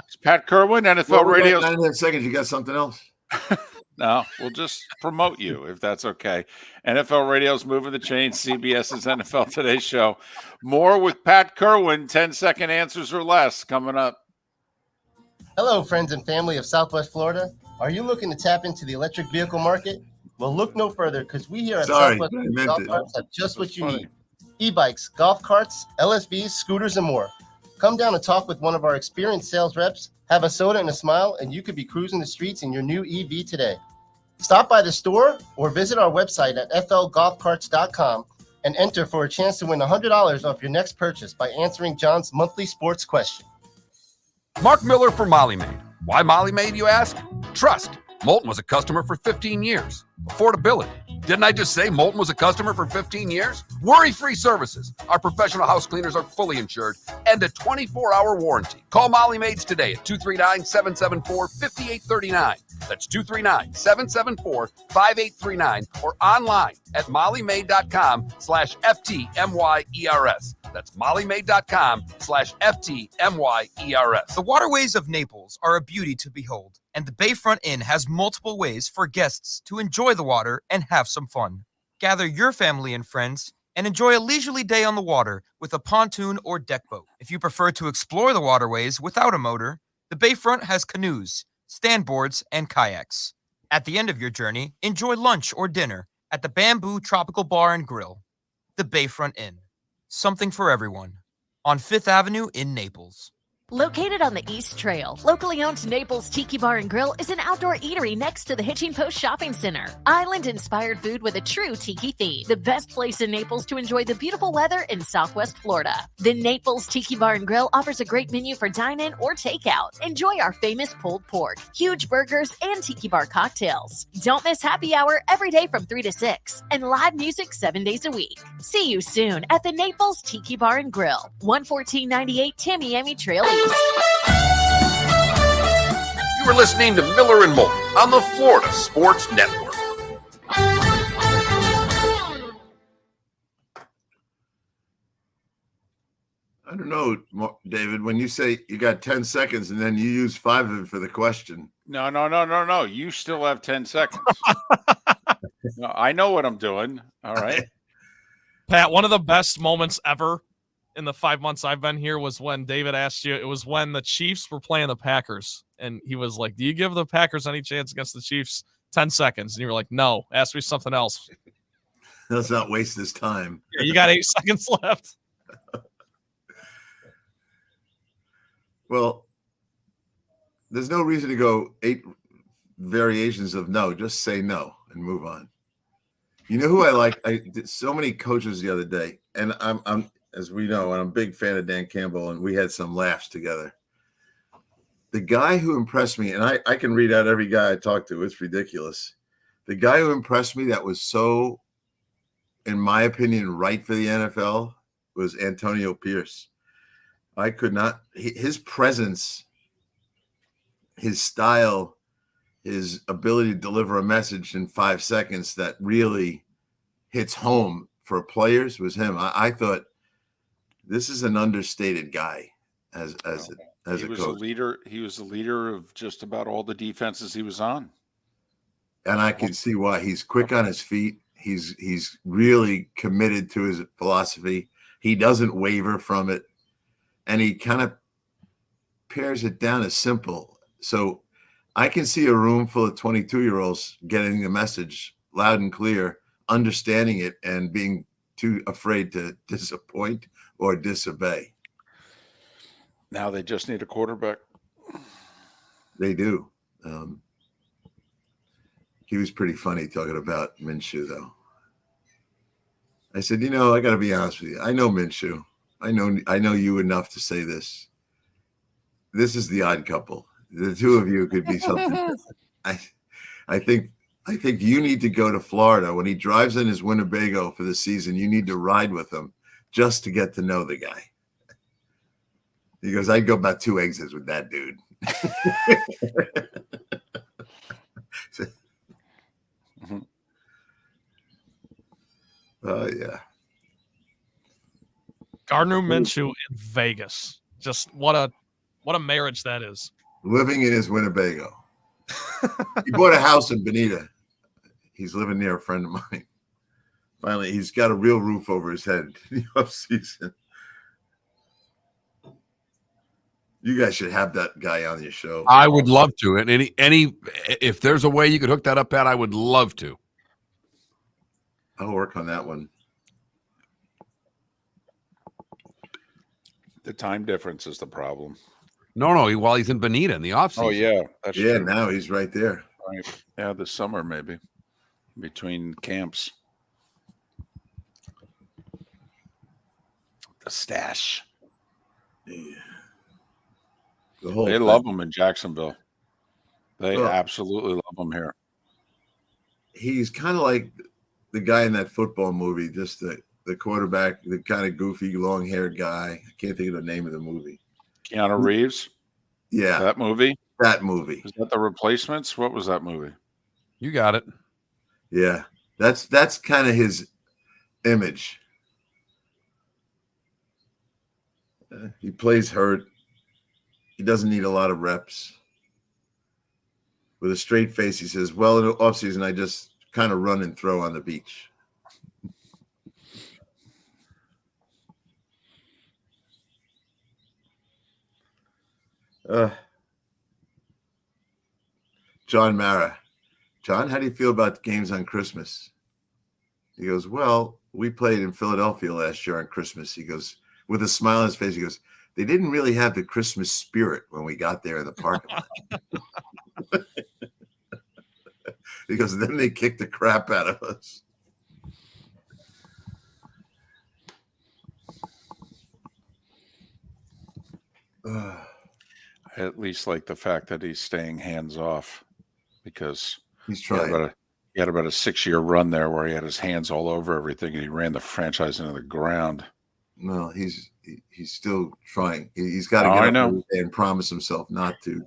It's Pat Kirwan, NFL Radio. 9 seconds. You got something else? No, we'll just promote you if that's okay. NFL Radio's moving the chain. CBS's NFL Today show. More with Pat Kirwan. 10-second answers or less coming up. Hello, friends and family of Southwest Florida. Are you looking to tap into the electric vehicle market? Well, look no further, because we here at Southwest Golf Carts have just what you need. E-bikes, golf carts, LSVs, scooters, and more. Come down and talk with one of our experienced sales reps, have a soda and a smile, and you could be cruising the streets in your new EV today. Stop by the store or visit our website at flgolfcarts.com and enter for a chance to win $100 off your next purchase by answering John's monthly sports question. Mark Miller for Molly Maid. Why Molly Maid, you ask? Trust. Moulton was a customer for 15 years. Affordability. Didn't I just say Moulton was a customer for 15 years? Worry-free services. Our professional house cleaners are fully insured and a 24-hour warranty. Call Molly Maids today at 239-774-5839. That's 239-774-5839 or online at mollymaid.com/FTMYERS. That's mollymaid.com/FTMYERS. The waterways of Naples are a beauty to behold, and the Bayfront Inn has multiple ways for guests to enjoy the water and have some fun. Gather your family and friends and enjoy a leisurely day on the water with a pontoon or deck boat. If you prefer to explore the waterways without a motor, the Bayfront has canoes, standboards, and kayaks. At the end of your journey, enjoy lunch or dinner at the Bamboo Tropical Bar and Grill, the Bayfront Inn. Something for everyone on 5th Avenue in Naples. Located on the East Trail, locally owned Naples Tiki Bar and Grill is an outdoor eatery next to the Hitching Post Shopping Center. Island-inspired food with a true tiki theme. The best place in Naples to enjoy the beautiful weather in Southwest Florida. The Naples Tiki Bar and Grill offers a great menu for dine-in or takeout. Enjoy our famous pulled pork, huge burgers, and tiki bar cocktails. Don't miss happy hour every day from 3 to 6 and live music 7 days a week. See you soon at the Naples Tiki Bar and Grill, 11498 Tamiami Trail East. You are listening to Miller and Moulton on the Florida Sports Network. I don't know, David, when you say you got 10 seconds and then you use 5 of it for the question. No. You still have 10 seconds. No, I know what I'm doing. All right. Pat, one of the best moments ever in the 5 months I've been here was when David asked you, it was when the Chiefs were playing the Packers. And he was like, do you give the Packers any chance against the Chiefs? 10 seconds. And you were like, no, ask me something else. Let's not waste this time. Yeah, you got 8 seconds left. Well, there's no reason to go 8 variations of no. Just say no and move on. You know who I like? I did so many coaches the other day, and I'm as we know, and I'm a big fan of Dan Campbell, and we had some laughs together. The guy who impressed me, and I can read out every guy I talk to. It's ridiculous. The guy who impressed me that was so, in my opinion, right for the NFL was Antonio Pierce. I could not – his presence, his style, his ability to deliver a message in 5 seconds that really hits home for players was him. I thought this is an understated guy as a coach. He was the leader of just about all the defenses he was on. And I can see why. He's quick on his feet. He's really committed to his philosophy. He doesn't waver from it. And he kind of pares it down as simple. So I can see a room full of 22-year-olds getting the message loud and clear, understanding it, and being too afraid to disappoint or disobey. Now they just need a quarterback. They do. He was pretty funny talking about Minshew, though. I said, I got to be honest with you. I know Minshew. I know you enough to say this. This is the odd couple. The two of you could be something. I think you need to go to Florida when he drives in his Winnebago for the season. You need to ride with him just to get to know the guy. He goes, I'd go about 2 exits with that dude. Oh, yeah. Gardner Minshew in Vegas. Just what a marriage that is. Living in his Winnebago. He bought a house in Bonita. He's living near a friend of mine. Finally, he's got a real roof over his head in the off season. You guys should have that guy on your show. I would love to. And any if there's a way you could hook that up, Pat, I would love to. I'll work on that one. The time difference is the problem. No, while he's in Bonita in the offseason. Oh, yeah. That's true. Now he's right there. Right. Yeah, this summer maybe. Between camps. The stash. Yeah. They love him in Jacksonville. They absolutely love him here. He's kind of like the guy in that football movie, just the quarterback, the kind of goofy, long-haired guy. I can't think of the name of the movie. Keanu Reeves? Yeah. That movie? That movie. Is that The Replacements? What was that movie? You got it. Yeah. That's kind of his image. He plays hurt. He doesn't need a lot of reps. With a straight face, he says, well, in the offseason, I just kind of run and throw on the beach. John Mara. John, how do you feel about games on Christmas? He goes, well, we played in Philadelphia last year on Christmas. He goes, with a smile on his face, he goes, they didn't really have the Christmas spirit when we got there in the parking lot. He goes, then they kicked the crap out of us. I at least like the fact that he's staying hands off, because he's trying. He had about a 6-year run there where he had his hands all over everything and he ran the franchise into the ground. No, he's still trying. He's got to get up every day and promise himself not to.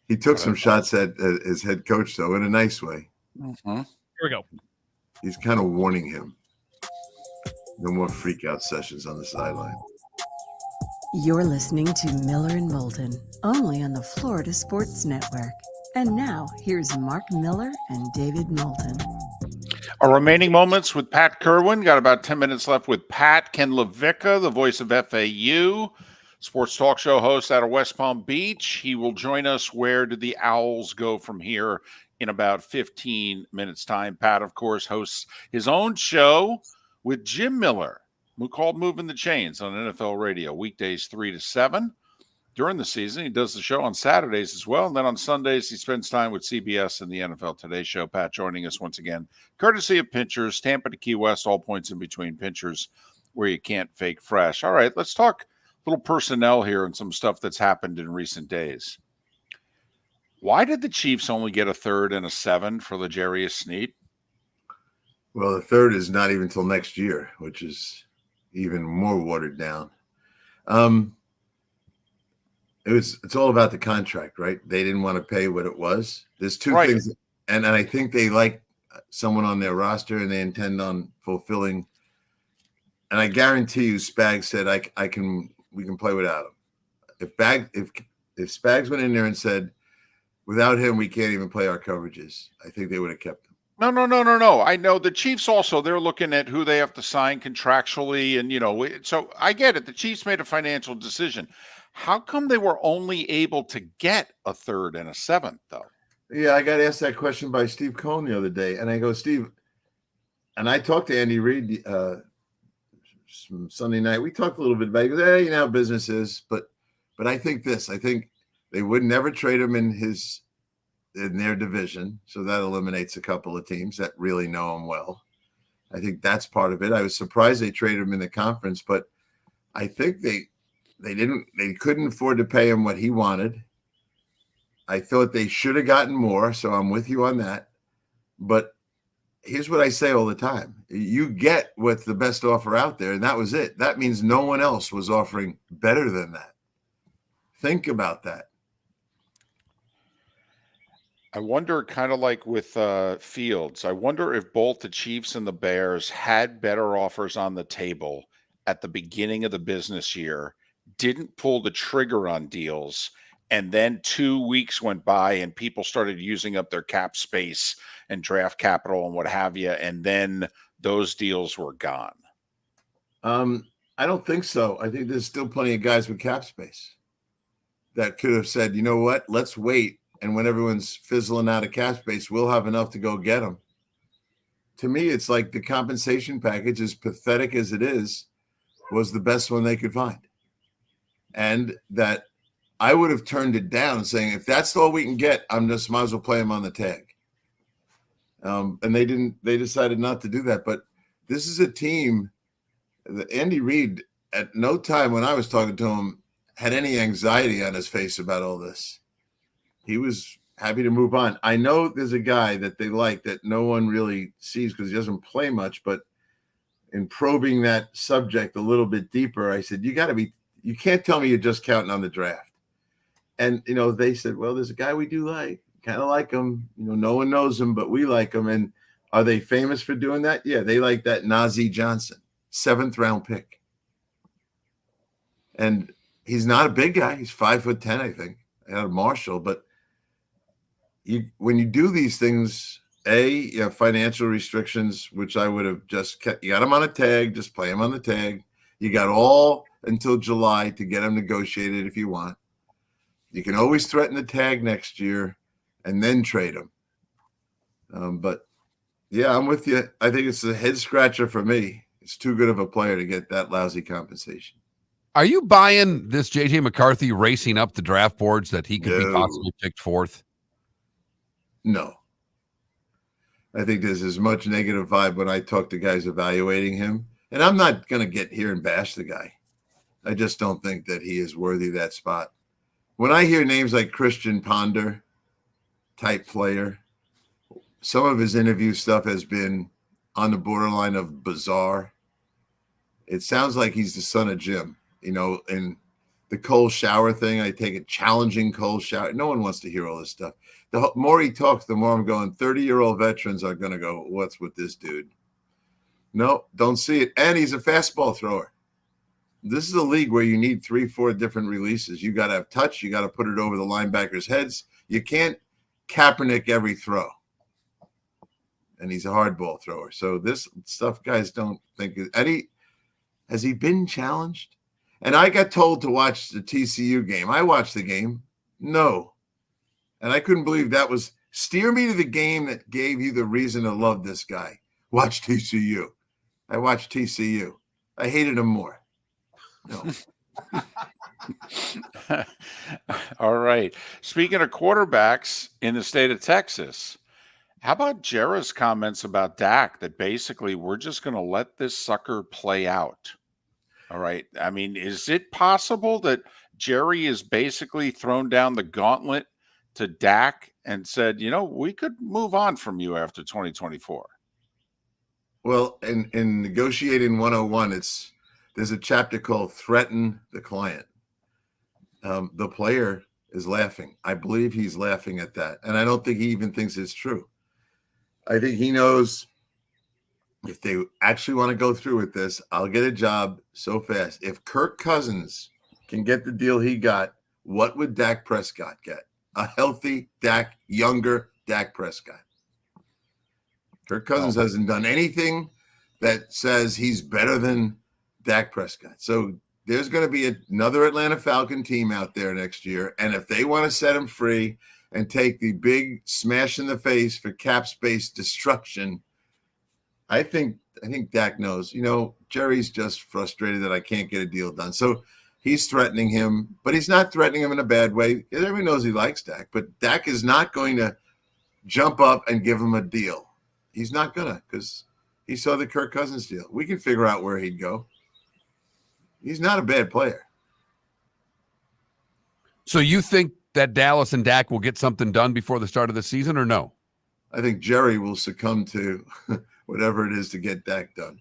He took some shots at his head coach, though, in a nice way. Mm-hmm. Here we go. He's kind of warning him. No more freak out sessions on the sideline. You're listening to Miller and Moulton, only on the Florida Sports Network. And now, here's Mark Miller and David Moulton. Our remaining moments with Pat Kirwan. Got about 10 minutes left with Pat. Ken LaVicka, the voice of FAU, sports talk show host out of West Palm Beach. He will join us. Where did the Owls go from here in about 15 minutes' time? Pat, of course, hosts his own show with Jim Miller, who called Moving the Chains on NFL radio, weekdays 3 to 7. During the season, he does the show on Saturdays as well. And then on Sundays, he spends time with CBS and the NFL Today Show. Pat joining us once again, courtesy of Pinchers, Tampa to Key West, all points in between. Pinchers, where you can't fake fresh. All right, let's talk a little personnel here and some stuff that's happened in recent days. Why did the Chiefs only get a 3rd and a 7 for L'Jarius Sneed? Well, the 3rd is not even till next year, which is even more watered down. It's all about the contract, right? They didn't want to pay what it was. There's two things, and I think they like someone on their roster and they intend on fulfilling. And I guarantee you, Spags said, we can play without him. If Spags went in there and said, without him, we can't even play our coverages, I think they would have kept him. No. I know the Chiefs also, they're looking at who they have to sign contractually. And, so I get it. The Chiefs made a financial decision. How come they were only able to get a 3rd and a 7th, though? Yeah, I got asked that question by Steve Cohen the other day. And I go, Steve, and I talked to Andy Reid Sunday night. We talked a little bit about it. He goes, hey, you know how business is. But I think they would never trade him in their division. So that eliminates a couple of teams that really know him well. I think that's part of it. I was surprised they traded him in the conference, but I think they couldn't afford to pay him what he wanted. I thought they should have gotten more, so I'm with you on that. But here's what I say all the time. You get what's the best offer out there, and that was it. That means no one else was offering better than that. Think about that. I wonder, kind of like with Fields, I wonder if both the Chiefs and the Bears had better offers on the table at the beginning of the business year, didn't pull the trigger on deals, and then 2 weeks went by and people started using up their cap space and draft capital and what have you, and then those deals were gone. I don't think so. I think there's still plenty of guys with cap space that could have said, you know what, let's wait, and when everyone's fizzling out of cap space, we'll have enough to go get them. To me, it's like the compensation package, as pathetic as it is, was the best one they could find. And that I would have turned it down saying, if that's all we can get, I'm just might as well play him on the tag. And they decided not to do that. But this is a team that Andy Reid, at no time when I was talking to him, had any anxiety on his face about all this. He was happy to move on. I know there's a guy that they like that no one really sees because he doesn't play much, but in probing that subject a little bit deeper, I said, you can't tell me you're just counting on the draft. And, they said, well, there's a guy we do like, kind of like him. No one knows him, but we like him. And are they famous for doing that? Yeah, they like that Najee Johnson, 7th round pick. And he's not a big guy. He's 5'10", I think, out of Marshall. But when you do these things, you have financial restrictions, which I would have just kept. You got him on a tag, just play him on the tag. You got all until July to get him negotiated if you want. You can always threaten the tag next year and then trade him. But Yeah, I'm with you. I think it's a head scratcher for me. It's too good of a player to get that lousy compensation. Are you buying this J.J. McCarthy racing up the draft boards that he could be possibly picked fourth? No. I think there's as much negative vibe when I talk to guys evaluating him. And I'm not going to get here and bash the guy. I just don't think that he is worthy of that spot. When I hear names like Christian Ponder type player, some of his interview stuff has been on the borderline of bizarre. It sounds like he's the son of Jim, and the cold shower thing. I take it challenging cold shower. No one wants to hear all this stuff. The more he talks, the more I'm going, 30-year-old veterans are going to go, what's with this dude? No, don't see it. And he's a fastball thrower. This is a league where you need 3-4 different releases. You got to have touch. You got to put it over the linebackers' heads. You can't Kaepernick every throw. And he's a hard ball thrower. So this stuff guys don't think. Has he been challenged? And I got told to watch the TCU game. I watched the game. No. And I couldn't believe that was steer me to the game that gave you the reason to love this guy. Watch TCU. I watched TCU. I hated him more. No. All right. Speaking of quarterbacks in the state of Texas, how about Jera's comments about Dak that basically we're just going to let this sucker play out? All right. I mean, is it possible that Jerry is basically thrown down the gauntlet to Dak and said, we could move on from you after 2024? Well, in negotiating 101, there's a chapter called Threaten the Client. The player is laughing. I believe he's laughing at that. And I don't think he even thinks it's true. I think he knows if they actually want to go through with this, I'll get a job so fast. If Kirk Cousins can get the deal he got, what would Dak Prescott get? A healthy Dak, younger Dak Prescott. Kirk Cousins hasn't done anything that says he's better than Dak Prescott. So there's going to be another Atlanta Falcon team out there next year. And if they want to set him free and take the big smash in the face for cap space destruction, I think Dak knows. Jerry's just frustrated that I can't get a deal done. So he's threatening him, but he's not threatening him in a bad way. Everybody knows he likes Dak, but Dak is not going to jump up and give him a deal. He's not going to, because he saw the Kirk Cousins deal. We can figure out where he'd go. He's not a bad player. So you think that Dallas and Dak will get something done before the start of the season, or no? I think Jerry will succumb to whatever it is to get Dak done.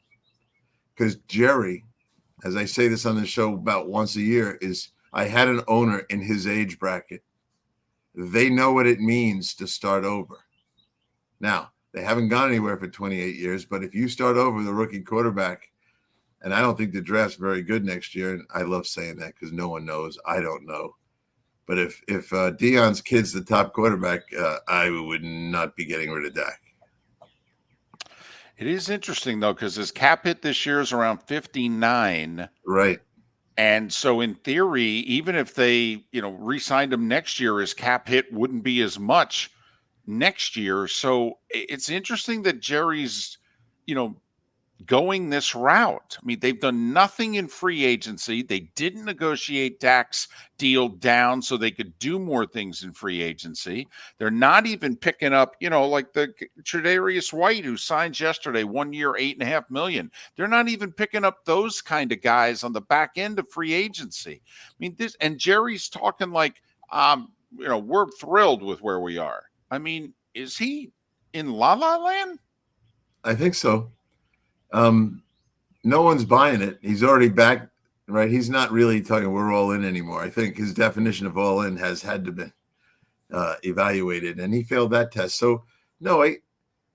Because Jerry, as I say this on the show about once a year, I had an owner in his age bracket. They know what it means to start over. Now, they haven't gone anywhere for 28 years, but if you start over with a rookie quarterback, and I don't think the draft's very good next year, and I love saying that because no one knows. I don't know. But if Deion's kid's the top quarterback, I would not be getting rid of Dak. It is interesting, though, because his cap hit this year is around 59. Right. And so in theory, even if they, re-signed him next year, his cap hit wouldn't be as much next year. So it's interesting that Jerry's, going this route. I mean, they've done nothing in free agency. They didn't negotiate Dak's deal down so they could do more things in free agency. They're not even picking up, like the Tre'Davious White who signed yesterday, 1 year, $8.5 million. They're not even picking up those kind of guys on the back end of free agency. I mean, and Jerry's talking like, we're thrilled with where we are. I mean, is he in La La Land? I think so. No one's buying it. He's already back, right? He's not really talking we're all in anymore. I think his definition of all in has had to be evaluated, and he failed that test. So, no,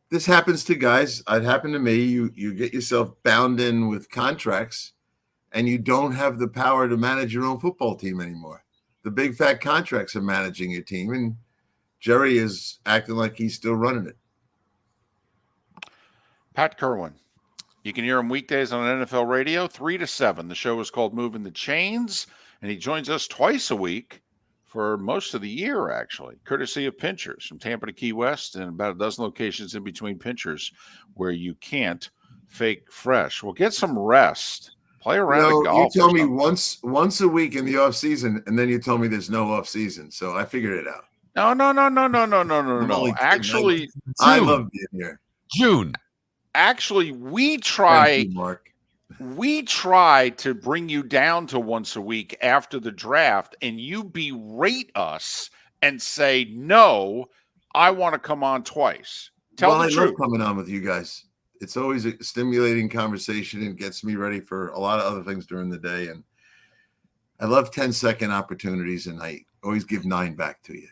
this happens to guys. It happened to me. You get yourself bound in with contracts, and you don't have the power to manage your own football team anymore. The big fat contracts are managing your team, and Jerry is acting like he's still running it. Pat Kirwan. You can hear him weekdays on NFL radio, 3 to 7. The show is called Moving the Chains, and he joins us twice a week for most of the year, actually, courtesy of Pinchers from Tampa to Key West and about a dozen locations in between Pinchers where you can't fake fresh. Well, get some rest. Play around a golf. You tell me once a week in the off season, and then you tell me there's no off season. So I figured it out. No. Actually, I love being here. June. Actually, we try. Thank you, Mark. We try to bring you down to once a week after the draft, and you berate us and say, "No, I want to come on twice." Tell the I truth. love coming on with you guys. It's always a stimulating conversation and gets me ready for a lot of other things during the day. And I love 10-second opportunities, and I always give 9 back to you.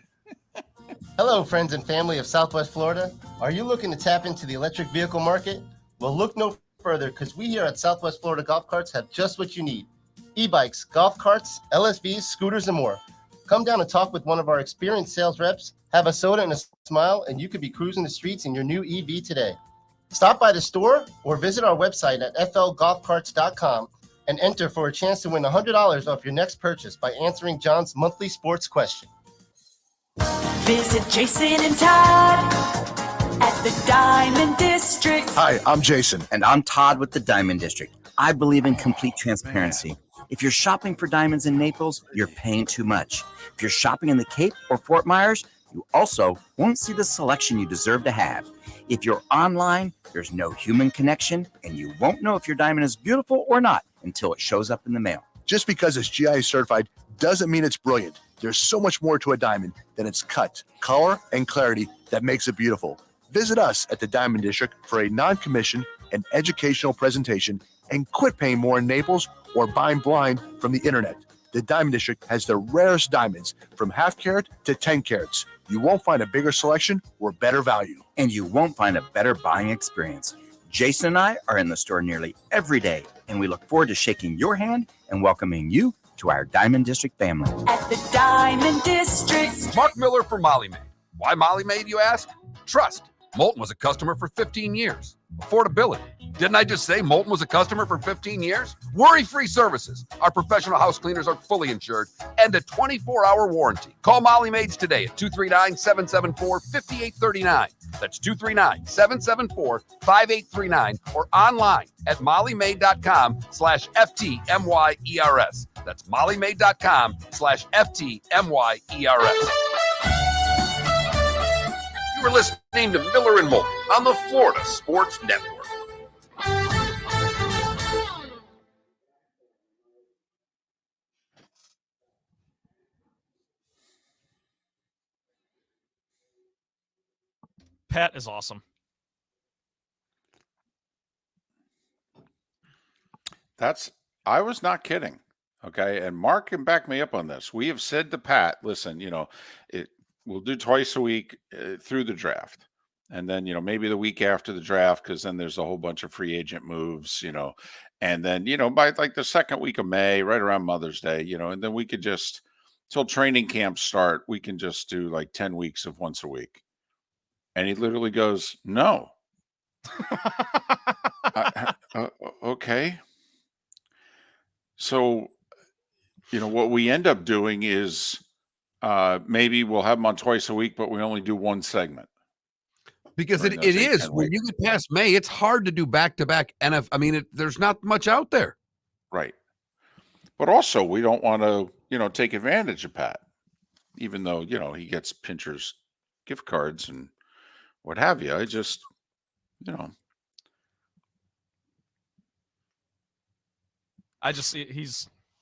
Hello, friends and family of Southwest Florida. Are you looking to tap into the electric vehicle market? Well, look no further, because we here at Southwest Florida Golf Carts have just what you need. E-bikes, golf carts, LSVs, scooters, and more. Come down and talk with one of our experienced sales reps, have a soda and a smile, and you could be cruising the streets in your new EV today. Stop by the store or visit our website at flgolfcarts.com and enter for a chance to win $100 off your next purchase by answering John's monthly sports question. Visit Jason and Todd at the Diamond District. Hi, I'm Jason. And I'm Todd with the Diamond District. I believe in complete transparency. If you're shopping for diamonds in Naples, you're paying too much. If you're shopping in the Cape or Fort Myers, you also won't see the selection you deserve to have. If you're online, there's no human connection, and you won't know if your diamond is beautiful or not until it shows up in the mail. Just because it's GIA certified doesn't mean it's brilliant. There's so much more to a diamond than its cut, color, and clarity that makes it beautiful. Visit us at the Diamond District for a non-commissioned and educational presentation and quit paying more in Naples or buying blind from the internet. The Diamond District has the rarest diamonds from 1/2 carat to 10 carats. You won't find a bigger selection or better value. And you won't find a better buying experience. Jason and I are in the store nearly every day, and we look forward to shaking your hand and welcoming you to our Diamond District family. At the Diamond District. Mark Miller for Molly Maid. Why Molly Maid, you ask? Trust. Moulton was a customer for 15 years. Affordability. Didn't I just say Moulton was a customer for 15 years? Worry-free services. Our professional house cleaners are fully insured and a 24-hour warranty. Call Molly Maids today at 239-774-5839. That's 239-774-5839 or online at mollymaid.com/FTMYERS. That's mollymaid.com/FTMYERS. You are listening to Miller and Moulton on the Florida Sports Network. Pat is awesome. I was not kidding. Okay. And Mark can back me up on this. We have said to Pat, listen, we'll do twice a week through the draft. And then, maybe the week after the draft, because then there's a whole bunch of free agent moves, and then, by like the second week of May, right around Mother's Day, and then we could just, till training camps start, we can just do like 10 weeks of once a week. And he literally goes, no. Okay. So, what we end up doing is maybe we'll have them on twice a week, but we only do one segment. Because it is, when you get past May, it's hard to do back-to-back NFL. I mean, there's not much out there. Right. But also, we don't want to, take advantage of Pat, even though, he gets Pinchers gift cards and what have you. I just,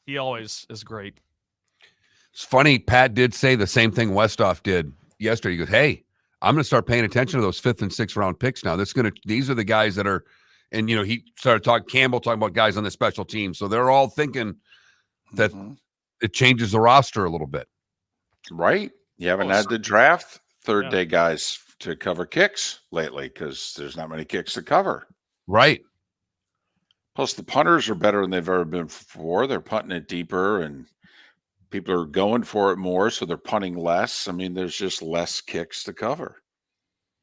he always is great. It's funny, Pat did say the same thing Westhoff did yesterday. He goes, hey, I'm going to start paying attention to those 5th and 6th round picks now. These are the guys that are, and he started talking about guys on the special team. So they're all thinking that it changes the roster a little bit. Right. You haven't had the draft third day guys to cover kicks lately because there's not many kicks to cover. Right. Plus the punters are better than they've ever been before. They're punting it deeper and people are going for it more, so they're punting less. I mean, there's just less kicks to cover.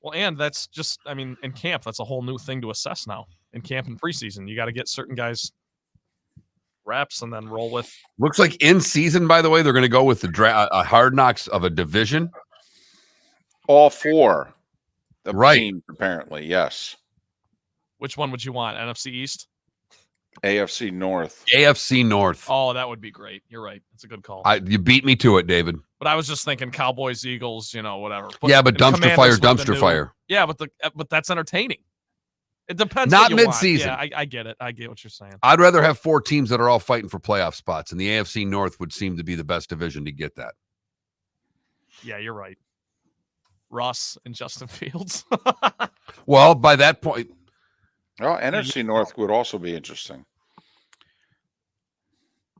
Well, and that's just, in camp, that's a whole new thing to assess now. In camp and preseason, you got to get certain guys reps and then roll with. Looks like in season, by the way, they're going to go with the Hard Knocks of a division. All 4 the Right. teams, apparently, yes. Which one would you want? NFC East? AFC North. AFC North. Oh, that would be great. You're right. That's a good call. You beat me to it, David. But I was just thinking Cowboys, Eagles, whatever. Yeah, but dumpster fire, dumpster fire. Yeah, but that's entertaining. It depends. Not what you want. mid-season. Yeah, I get it. I get what you're saying. I'd rather have 4 teams that are all fighting for playoff spots, and the AFC North would seem to be the best division to get that. Yeah, you're right. Russ and Justin Fields. Well, by that point, NFC North would also be interesting.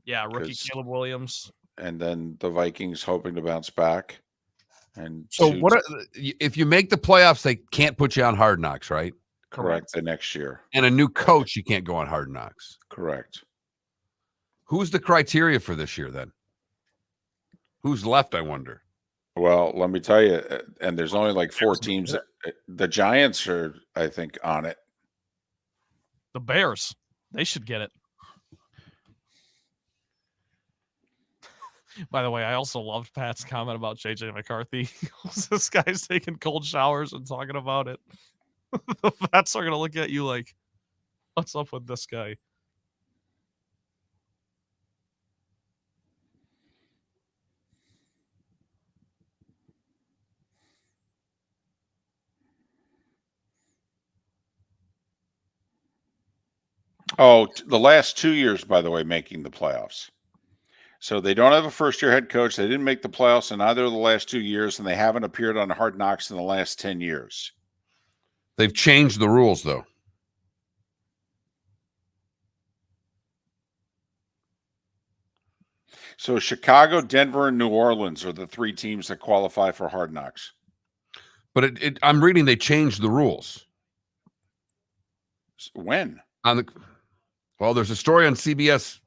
Yeah, rookie Caleb Williams. And then the Vikings hoping to bounce back. And so if you make the playoffs, they can't put you on Hard Knocks, right? Correct. The next year. And a new coach, you can't go on Hard Knocks. Correct. Who's the criteria for this year then? Who's left, I wonder? Well, let me tell you, and there's only like 4 teams. The Giants are, I think, on it. The Bears, they should get it. By the way, I also loved Pat's comment about JJ McCarthy. This guy's taking cold showers and talking about it. The Pats are going to look at you like, what's up with this guy? Oh, the last 2 years, by the way, making the playoffs. So they don't have a first-year head coach. They didn't make the playoffs in either of the last 2 years, and they haven't appeared on Hard Knocks in the last 10 years. They've changed the rules, though. So Chicago, Denver, and New Orleans are the 3 teams that qualify for Hard Knocks. But I'm reading they changed the rules. When? Well, there's a story on CBS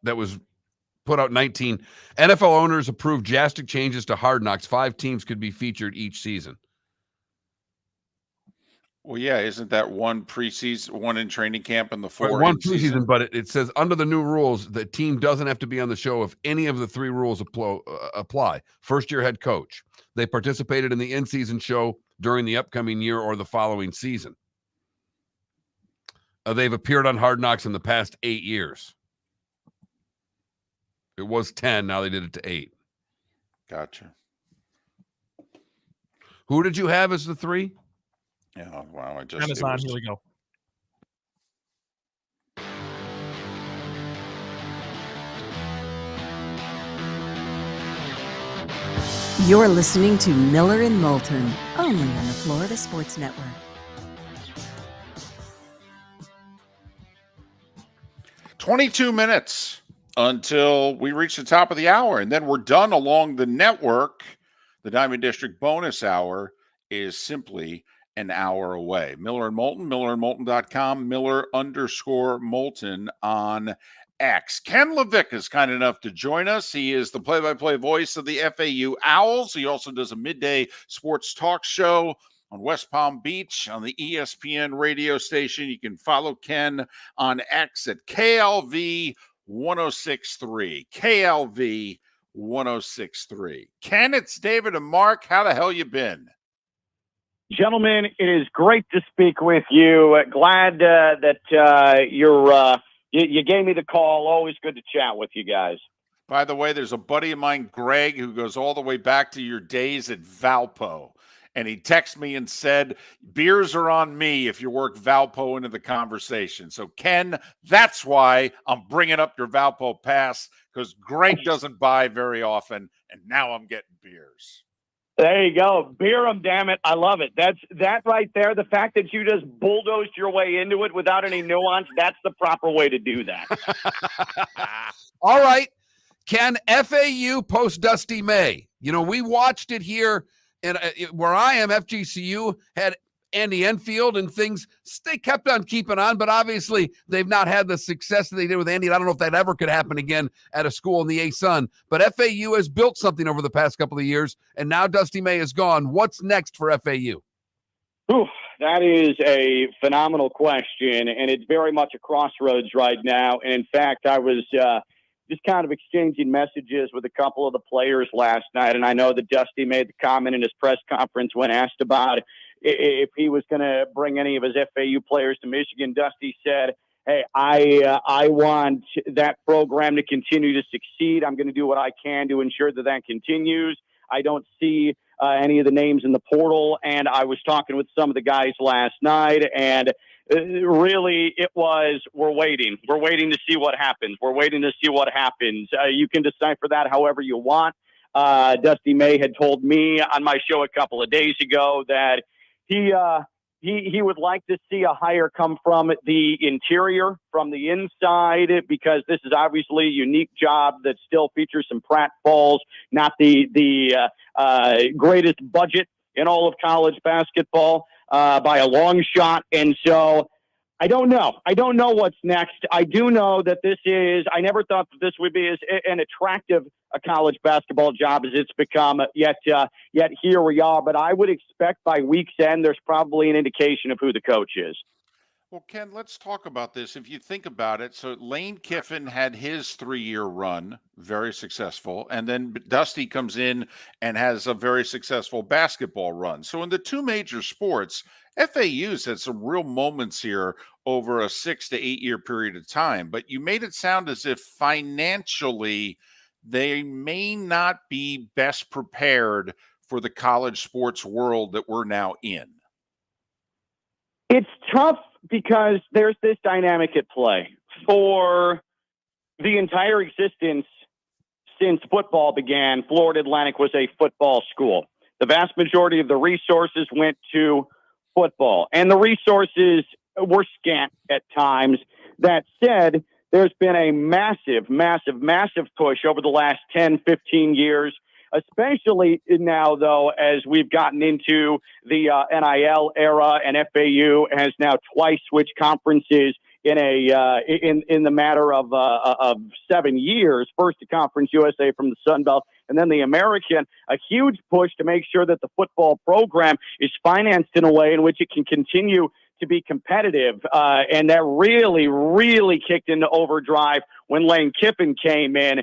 that was put out 19. NFL owners approved drastic changes to Hard Knocks. 5 teams could be featured each season. Well, yeah, isn't that one preseason, one in training camp, and the 4 One in season? preseason, but it says under the new rules, the team doesn't have to be on the show if any of the 3 rules apply. First-year head coach. They participated in the in-season show during the upcoming year or the following season. They've appeared on Hard Knocks in the past 8 years. It was 10. Now they did it to 8. Gotcha. Who did you have as the 3? Yeah, wow. Amazon, here we go. You're listening to Miller and Moulton, only on the Florida Sports Network. "22 minutes until we reach the top of the hour, and then we're done along the network. The Diamond District bonus hour is simply an hour away. Miller and Moulton, millerandmoulton.com, Miller_Moulton on X. Ken LaVicka is kind enough to join us. He is the play-by-play voice of the FAU Owls. He also does a midday sports talk show on West Palm Beach on the ESPN radio station. You can follow Ken on X at KLV 1063. KLV 1063. Ken, it's David and Mark. How the hell you been? Gentlemen, it is great to speak with you. Glad that you gave me the call. Always good to chat with you guys. By the way, there's a buddy of mine, Greg, who goes all the way back to your days at Valpo. And he texted me and said, beers are on me if you work Valpo into the conversation. So, Ken, that's why I'm bringing up your Valpo pass, because Greg doesn't buy very often, and now I'm getting beers. There you go. Beer 'em, damn it. I love it. That right there. The fact that you just bulldozed your way into it without any nuance, that's the proper way to do that. All right. Ken, FAU post Dusty May. You know, we watched it here. And where I am, FGCU had Andy Enfield and things. They kept on keeping on, but obviously they've not had the success that they did with Andy. And I don't know if that ever could happen again at a school in the A-Sun. But FAU has built something over the past couple of years, and now Dusty May is gone. What's next for FAU? Ooh, that is a phenomenal question, and it's very much a crossroads right now. And in fact, I was just kind of exchanging messages with a couple of the players last night, and I know that Dusty made the comment in his press conference when asked about if he was going to bring any of his FAU players to Michigan. Dusty said, "Hey, I want that program to continue to succeed. I'm going to do what I can to ensure that that continues. I don't see any of the names in the portal." And I was talking with some of the guys last night, and really it was, we're waiting to see what happens. You can decipher that however you want. Dusty May had told me on my show a couple of days ago that he would like to see a hire come from the interior, from the inside, because this is obviously a unique job that still features some pratfalls, not the greatest budget in all of college basketball by a long shot. And so I don't know. I don't know what's next. I do know that I never thought that this would be as an attractive a college basketball job as it's become, yet here we are. But I would expect by week's end, there's probably an indication of who the coach is. Well, Ken, let's talk about this. If you think about it, so Lane Kiffin had his 3-year run, very successful, and then Dusty comes in and has a very successful basketball run. So in the two major sports, FAU's had some real moments here over a 6 to 8 year period of time, but you made it sound as if financially they may not be best prepared for the college sports world that we're now in. It's tough because there's this dynamic at play. For the entire existence since football began, Florida Atlantic was a football school. The vast majority of the resources went to football, and the resources were scant at times. That said, there's been a massive push over the last 10, 15 years, especially now, though, as we've gotten into the NIL era, and FAU has now twice switched conferences in the matter of 7 years. First to Conference USA from the Sun Belt, and then the American. A huge push to make sure that the football program is financed in a way in which it can continue to be competitive, and that really kicked into overdrive when Lane Kiffin came in.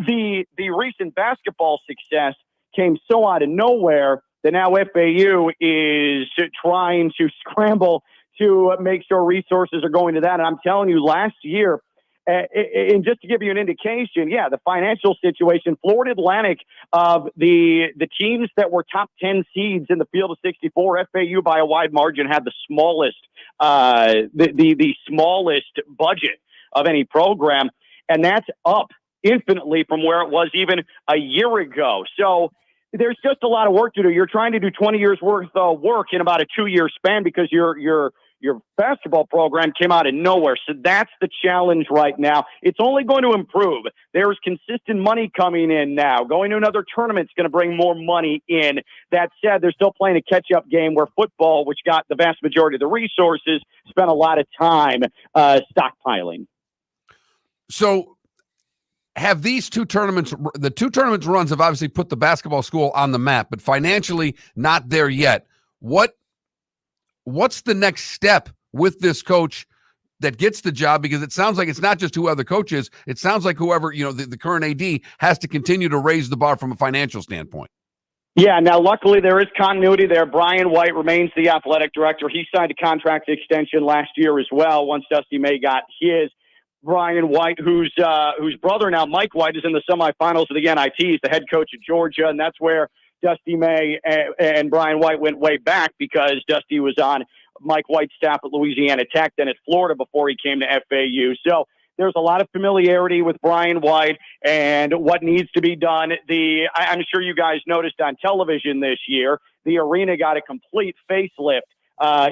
The recent basketball success came so out of nowhere that now FAU is trying to scramble to make sure resources are going to that. And I'm telling you, last year, and just to give you an indication, the financial situation, Florida Atlantic, of the teams that were top 10 seeds in the field of 64, FAU by a wide margin had the smallest budget of any program, and that's up infinitely from where it was even a year ago. So there's just a lot of work to do. You're trying to do 20 years worth of work in about a 2-year span because your basketball program came out of nowhere. So that's the challenge right now. It's only going to improve. There's consistent money coming in now. Going to another tournament is going to bring more money in. That said, they're still playing a catch-up game where football, which got the vast majority of the resources, spent a lot of time stockpiling. So have these the two tournaments runs have obviously put the basketball school on the map, but financially not there yet. What's the next step with this coach that gets the job? Because it sounds like it's not just who other coaches. It sounds like whoever, the current AD has to continue to raise the bar from a financial standpoint. Yeah, now luckily there is continuity there. Brian White remains the athletic director. He signed a contract extension last year as well once Dusty May got his. Brian White, whose brother now, Mike White, is in the semifinals of the NIT. He's the head coach at Georgia, and that's where Dusty May and Brian White went way back, because Dusty was on Mike White's staff at Louisiana Tech, then at Florida before he came to FAU. So there's a lot of familiarity with Brian White and what needs to be done. I'm sure you guys noticed on television this year, the arena got a complete facelift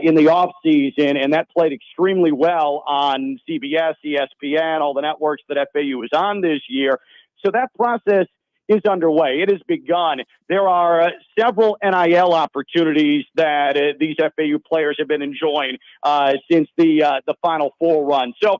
in the offseason, and that played extremely well on CBS, ESPN, all the networks that FAU was on this year. So that process is underway. It has begun. There are several NIL opportunities that these FAU players have been enjoying since the Final Four run. So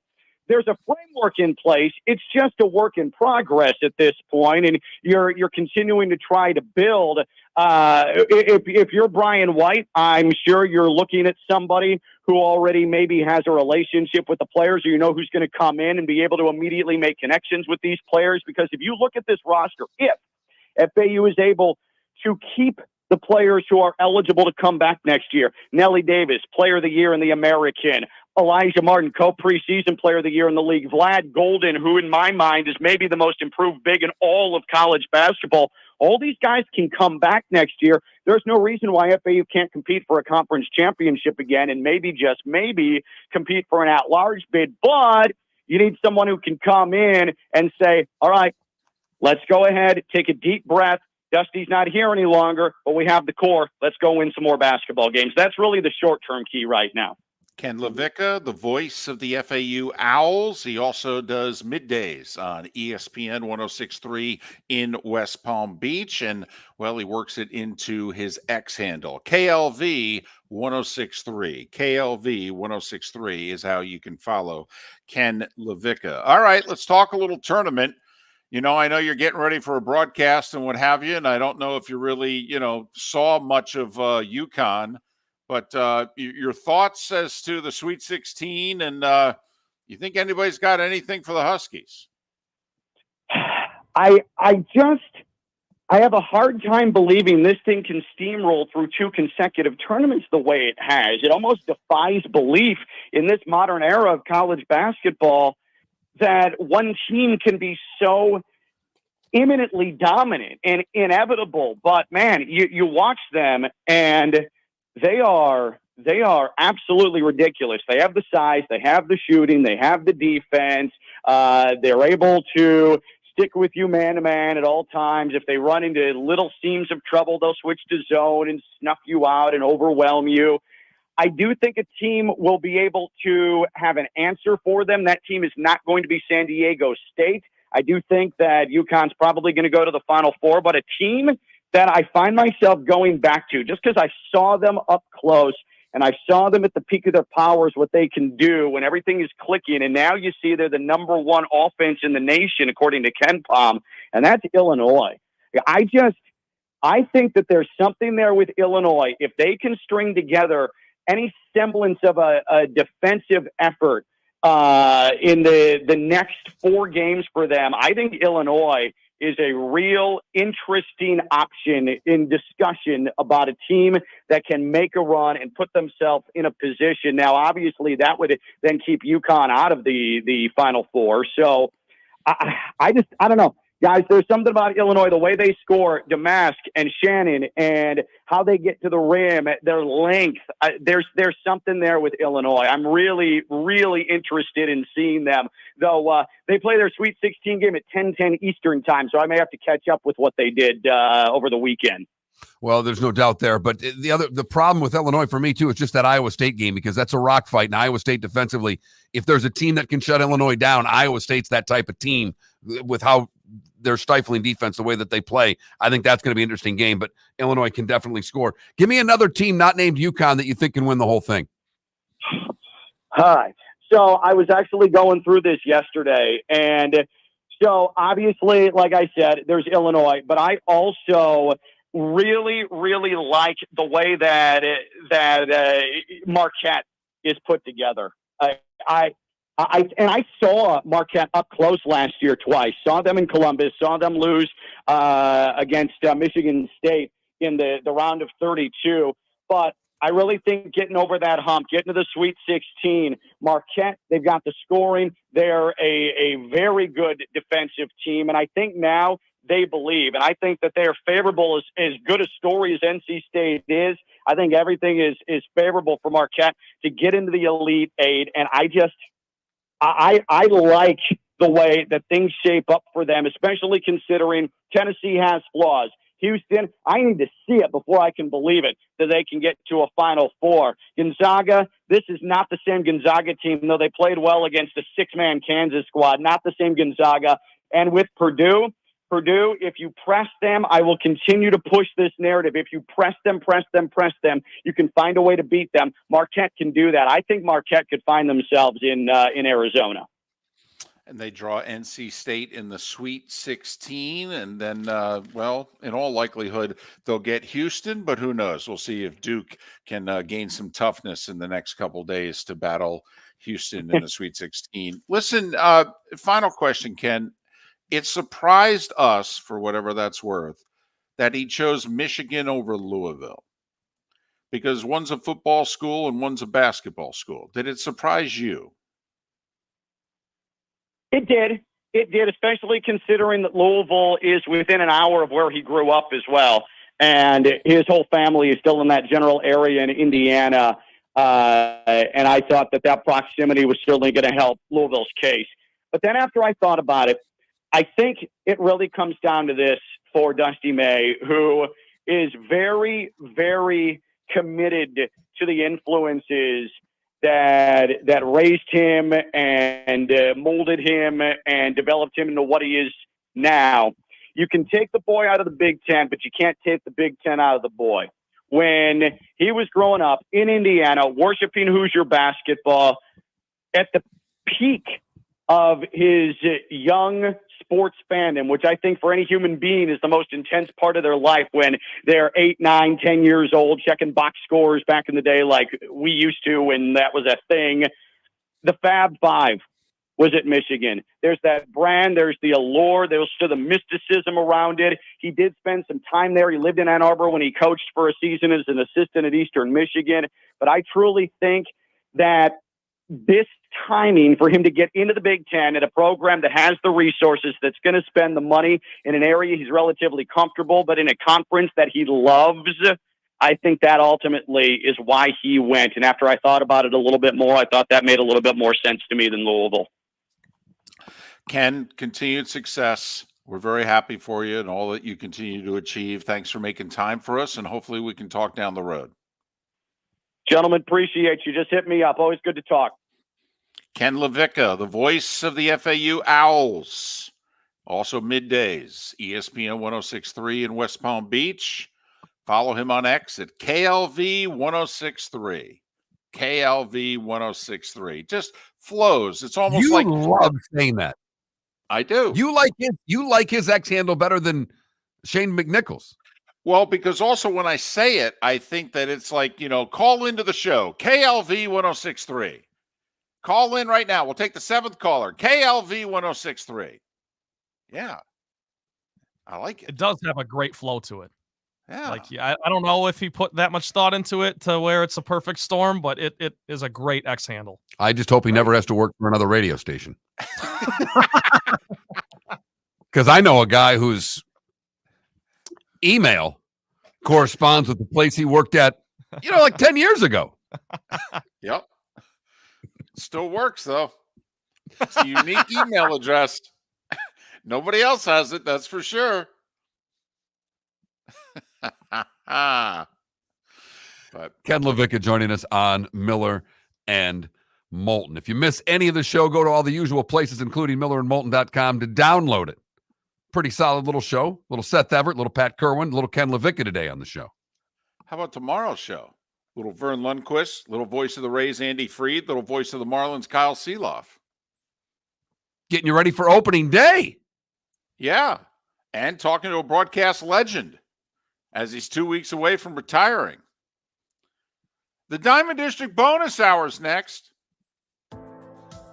there's a framework in place. It's just a work in progress at this point, and you're continuing to try to build. If you're Brian White, I'm sure you're looking at somebody who already maybe has a relationship with the players, or you know who's going to come in and be able to immediately make connections with these players. Because if you look at this roster, if FAU is able to keep the players who are eligible to come back next year, Nellie Davis, Player of the Year in the American, Elijah Martin, co-preseason Player of the Year in the league, Vlad Golden, who in my mind is maybe the most improved big in all of college basketball. All these guys can come back next year. There's no reason why FAU can't compete for a conference championship again and maybe, just maybe, compete for an at-large bid. But you need someone who can come in and say, all right, let's go ahead, take a deep breath. Dusty's not here any longer, but we have the core. Let's go win some more basketball games. That's really the short-term key right now. Ken LaVicka, the voice of the FAU Owls. He also does middays on ESPN 106.3 in West Palm Beach. And, well, he works it into his X handle. KLV 106.3. KLV 106.3 is how you can follow Ken LaVicka. All right, let's talk a little tournament. You know, I know you're getting ready for a broadcast and what have you, and I don't know if you really, saw much of UConn. But your thoughts as to the Sweet 16, and you think anybody's got anything for the Huskies? I have a hard time believing this thing can steamroll through 2 consecutive tournaments the way it has. It almost defies belief in this modern era of college basketball that one team can be so imminently dominant and inevitable. But, man, you watch them, and they are absolutely ridiculous. They have the size, they have the shooting, they have the defense. They're able to stick with you man-to-man at all times. If they run into little seams of trouble, they'll switch to zone and snuff you out and overwhelm you. I do think a team will be able to have an answer for them. That team is not going to be San Diego State. I do think that UConn's probably going to go to the Final Four, but a team that I find myself going back to just because I saw them up close and I saw them at the peak of their powers, what they can do when everything is clicking. And now you see they're the number 1 offense in the nation, according to Ken Pom, and that's Illinois. I think that there's something there with Illinois. If they can string together any semblance of a defensive effort in the next 4 games for them, I think Illinois is a real interesting option in discussion about a team that can make a run and put themselves in a position. Now, obviously, that would then keep UConn out of the Final Four. So I don't know. Guys, there's something about Illinois, the way they score, Damask and Shannon, and how they get to the rim, their length. There's something there with Illinois. I'm really, really interested in seeing them, though they play their Sweet 16 game at 10:10 Eastern time, so I may have to catch up with what they did over the weekend. Well, there's no doubt there. But the problem with Illinois for me, too, is just that Iowa State game, because that's a rock fight. And Iowa State defensively, if there's a team that can shut Illinois down, Iowa State's that type of team with how they're stifling defense, the way that they play. I think that's going to be an interesting game, but Illinois can definitely score. Give me another team not named UConn that you think can win the whole thing. All right. So I was actually going through this yesterday, and so obviously, like I said, there's Illinois, but I also really, really like the way that Marquette is put together. I saw Marquette up close last year twice. Saw them in Columbus. Saw them lose against Michigan State in the round of 32. But I really think getting over that hump, getting to the Sweet 16, Marquette, they've got the scoring. They're a very good defensive team. And I think now they believe. And I think that they are favorable, as good a story as NC State is. I think everything is favorable for Marquette to get into the Elite Eight. And I like the way that things shape up for them, especially considering Tennessee has flaws. Houston, I need to see it before I can believe it, that they can get to a Final Four. Gonzaga, this is not the same Gonzaga team, though they played well against a 6-man Kansas squad, not the same Gonzaga. And with Purdue, if you press them, I will continue to push this narrative. If you press them, you can find a way to beat them. Marquette can do that. I think Marquette could find themselves in Arizona. And they draw NC State in the Sweet 16. And then, well, in all likelihood, they'll get Houston, but who knows? We'll see if Duke can gain some toughness in the next couple days to battle Houston in the Sweet 16. Listen, final question, Ken. It surprised us, for whatever that's worth, that he chose Michigan over Louisville, because one's a football school and one's a basketball school. Did it surprise you? It did. It did, especially considering that Louisville is within an hour of where he grew up as well. And his whole family is still in that general area in Indiana. And I thought that proximity was certainly going to help Louisville's case. But then after I thought about it, I think it really comes down to this for Dusty May, who is very, very committed to the influences that raised him and molded him and developed him into what he is now. You can take the boy out of the Big Ten, but you can't take the Big Ten out of the boy. When he was growing up in Indiana, worshiping Hoosier basketball, at the peak of his young sports fandom, which I think for any human being is the most intense part of their life, when they're 8, 9, 10 years old, checking box scores back in the day like we used to when that was a thing. The Fab Five was at Michigan. There's that brand, there's the allure, there's still the mysticism around it. He did spend some time there. He lived in Ann Arbor when he coached for a season as an assistant at Eastern Michigan. But I truly think that this timing for him to get into the Big Ten at a program that has the resources, that's going to spend the money in an area he's relatively comfortable, but in a conference that he loves, I think that ultimately is why he went. And after I thought about it a little bit more, I thought that made a little bit more sense to me than Louisville. Ken, continued success. We're very happy for you and all that you continue to achieve. Thanks for making time for us, and hopefully we can talk down the road. Gentlemen, appreciate you. Just hit me up. Always good to talk. Ken LaVicka, the voice of the FAU Owls. Also middays, ESPN 106.3 in West Palm Beach. Follow him on X at KLV 106.3. KLV 106.3. Just flows. It's almost You like love saying that. I do. You like his X handle better than Shane McNichols. Well, because also when I say it, I think that it's like, call into the show, KLV 106.3. Call in right now. We'll take the 7th caller, KLV 106.3. Yeah. I like it. It does have a great flow to it. Yeah. I don't know if he put that much thought into it to where it's a perfect storm, but it is a great X handle. I just hope he never has to work for another radio station. Because I know a guy whose email corresponds with the place he worked at, like 10 years ago. Yep. Still works, though. It's a unique email address. Nobody else has it, that's for sure. But Ken LaVicka joining us on Miller and Moulton. If you miss any of the show, go to all the usual places, including millerandmoulton.com, to download it. Pretty solid little show. Little Seth Everett, little Pat Kirwan, little Ken LaVicka today on the show. How about tomorrow's show? Little Vern Lundquist, little voice of the Rays, Andy Freed, little voice of the Marlins, Kyle Seeloff. Getting you ready for opening day. Yeah. And talking to a broadcast legend as he's 2 weeks away from retiring. The Diamond District bonus hour's next.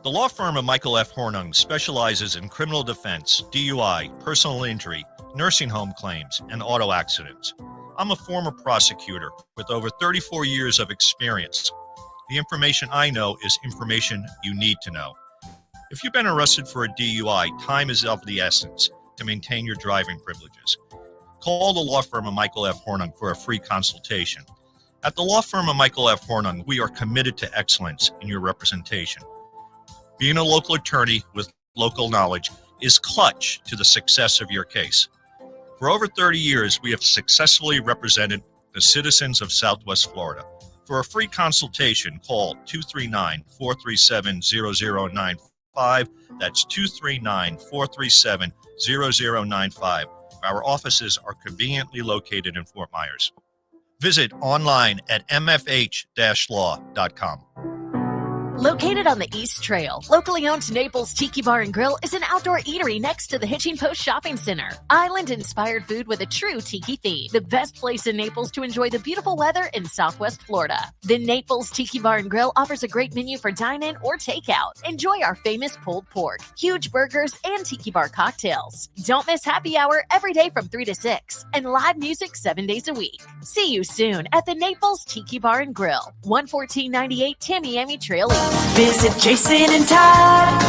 The law firm of Michael F. Hornung specializes in criminal defense, DUI, personal injury, nursing home claims, and auto accidents. I'm a former prosecutor with over 34 years of experience. The information I know is information you need to know. If you've been arrested for a DUI, time is of the essence to maintain your driving privileges. Call the law firm of Michael F. Hornung for a free consultation. At the law firm of Michael F. Hornung, we are committed to excellence in your representation. Being a local attorney with local knowledge is clutch to the success of your case. For over 30 years, we have successfully represented the citizens of Southwest Florida. For a free consultation, call 239-437-0095. That's 239-437-0095. Our offices are conveniently located in Fort Myers. Visit online at mfh-law.com. Located on the East Trail, locally owned Naples Tiki Bar and Grill is an outdoor eatery next to the Hitching Post Shopping Center. Island-inspired food with a true tiki theme. The best place in Naples to enjoy the beautiful weather in Southwest Florida. The Naples Tiki Bar and Grill offers a great menu for dine-in or takeout. Enjoy our famous pulled pork, huge burgers, and tiki bar cocktails. Don't miss happy hour every day from 3 to 6 and live music 7 days a week. See you soon at the Naples Tiki Bar and Grill, 11498 Tamiami Trail East. Visit Jason and Todd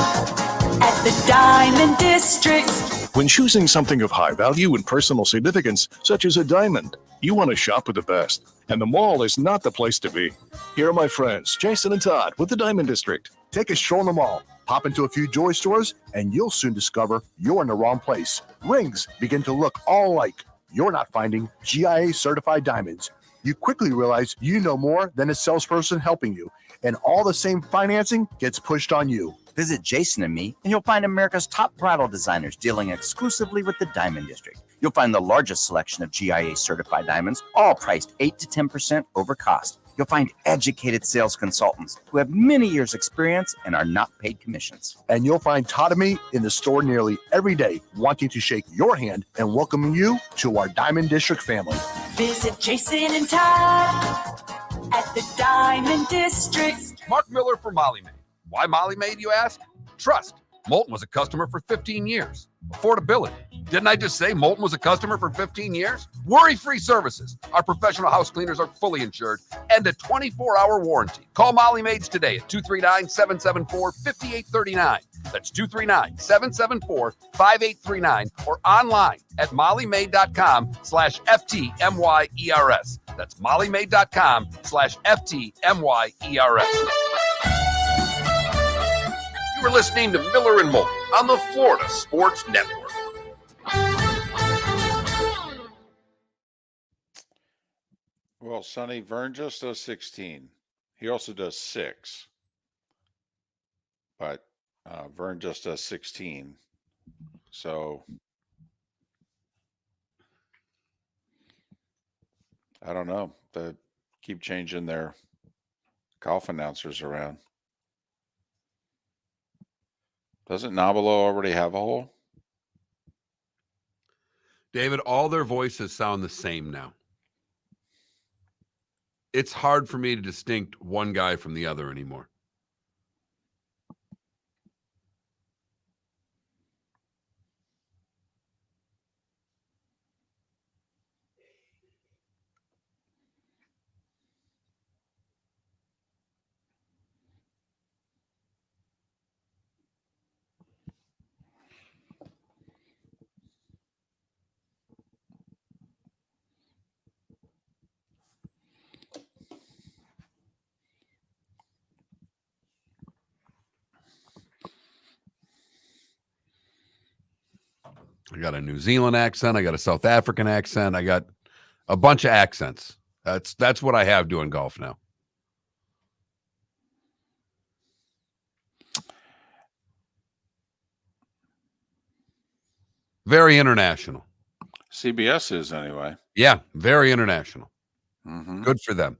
at the Diamond District. When choosing something of high value and personal significance, such as a diamond, you want to shop with the best. And the mall is not the place to be. Here are my friends, Jason and Todd with the Diamond District. Take a stroll in the mall, pop into a few joy stores, and you'll soon discover you're in the wrong place. Rings begin to look all alike. You're not finding GIA certified diamonds. You quickly realize you know more than a salesperson helping you, and all the same financing gets pushed on you. Visit Jason and me, and you'll find America's top bridal designers dealing exclusively with the Diamond District. You'll find the largest selection of GIA certified diamonds, all priced 8 to 10% over cost. You'll find educated sales consultants who have many years' experience and are not paid commissions. And you'll find Todd and me in the store nearly every day, wanting to shake your hand and welcoming you to our Diamond District family. Visit Jason and Todd at the Diamond District. Mark Miller for Molly Maid. Why Molly Maid, you ask? Trust. Moulton was a customer for 15 years. Affordability. Didn't I just say Moulton was a customer for 15 years? Worry-free services. Our professional house cleaners are fully insured and a 24-hour warranty. Call Molly Maids today at 239-774-5839. That's 239-774-5839 or online at mollymaid.com/FTMYERS. That's mollymaid.com/FTMYERS. You were listening to Miller and Moulton on the Florida Sports Network. Well, Sonny, Vern just does 16. He also does 6. But Vern just does 16. So I don't know. They keep changing their golf announcers around. Doesn't Nabilo already have a hole? David, all their voices sound the same now. It's hard for me to distinct one guy from the other anymore. I got a New Zealand accent. I got a South African accent. I got a bunch of accents. That's what I have doing golf now. Very international. CBS is anyway. Yeah, very international. Mm-hmm. Good for them.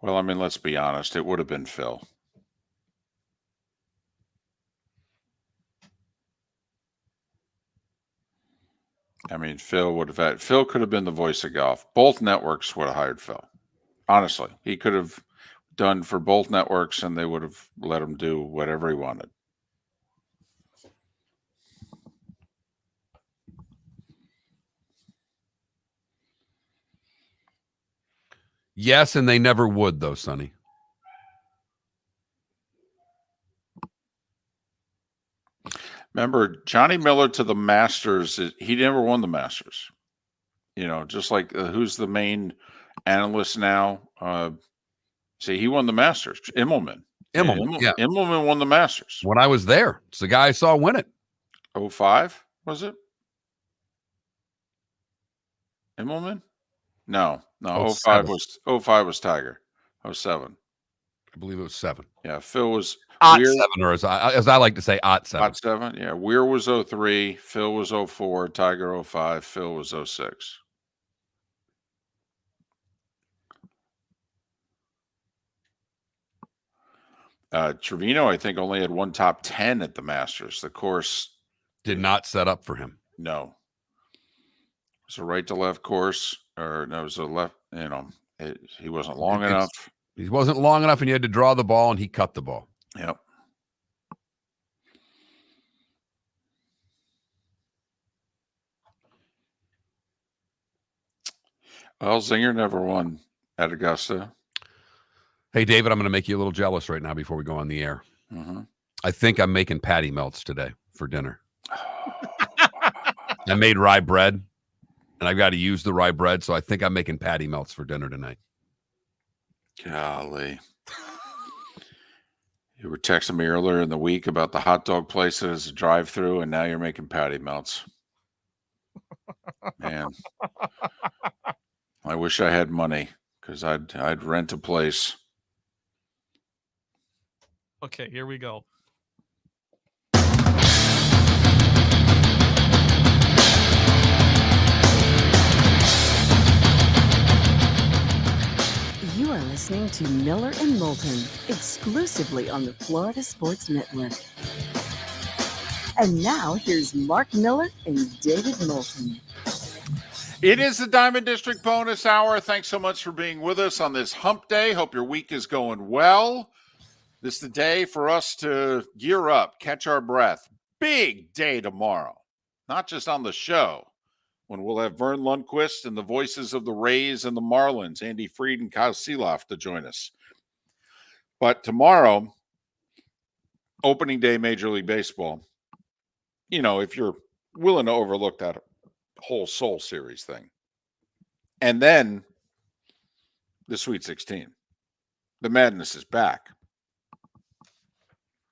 Well, I mean, let's be honest. It would have been Phil. I mean, Phil could have been the voice of golf. Both networks would have hired Phil. Honestly, he could have done for both networks and they would have let him do whatever he wanted. Yes, and they never would, though, Sonny. Remember, Johnny Miller to the Masters, he never won the Masters. You know, just like who's the main analyst now? See, he won the Masters. Immelman. Yeah. Immelman won the Masters. When I was there, it's the guy I saw win it. 05, was it? Immelman? No, 05 was Tiger. 07. I believe it was 7. Yeah, Phil was Weir, 7, or as I like to say, 7. 7. Yeah, Weir was 03, Phil was 04, Tiger 05, Phil was 06. Trevino, I think, only had one top 10 at the Masters. The course did not set up for him. No. It was a right to left course, or no, it was a left, he wasn't long enough. He wasn't long enough, and you had to draw the ball, and he cut the ball. Yep. Well, Zinger never won at Augusta. Hey, David, I'm going to make you a little jealous right now before we go on the air. Mm-hmm. I think I'm making patty melts today for dinner. I made rye bread, and I've got to use the rye bread, so I think I'm making patty melts for dinner tonight. Golly. You were texting me earlier in the week about the hot dog place as a drive-through, and now you're making patty melts. Man. I wish I had money, because I'd rent a place. Okay, here we go. You are listening to Miller and Moulton, exclusively on the Florida Sports Network. And now, here's Mark Miller and David Moulton. It is the Diamond District bonus hour. Thanks so much for being with us on this hump day. Hope your week is going well. This is the day for us to gear up, catch our breath. Big day tomorrow. Not just on the show, when we'll have Vern Lundquist and the voices of the Rays and the Marlins, Andy Fried and Kyle Seeloff, to join us. But tomorrow, opening day Major League Baseball, if you're willing to overlook that whole Soul Series thing. And then the Sweet 16. The madness is back.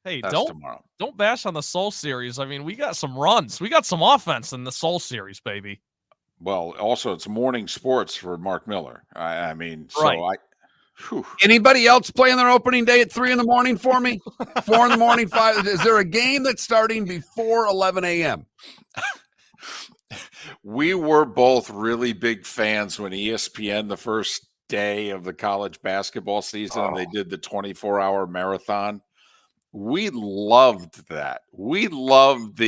Hey, That's tomorrow. Don't bash on the Soul Series. I mean, we got some runs. We got some offense in the Soul Series, baby. Well, also it's morning sports for Mark Miller. I mean, right. Anybody else playing their opening day at 3 a.m. for me? 4 a.m, 5. Is there a game that's starting before 11 a.m.? We were both really big fans when ESPN, the first day of the college basketball season, they did the 24-hour marathon. We loved that. We loved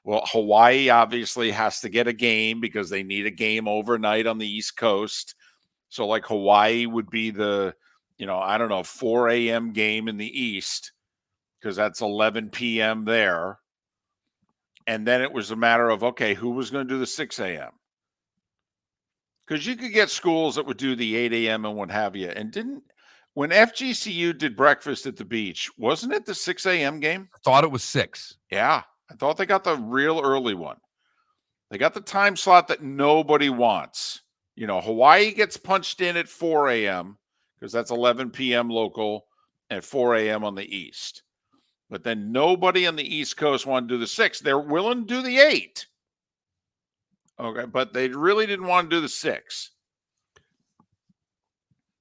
Hawaii obviously has to get a game because they need a game overnight on the East Coast. So like Hawaii would be the, 4 a.m. game in the East because that's 11 p.m. there. And then it was a matter of, okay, who was going to do the 6 a.m.? Because you could get schools that would do the 8 a.m. and what have you. And when FGCU did breakfast at the beach, wasn't it the 6 a.m. game? I thought it was 6. Yeah. I thought they got the real early one. They got the time slot that nobody wants. Hawaii gets punched in at 4 a.m. because that's 11 p.m. local at 4 a.m. on the East. But then nobody on the East Coast wanted to do the 6. They're willing to do the 8. Okay, but they really didn't want to do the 6.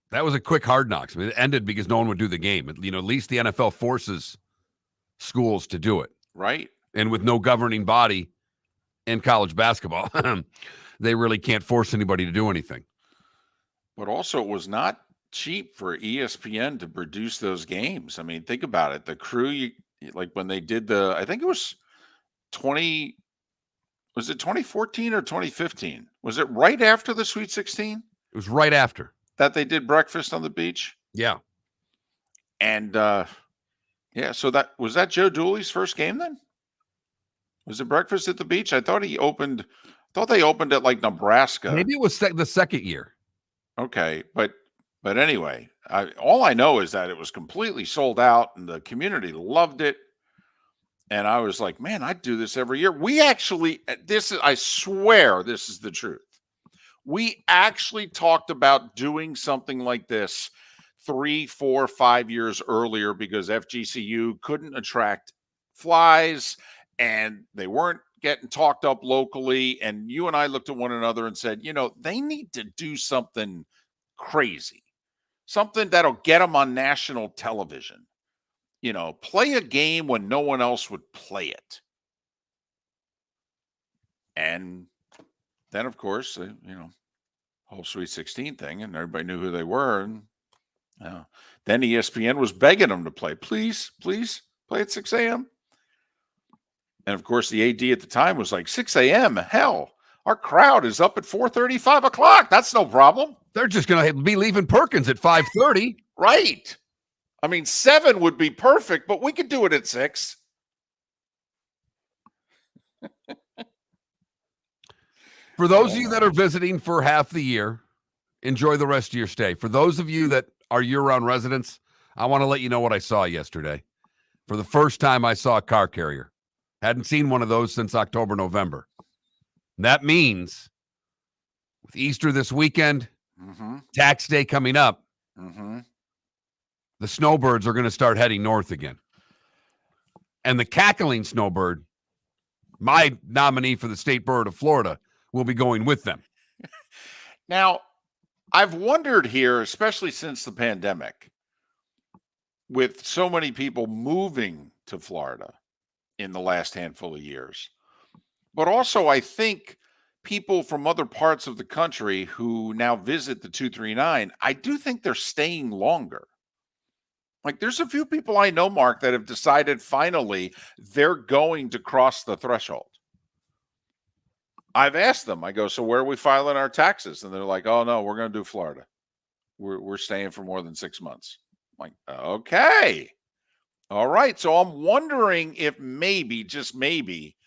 That was a quick Hard Knocks. I mean, it ended because no one would do the game. At least the NFL forces schools to do it. Right. And with no governing body in college basketball, they really can't force anybody to do anything. But also it was not cheap for ESPN to produce those games. I mean, think about it. The crew, like when they did I think it was 2014 or 2015? Was it right after the Sweet 16? It was right after. That they did breakfast on the beach? Yeah. And, so was that Joe Dooley's first game then? Was it breakfast at the beach? I thought they opened at like Nebraska. Maybe it was the second year. Okay. But anyway, all I know is that it was completely sold out and the community loved it. And I was like, man, I'd do this every year. We actually, I swear this is the truth. We actually talked about doing something like this 3, 4, 5 years earlier because FGCU couldn't attract flies and they weren't getting talked up locally. And you and I looked at one another and said, they need to do something crazy, something that'll get them on national television. Play a game when no one else would play it. And then, of course, whole Sweet 16 thing, and everybody knew who they were. And Then ESPN was begging them to play. Please play at 6 a.m. And of course, the AD at the time was like, 6 a.m. Hell, our crowd is up at 4:30, 5 o'clock. That's no problem. They're just going to be leaving Perkins at 5:30. Right. I mean, 7 would be perfect, but we could do it at 6. For those of you that are visiting for half the year, enjoy the rest of your stay. For those of you that are year-round residents, I want to let you know what I saw yesterday. For the first time, I saw a car carrier. Hadn't seen one of those since October, November. That means with Easter this weekend, tax day coming up, the snowbirds are going to start heading north again. And the cackling snowbird, my nominee for the state bird of Florida, will be going with them. Now, I've wondered here, especially since the pandemic, with so many people moving to Florida in the last handful of years, but also I think people from other parts of the country who now visit the 239, I do think they're staying longer. Like, there's a few people I know, Mark, that have decided finally they're going to cross the threshold. I've asked them, I go, so where are we filing our taxes? And they're like, oh, no, we're going to do Florida. We're staying for more than 6 months. I'm like, okay. All right. So I'm wondering if maybe, just maybe,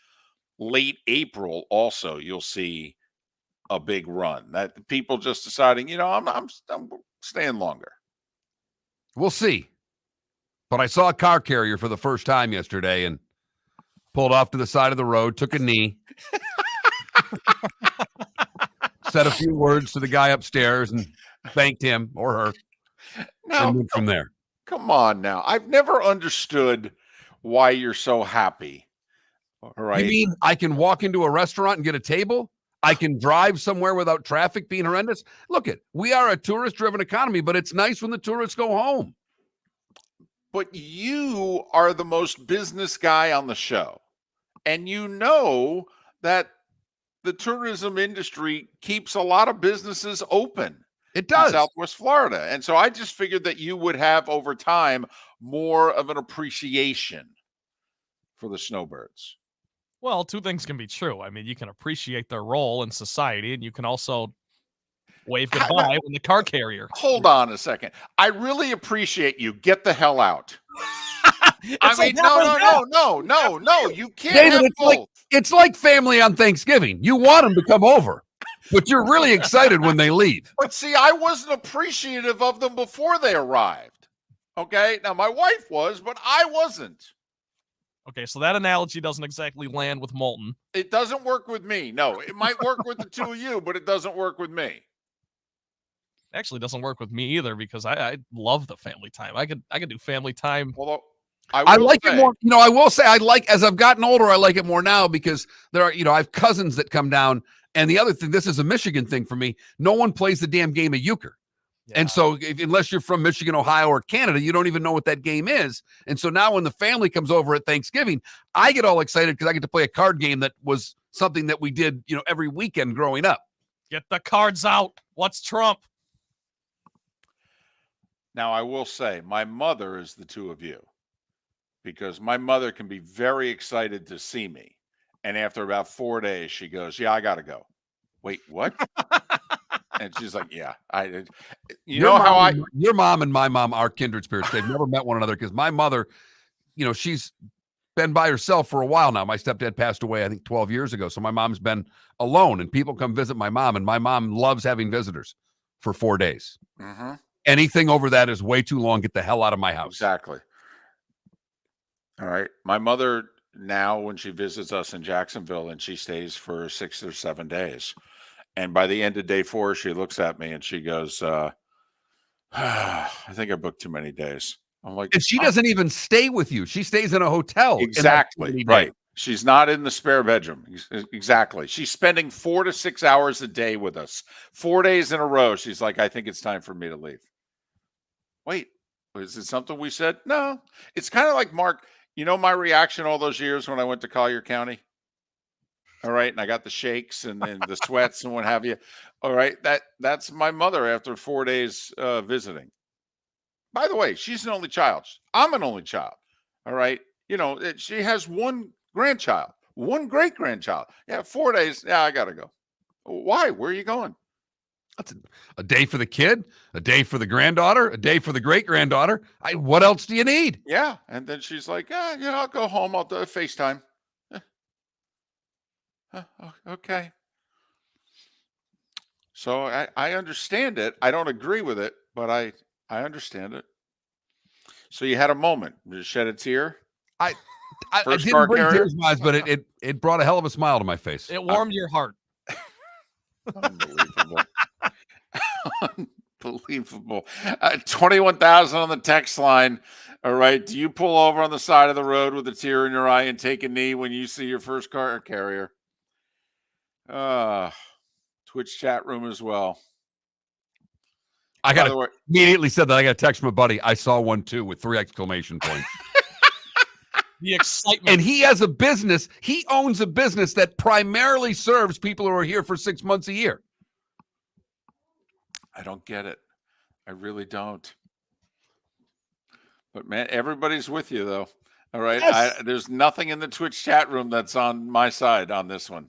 late April also you'll see a big run. That people just deciding, I'm staying longer. We'll see. But I saw a car carrier for the first time yesterday and pulled off to the side of the road, took a knee, said a few words to the guy upstairs and thanked him or her. Now, and moved from there. Come on now. I've never understood why you're so happy. All right. You mean I can walk into a restaurant and get a table? I can drive somewhere without traffic being horrendous? Look, we are a tourist-driven economy, but it's nice when the tourists go home. But you are the most business guy on the show. And you know that the tourism industry keeps a lot of businesses open. It does. In Southwest Florida. And so I just figured that you would have over time more of an appreciation for the snowbirds. Well, two things can be true. I mean, you can appreciate their role in society, and you can also wave goodbye when the car carrier. Hold on a second. I really appreciate you. Get the hell out. I mean, no. You can't David, have both. It's like family on Thanksgiving. You want them to come over, but you're really excited when they leave. But see, I wasn't appreciative of them before they arrived. Okay? Now, my wife was, but I wasn't. Okay, so that analogy doesn't exactly land with Moulton. It doesn't work with me. No, it might work with the two of you, but it doesn't work with me. Actually doesn't work with me either because I love the family time. I could do family time. Although I like it more. I will say as I've gotten older, I like it more now because there are, I have cousins that come down. And the other thing, this is a Michigan thing for me. No one plays the damn game of euchre. Yeah. And so unless you're from Michigan, Ohio, or Canada, you don't even know what that game is. And so now when the family comes over at Thanksgiving, I get all excited because I get to play a card game that was something that we did, every weekend growing up. Get the cards out. What's Trump? Now, I will say my mother is the two of you because my mother can be very excited to see me. And after about 4 days, she goes, yeah, I got to go. Wait, what? And she's like, yeah, your mom and my mom are kindred spirits. They've never met one another because my mother, she's been by herself for a while now. My stepdad passed away, I think 12 years ago. So my mom's been alone and people come visit my mom and my mom loves having visitors for 4 days. Mm-hmm. Anything over that is way too long. Get the hell out of my house. Exactly. All right. My mother now, when she visits us in Jacksonville and she stays for 6 or 7 days. And by the end of day 4, she looks at me and she goes, I think I booked too many days. I'm like, and she doesn't even stay with you. She stays in a hotel. Exactly. Right. She's not in the spare bedroom. Exactly. She's spending 4 to 6 hours a day with us. 4 days in a row. She's like, I think it's time for me to leave. Wait, is it something we said? No. It's kind of like, Mark, my reaction all those years when I went to Collier County? All right. And I got the shakes and then the sweats and what have you. All right. That's my mother after 4 days visiting. By the way, she's an only child. I'm an only child. All right. She has one grandchild, one great grandchild. Yeah, 4 days. Yeah, I got to go. Why? Where are you going? That's a day for the kid, a day for the granddaughter, a day for the great granddaughter. What else do you need? Yeah. And then she's like, I'll go home. I'll do a FaceTime. Okay. So I understand it. I don't agree with it, but I understand it. So you had a moment. Did you shed a tear? I didn't bring tears to my eyes, but it brought a hell of a smile to my face. It warmed your heart. Unbelievable. Unbelievable. 21,000 on the text line. All right. Do you pull over on the side of the road with a tear in your eye and take a knee when you see your first car carrier? Twitch chat room as well. I immediately said that. I got a text from a buddy. I saw one too with 3 exclamation points. The excitement. And he has a business. He owns a business that primarily serves people who are here for 6 months a year. I don't get it. I really don't. But man, everybody's with you though. All right. Yes. There's nothing in the Twitch chat room that's on my side on this one.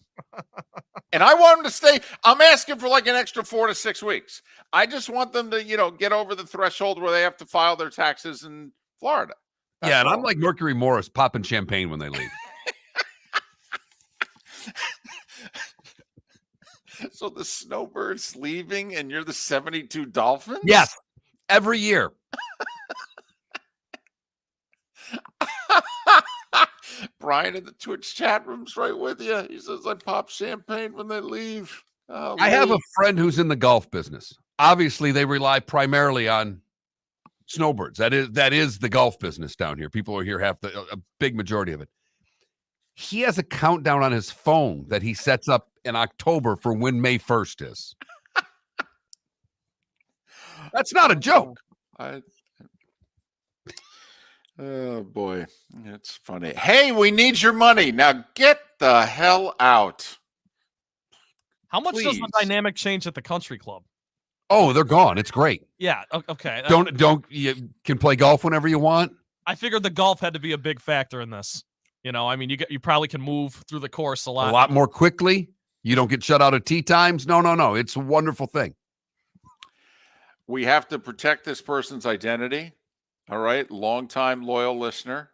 And I want them to stay. I'm asking for like an extra 4 to 6 weeks. I just want them to, get over the threshold where they have to file their taxes in Florida. That's and all. I'm like Mercury Morris popping champagne when they leave. So the Snowbird's leaving and you're the 72 Dolphins? Yes. Every year. Brian in the Twitch chat room's right with you. He says I pop champagne when they leave. Oh, I have a friend who's in the golf business. Obviously, they rely primarily on snowbirds. That is the golf business down here. People are here a big majority of it. He has a countdown on his phone that he sets up in October for when May 1st is. That's not a joke. Oh boy, it's funny. Hey, we need your money. Now get the hell out. How much does the dynamic change at the country club? Oh, they're gone. It's great. Yeah. Okay. You can play golf whenever you want. I figured the golf had to be a big factor in this. I mean, you probably can move through the course a lot more quickly. You don't get shut out at tee times. No. It's a wonderful thing. We have to protect this person's identity. All right. Longtime loyal listener.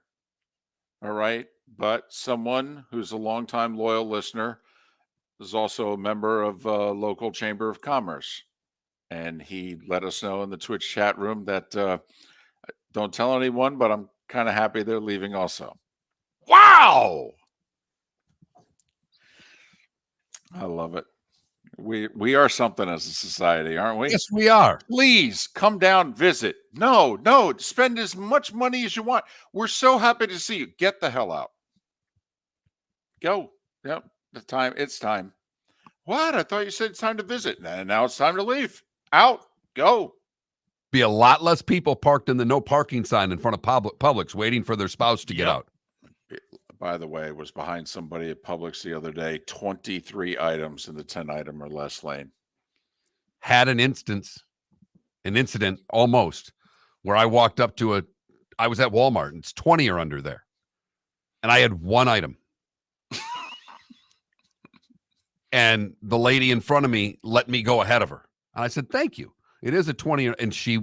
All right. But someone who's a longtime loyal listener is also a member of a local chamber of commerce. And he let us know in the Twitch chat room that don't tell anyone, but I'm kind of happy they're leaving also. Wow. I love it. We are something as a society, aren't we? Yes, we are. Please come down, visit. No, spend as much money as you want. We're so happy to see you. Get the hell out. Go. Yep. It's time. What? I thought you said it's time to visit. And now it's time to leave. Out. Go. Be a lot less people parked in the no parking sign in front of Publix waiting for their spouse to get out. By the way, was behind somebody at Publix the other day, 23 items in the 10 item or less lane. Had an incident almost where I walked up to I was at Walmart and it's 20 or under there. And I had one item. And the lady in front of me let me go ahead of her. And I said, thank you. It is a 20. And she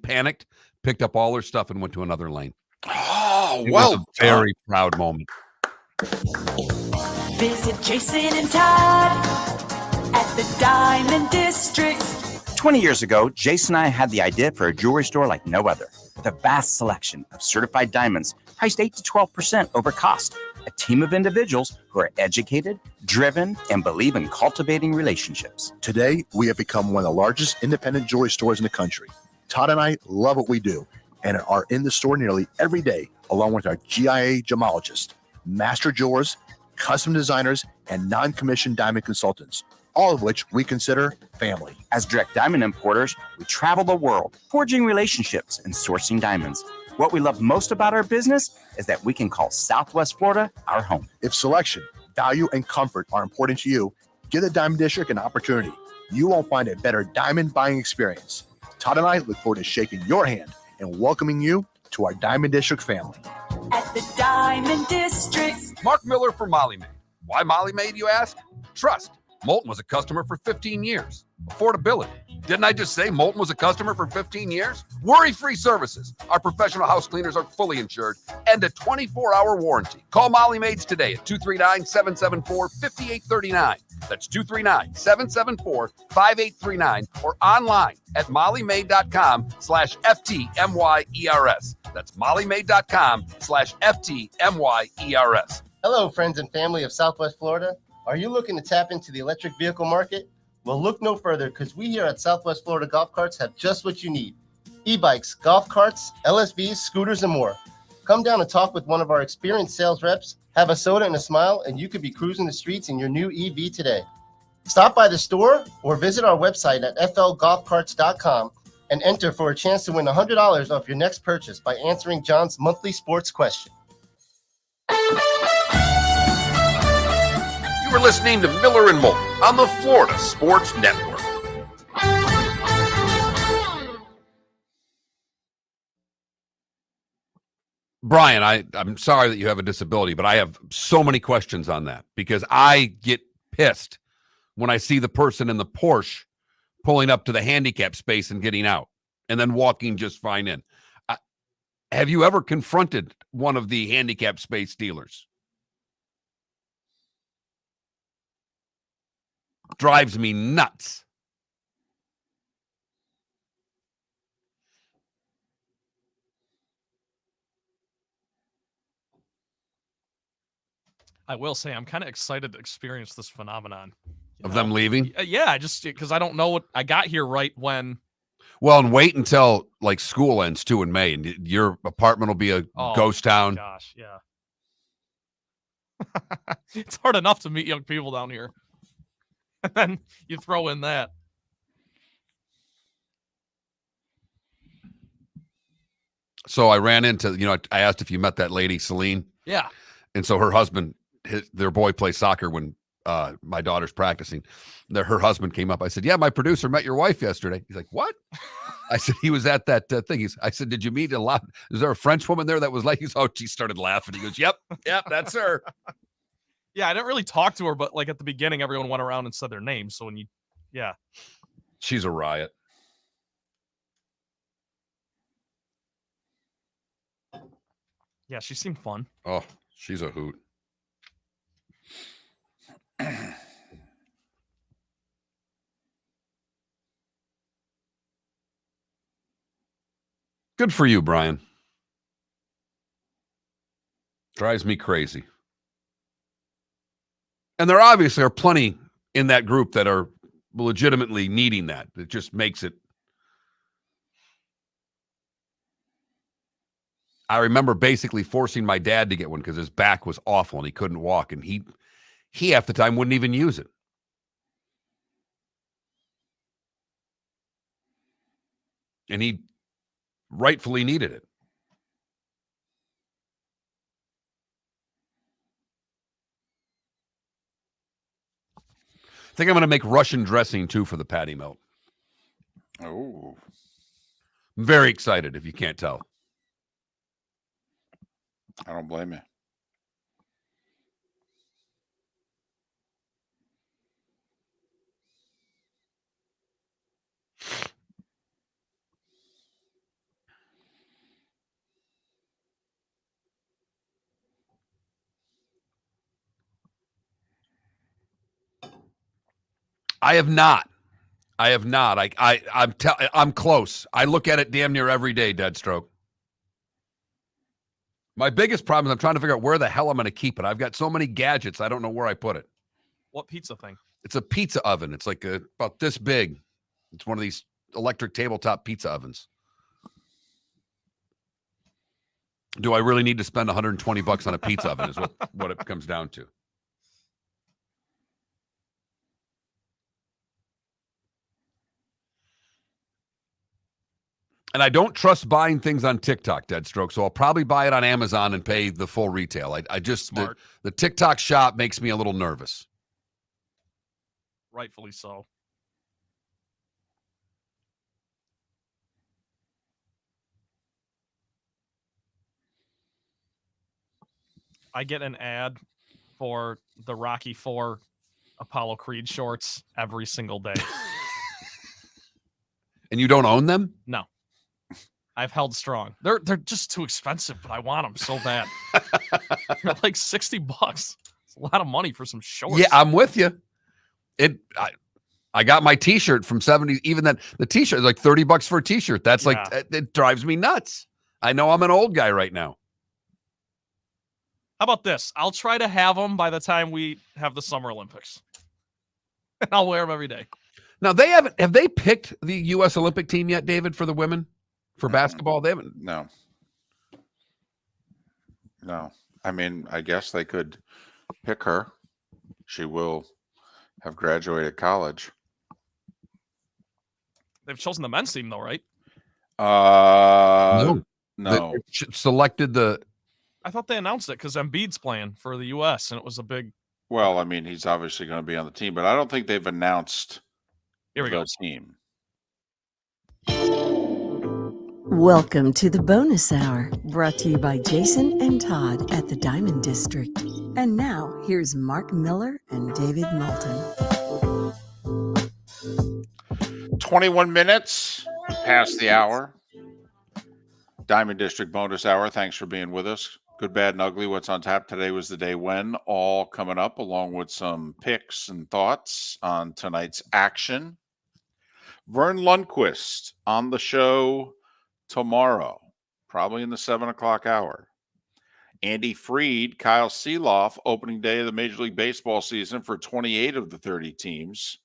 panicked, picked up all her stuff and went to another lane. Oh, it was a very proud moment. Visit Jason and Todd at the Diamond District. 20 years ago, Jason and I had the idea for a jewelry store like no other, with a vast selection of certified diamonds priced 8 to 12% over cost. A team of individuals who are educated, driven, and believe in cultivating relationships. Today, we have become one of the largest independent jewelry stores in the country. Todd and I love what we do and are in the store nearly every day, along with our GIA gemologists, master jewelers, custom designers, and non-commissioned diamond consultants, all of which we consider family. As direct diamond importers, we travel the world, forging relationships and sourcing diamonds. What we love most about our business is that we can call Southwest Florida our home. If selection, value, and comfort are important to you, give the Diamond District an opportunity. You won't find a better diamond buying experience. Todd and I look forward to shaking your hand and welcoming you to our Diamond District family. At the Diamond District. Mark Miller for Molly Maid. Why Molly Maid, you ask? Trust. Moulton was a customer for 15 years. Affordability. Didn't I just say Moulton was a customer for 15 years? Worry-free services. Our professional house cleaners are fully insured and a 24-hour warranty. Call Molly Maids today at 239-774-5839. That's 239-774-5839 or online at mollymaid.com/FTMYERS. That's mollymaid.com/FTMYERS. Hello, friends and family of Southwest Florida. Are you looking to tap into the electric vehicle market? Well, look no further because we here at Southwest Florida Golf Carts have just what you need. E-bikes, golf carts, LSVs, scooters, and more. Come down and talk with one of our experienced sales reps, have a soda and a smile, and you could be cruising the streets in your new EV today. Stop by the store or visit our website at flgolfcarts.com and enter for a chance to win $100 off your next purchase by answering John's monthly sports question. You were listening to Miller and Moulton on the Florida Sports Network. Brian, I'm sorry that you have a disability, but I have so many questions on that because I get pissed when I see the person in the Porsche pulling up to the handicap space and getting out and then walking just fine in. Have you ever confronted one of the handicap space dealers? Drives me nuts. I will say I'm kind of excited to experience this phenomenon. Of them leaving? Yeah, just because I don't know what I got here right when. Well, and wait until like school ends too in May, and your apartment will be a ghost town. Gosh, yeah. It's hard enough to meet young people down here. And then you throw in that. So I ran into, I asked if you met that lady, Celine. Yeah. And so her husband, their boy plays soccer when my daughter's practicing. Her husband came up. I said, yeah, my producer met your wife yesterday. He's like, what? I said, he was at that thing. I said, did you meet a lot? Is there a French woman there that was like, she started laughing. He goes, yep, that's her. Yeah, I didn't really talk to her, but like at the beginning, everyone went around and said their names. So yeah. She's a riot. Yeah, she seemed fun. Oh, she's a hoot. Good for you, Brian. Drives me crazy. And there obviously are plenty in that group that are legitimately needing that. It just makes it. I remember basically forcing my dad to get one because his back was awful and he couldn't walk. And he half the time wouldn't even use it. And he rightfully needed it. I think I'm going to make Russian dressing, too, for the patty melt. Oh. I'm very excited, if you can't tell. I don't blame you. I have not. I'm close. I look at it damn near every day, Deadstroke. My biggest problem is I'm trying to figure out where the hell I'm going to keep it. I've got so many gadgets, I don't know where I put it. What pizza thing? It's a pizza oven. It's like about this big. It's one of these electric tabletop pizza ovens. Do I really need to spend $120 on a pizza oven is what it comes down to. And I don't trust buying things on TikTok, Deadstroke, so I'll probably buy it on Amazon and pay the full retail. I just, the TikTok shop makes me a little nervous. Rightfully so. I get an ad for the Rocky IV Apollo Creed shorts every single day. And you don't own them? No. I've held strong. They're just too expensive, but I want them so bad. They're like $60. It's a lot of money for some shorts. Yeah, I'm with you. I got my T-shirt from 70. Even that the T-shirt is like $30 for a T-shirt. That's like it drives me nuts. I know I'm an old guy right now. How about this? I'll try to have them by the time we have the Summer Olympics. And I'll wear them every day. Now have they picked the U.S. Olympic team yet, David, for the women for basketball? They haven't. No. I mean, I guess they could pick her. She will have graduated college. They've chosen the men's team, though, right? No. They selected the. I thought they announced it because Embiid's playing for the U.S. and it was a big. Well, I mean, he's obviously going to be on the team, but I don't think they've announced the team. Welcome to the bonus hour, brought to you by Jason and Todd at the Diamond District. And now, here's Mark Miller and David Moulton. 21 minutes past the hour. Diamond District bonus hour. Thanks for being with us. Good, bad, and ugly. What's on tap today was the day when. All coming up, along with some picks and thoughts on tonight's action. Vern Lundquist on the show tomorrow, probably in the 7 o'clock hour. Andy Freed, Kyle Seeloff, opening day of the Major League Baseball season for 28 of the 30 teams.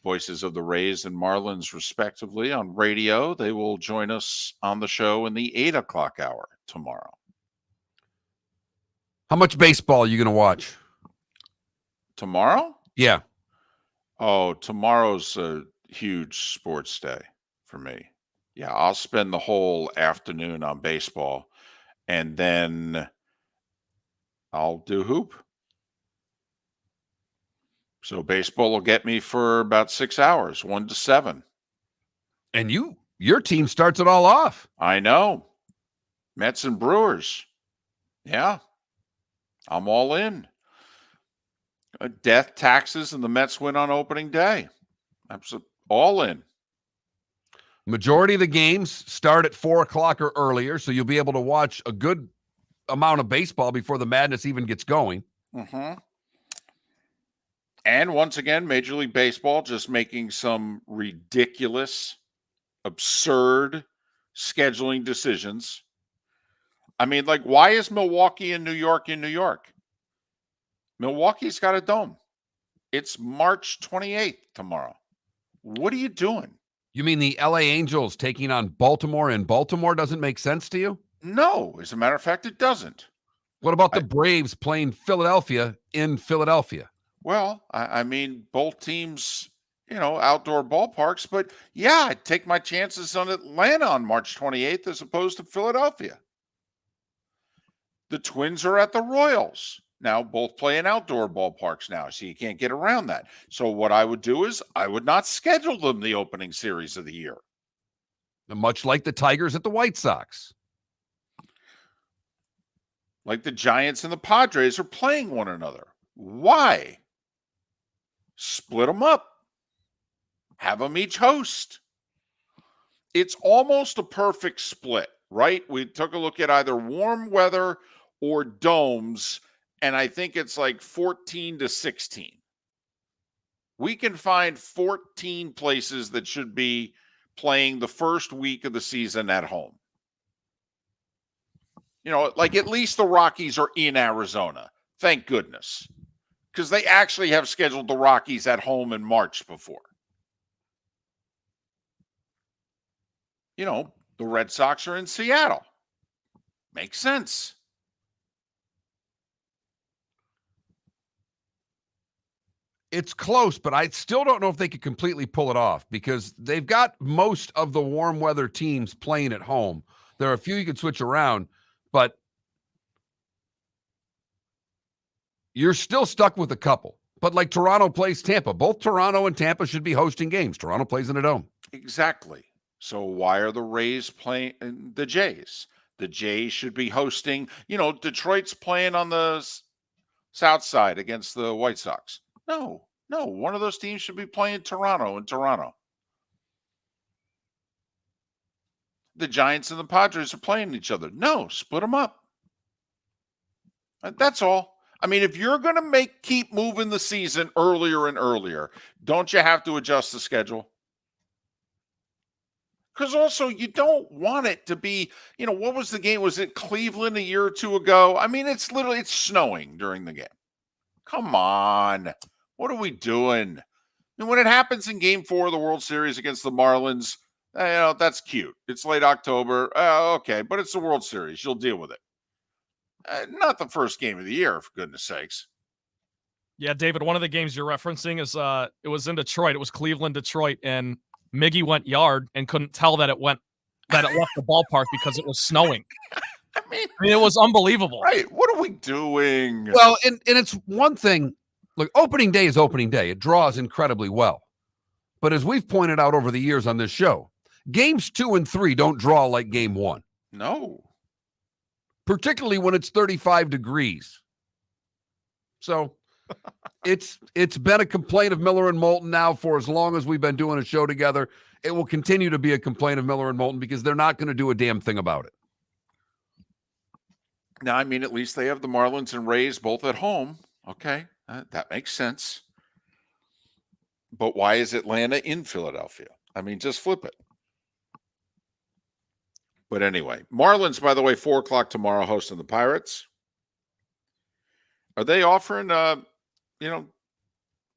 Voices of the Rays and Marlins, respectively, on radio. They will join us on the show in the 8 o'clock hour tomorrow. How much baseball are you going to watch tomorrow? Yeah. Oh, tomorrow's a huge sports day for me. Yeah, I'll spend the whole afternoon on baseball, and then I'll do hoop. So baseball will get me for about 6 hours, 1 to 7. And your team starts it all off. I know. Mets and Brewers. Yeah. I'm all in. Death, taxes, and the Mets win on opening day. I'm all in. Majority of the games start at 4 o'clock or earlier, so you'll be able to watch a good amount of baseball before the madness even gets going. Mm-hmm. And once again, Major League Baseball just making some ridiculous, absurd scheduling decisions. I mean, like, why is Milwaukee and New York in New York? Milwaukee's got a dome. It's March 28th tomorrow. What are you doing? You mean the LA Angels taking on Baltimore in Baltimore doesn't make sense to you? No. As a matter of fact, it doesn't. What about the Braves playing Philadelphia in Philadelphia? Well, I mean, both teams, outdoor ballparks. But, yeah, I'd take my chances on Atlanta on March 28th as opposed to Philadelphia. The Twins are at the Royals. Now, both play in outdoor ballparks now, so you can't get around that. So what I would do is I would not schedule them the opening series of the year. Much like the Tigers at the White Sox. Like the Giants and the Padres are playing one another. Why? Split them up. Have them each host. It's almost a perfect split, right? We took a look at either warm weather or domes, and I think it's like 14 to 16. We can find 14 places that should be playing the first week of the season at home. Like at least the Rockies are in Arizona. Thank goodness. Because they actually have scheduled the Rockies at home in March before. The Red Sox are in Seattle. Makes sense. It's close, but I still don't know if they could completely pull it off because they've got most of the warm weather teams playing at home. There are a few you could switch around, but you're still stuck with a couple. But like Toronto plays Tampa. Both Toronto and Tampa should be hosting games. Toronto plays in a dome. Exactly. So why are the Rays playing the Jays? The Jays should be hosting. Detroit's playing on the south side against the White Sox. No, one of those teams should be playing Toronto in Toronto. The Giants and the Padres are playing each other. No, split them up. That's all. I mean, if you're going to keep moving the season earlier and earlier, don't you have to adjust the schedule? Because also you don't want it to be, what was the game? Was it Cleveland a year or two ago? I mean, it's snowing during the game. Come on. What are we doing? And when it happens in game 4 of the World Series against the Marlins, that's cute. It's late October. Okay, but it's the World Series. You'll deal with it. Not the first game of the year, for goodness sakes. Yeah, David, one of the games you're referencing is it was in Detroit. It was Cleveland, Detroit, and Miggy went yard and couldn't tell that it left the ballpark because it was snowing. I mean, it was unbelievable. Right. What are we doing? Well, and it's one thing. Look, opening day is opening day. It draws incredibly well. But as we've pointed out over the years on this show, games 2 and 3 don't draw like game 1. No. Particularly when it's 35 degrees. So it's been a complaint of Miller and Moulton now for as long as we've been doing a show together. It will continue to be a complaint of Miller and Moulton because they're not going to do a damn thing about it. Now, I mean, at least they have the Marlins and Rays both at home. Okay, that makes sense. But why is Atlanta in Philadelphia? I mean, just flip it. But anyway, Marlins, by the way, 4:00 tomorrow hosting the Pirates. Are they offering,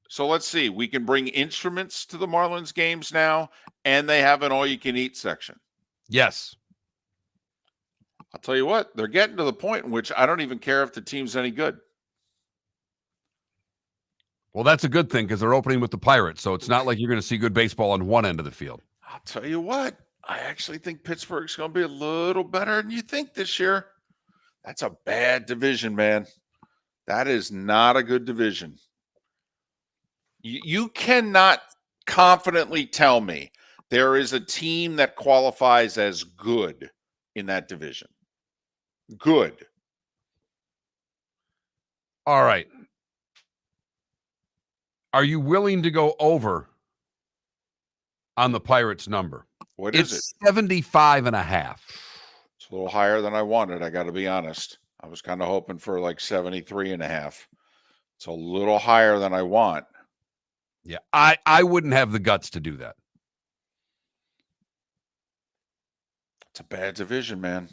so let's see. We can bring instruments to the Marlins games now, and they have an all-you-can-eat section. Yes. I'll tell you what, they're getting to the point in which I don't even care if the team's any good. Well, that's a good thing because they're opening with the Pirates, so it's not like you're going to see good baseball on one end of the field. I'll tell you what, I actually think Pittsburgh's going to be a little better than you think this year. That's a bad division, man. That is not a good division. You cannot confidently tell me there is a team that qualifies as good in that division. Good. All right. Are you willing to go over on the Pirates number? What is it? 75.5. It's a little higher than I wanted. I got to be honest. I was kind of hoping for like 73.5. It's a little higher than I want. Yeah, I wouldn't have the guts to do that. It's a bad division, man.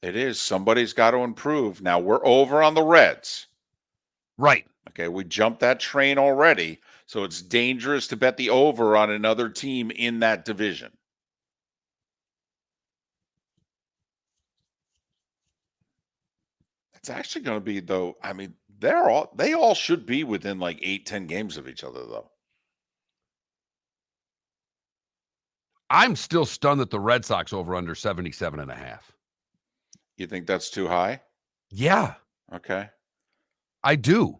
It is. Somebody's got to improve. Now we're over on the Reds. Right. Okay, we jumped that train already, so it's dangerous to bet the over on another team in that division. It's actually going to be, though, I mean, they all should be within like 8-10 games of each other, though. I'm still stunned that the Red Sox over under 77.5. You think that's too high? Yeah. Okay. I do.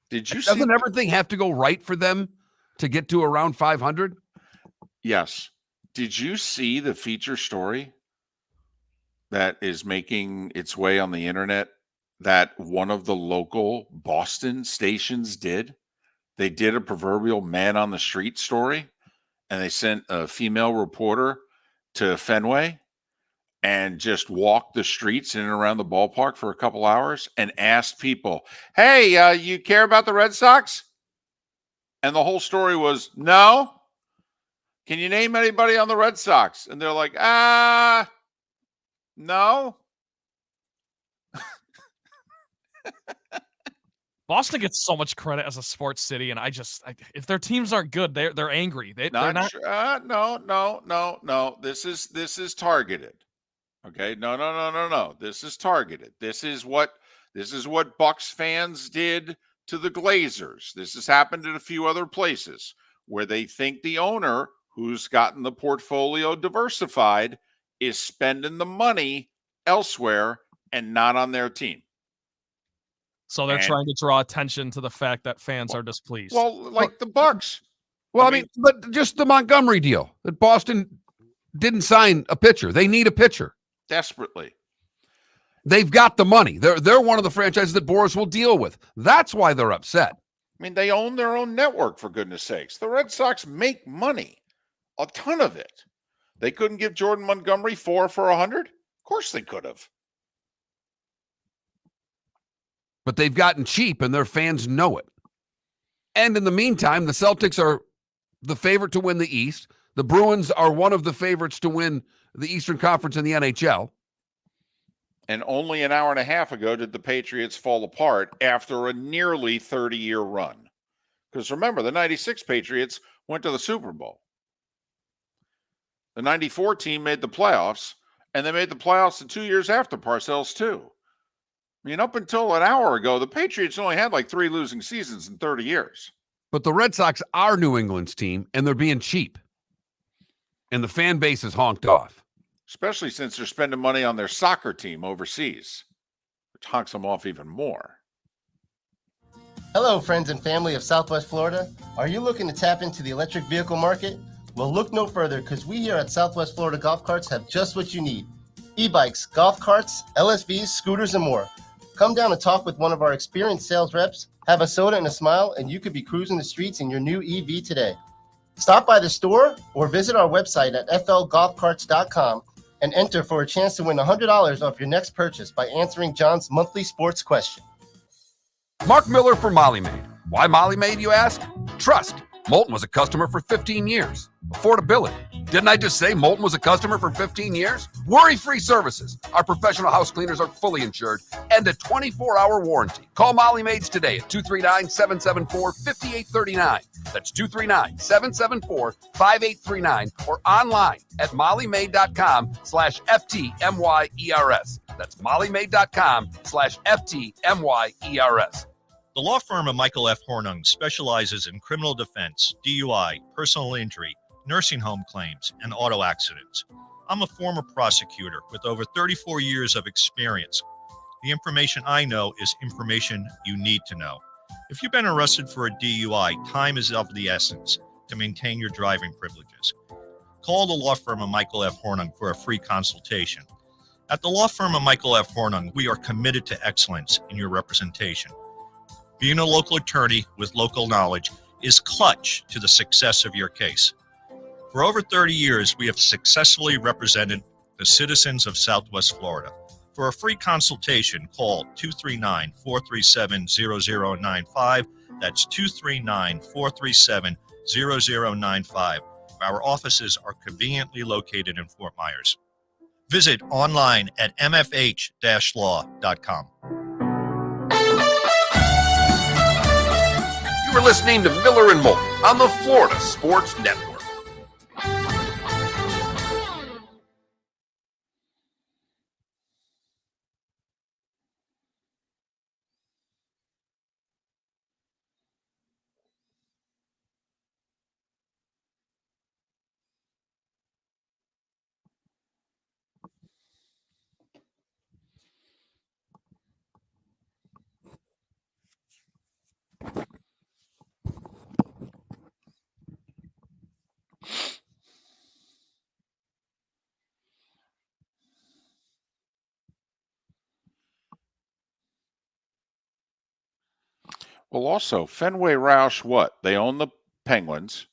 Did you Doesn't everything have to go right for them to get to around 500? Yes. Did you see the feature story that is making its way on the internet that one of the local Boston stations did? They did a proverbial man on the street story, and they sent a female reporter to Fenway and just walked the streets in and around the ballpark for a couple hours and asked people, hey, you care about the Red Sox? And the whole story was, no. Can you name anybody on the Red Sox? And they're like, no. Boston gets so much credit as a sports city, and if their teams aren't good, they're angry. They're not. No. This is targeted. Okay, no. This is targeted. This is what Bucks fans did to the Glazers. This has happened in a few other places where they think the owner, who's gotten the portfolio diversified, is spending the money elsewhere and not on their team. So they're trying to draw attention to the fact that fans are displeased. Well, like the Bucks. Well, I mean, but just the Montgomery deal that Boston didn't sign a pitcher. They need a pitcher. desperately. They've got the money. They're one of the franchises that Boris will deal with. That's why they're upset. I mean, they own their own network, for goodness sakes. The Red Sox make money, a ton of it. They couldn't give Jordan Montgomery 4 for 100? Of course they could have. But they've gotten cheap, and their fans know it. And in the meantime, the Celtics are the favorite to win the East. The Bruins are one of the favorites to win the Eastern Conference in the NHL. And only an hour and a half ago did the Patriots fall apart after a nearly 30-year run. Because remember, the 96 Patriots went to the Super Bowl. The 94 team made the playoffs, and they made the playoffs the 2 years after Parcells, too. I mean, up until an hour ago, the Patriots only had like 3 losing seasons in 30 years. But the Red Sox are New England's team, and they're being cheap. And the fan base is honked off. Especially since they're spending money on their soccer team overseas, which honks them off even more. Hello, friends and family of Southwest Florida. Are you looking to tap into the electric vehicle market? Well, look no further, because we here at Southwest Florida Golf Carts have just what you need. E-bikes, golf carts, LSVs, scooters, and more. Come down and talk with one of our experienced sales reps, have a soda and a smile, and you could be cruising the streets in your new EV today. Stop by the store or visit our website at flgolfcarts.com and enter for a chance to win $100 off your next purchase by answering John's monthly sports question. Mark Miller for Molly Maid. Why Molly Maid, you ask? Trust. Moulton was a customer for 15 years. Affordability. Didn't I just say Moulton was a customer for 15 years? Worry-free services. Our professional house cleaners are fully insured and a 24-hour warranty. Call Molly Maids today at 239-774-5839. That's 239-774-5839 or online at mollymaid.com/FTMYERS. That's mollymaid.com/FTMYERS. The law firm of Michael F. Hornung specializes in criminal defense, DUI, personal injury, nursing home claims, and auto accidents. I'm a former prosecutor with over 34 years of experience. The information I know is information you need to know. If you've been arrested for a DUI, time is of the essence to maintain your driving privileges. Call the law firm of Michael F. Hornung for a free consultation. At the law firm of Michael F. Hornung, we are committed to excellence in your representation. Being a local attorney with local knowledge is clutch to the success of your case. For over 30 years, we have successfully represented the citizens of Southwest Florida. For a free consultation, call 239-437-0095. That's 239-437-0095. Our offices are conveniently located in Fort Myers. Visit online at mfh-law.com. You are listening to Miller and Moulton on the Florida Sports Network. Well, also, Fenway Roush, what? They own the Penguins.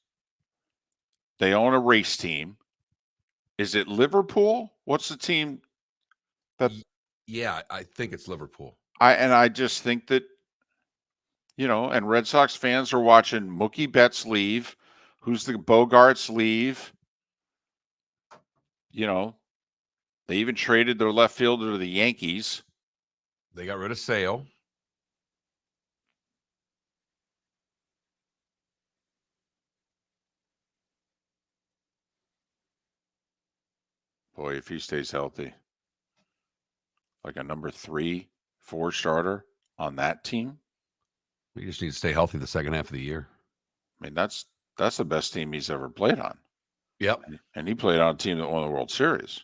They own a race team. Is it Liverpool? What's the team that... Yeah, I think it's Liverpool. I just think that, and Red Sox fans are watching Mookie Betts leave. Who's the Bogarts leave? They even traded their left fielder to the Yankees. They got rid of Sale. Boy, if he stays healthy, like a number 3, 4 starter on that team. We just need to stay healthy the second half of the year. I mean, that's the best team he's ever played on. Yep. And he played on a team that won the World Series.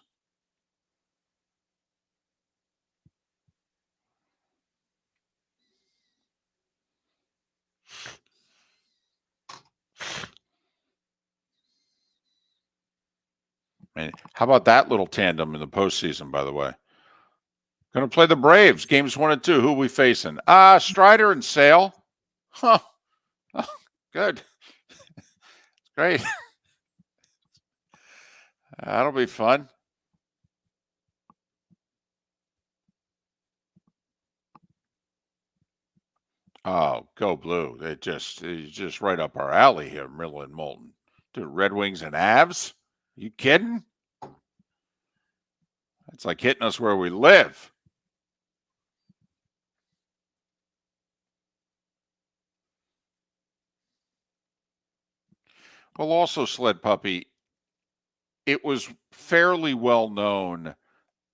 And how about that little tandem in the postseason, by the way? Going to play the Braves, games 1 and 2. Who are we facing? Strider and Sale. Huh. Oh, good. Great. That'll be fun. Oh, go blue. It's just right up our alley here, Miller and Moulton. Dude, Red Wings and Avs? You kidding? It's like hitting us where we live. Well, also, Sled Puppy, it was fairly well known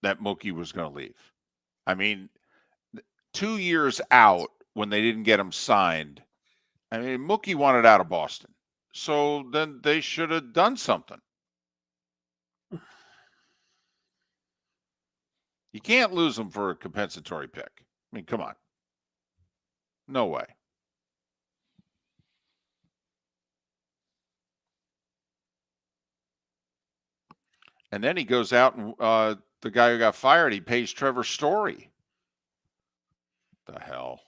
that Mookie was going to leave. I mean, 2 years out when they didn't get him signed, I mean, Mookie wanted out of Boston. So then they should have done something. You can't lose him for a compensatory pick. I mean, come on. No way. And then he goes out and the guy who got fired, he pays Trevor Story. The hell?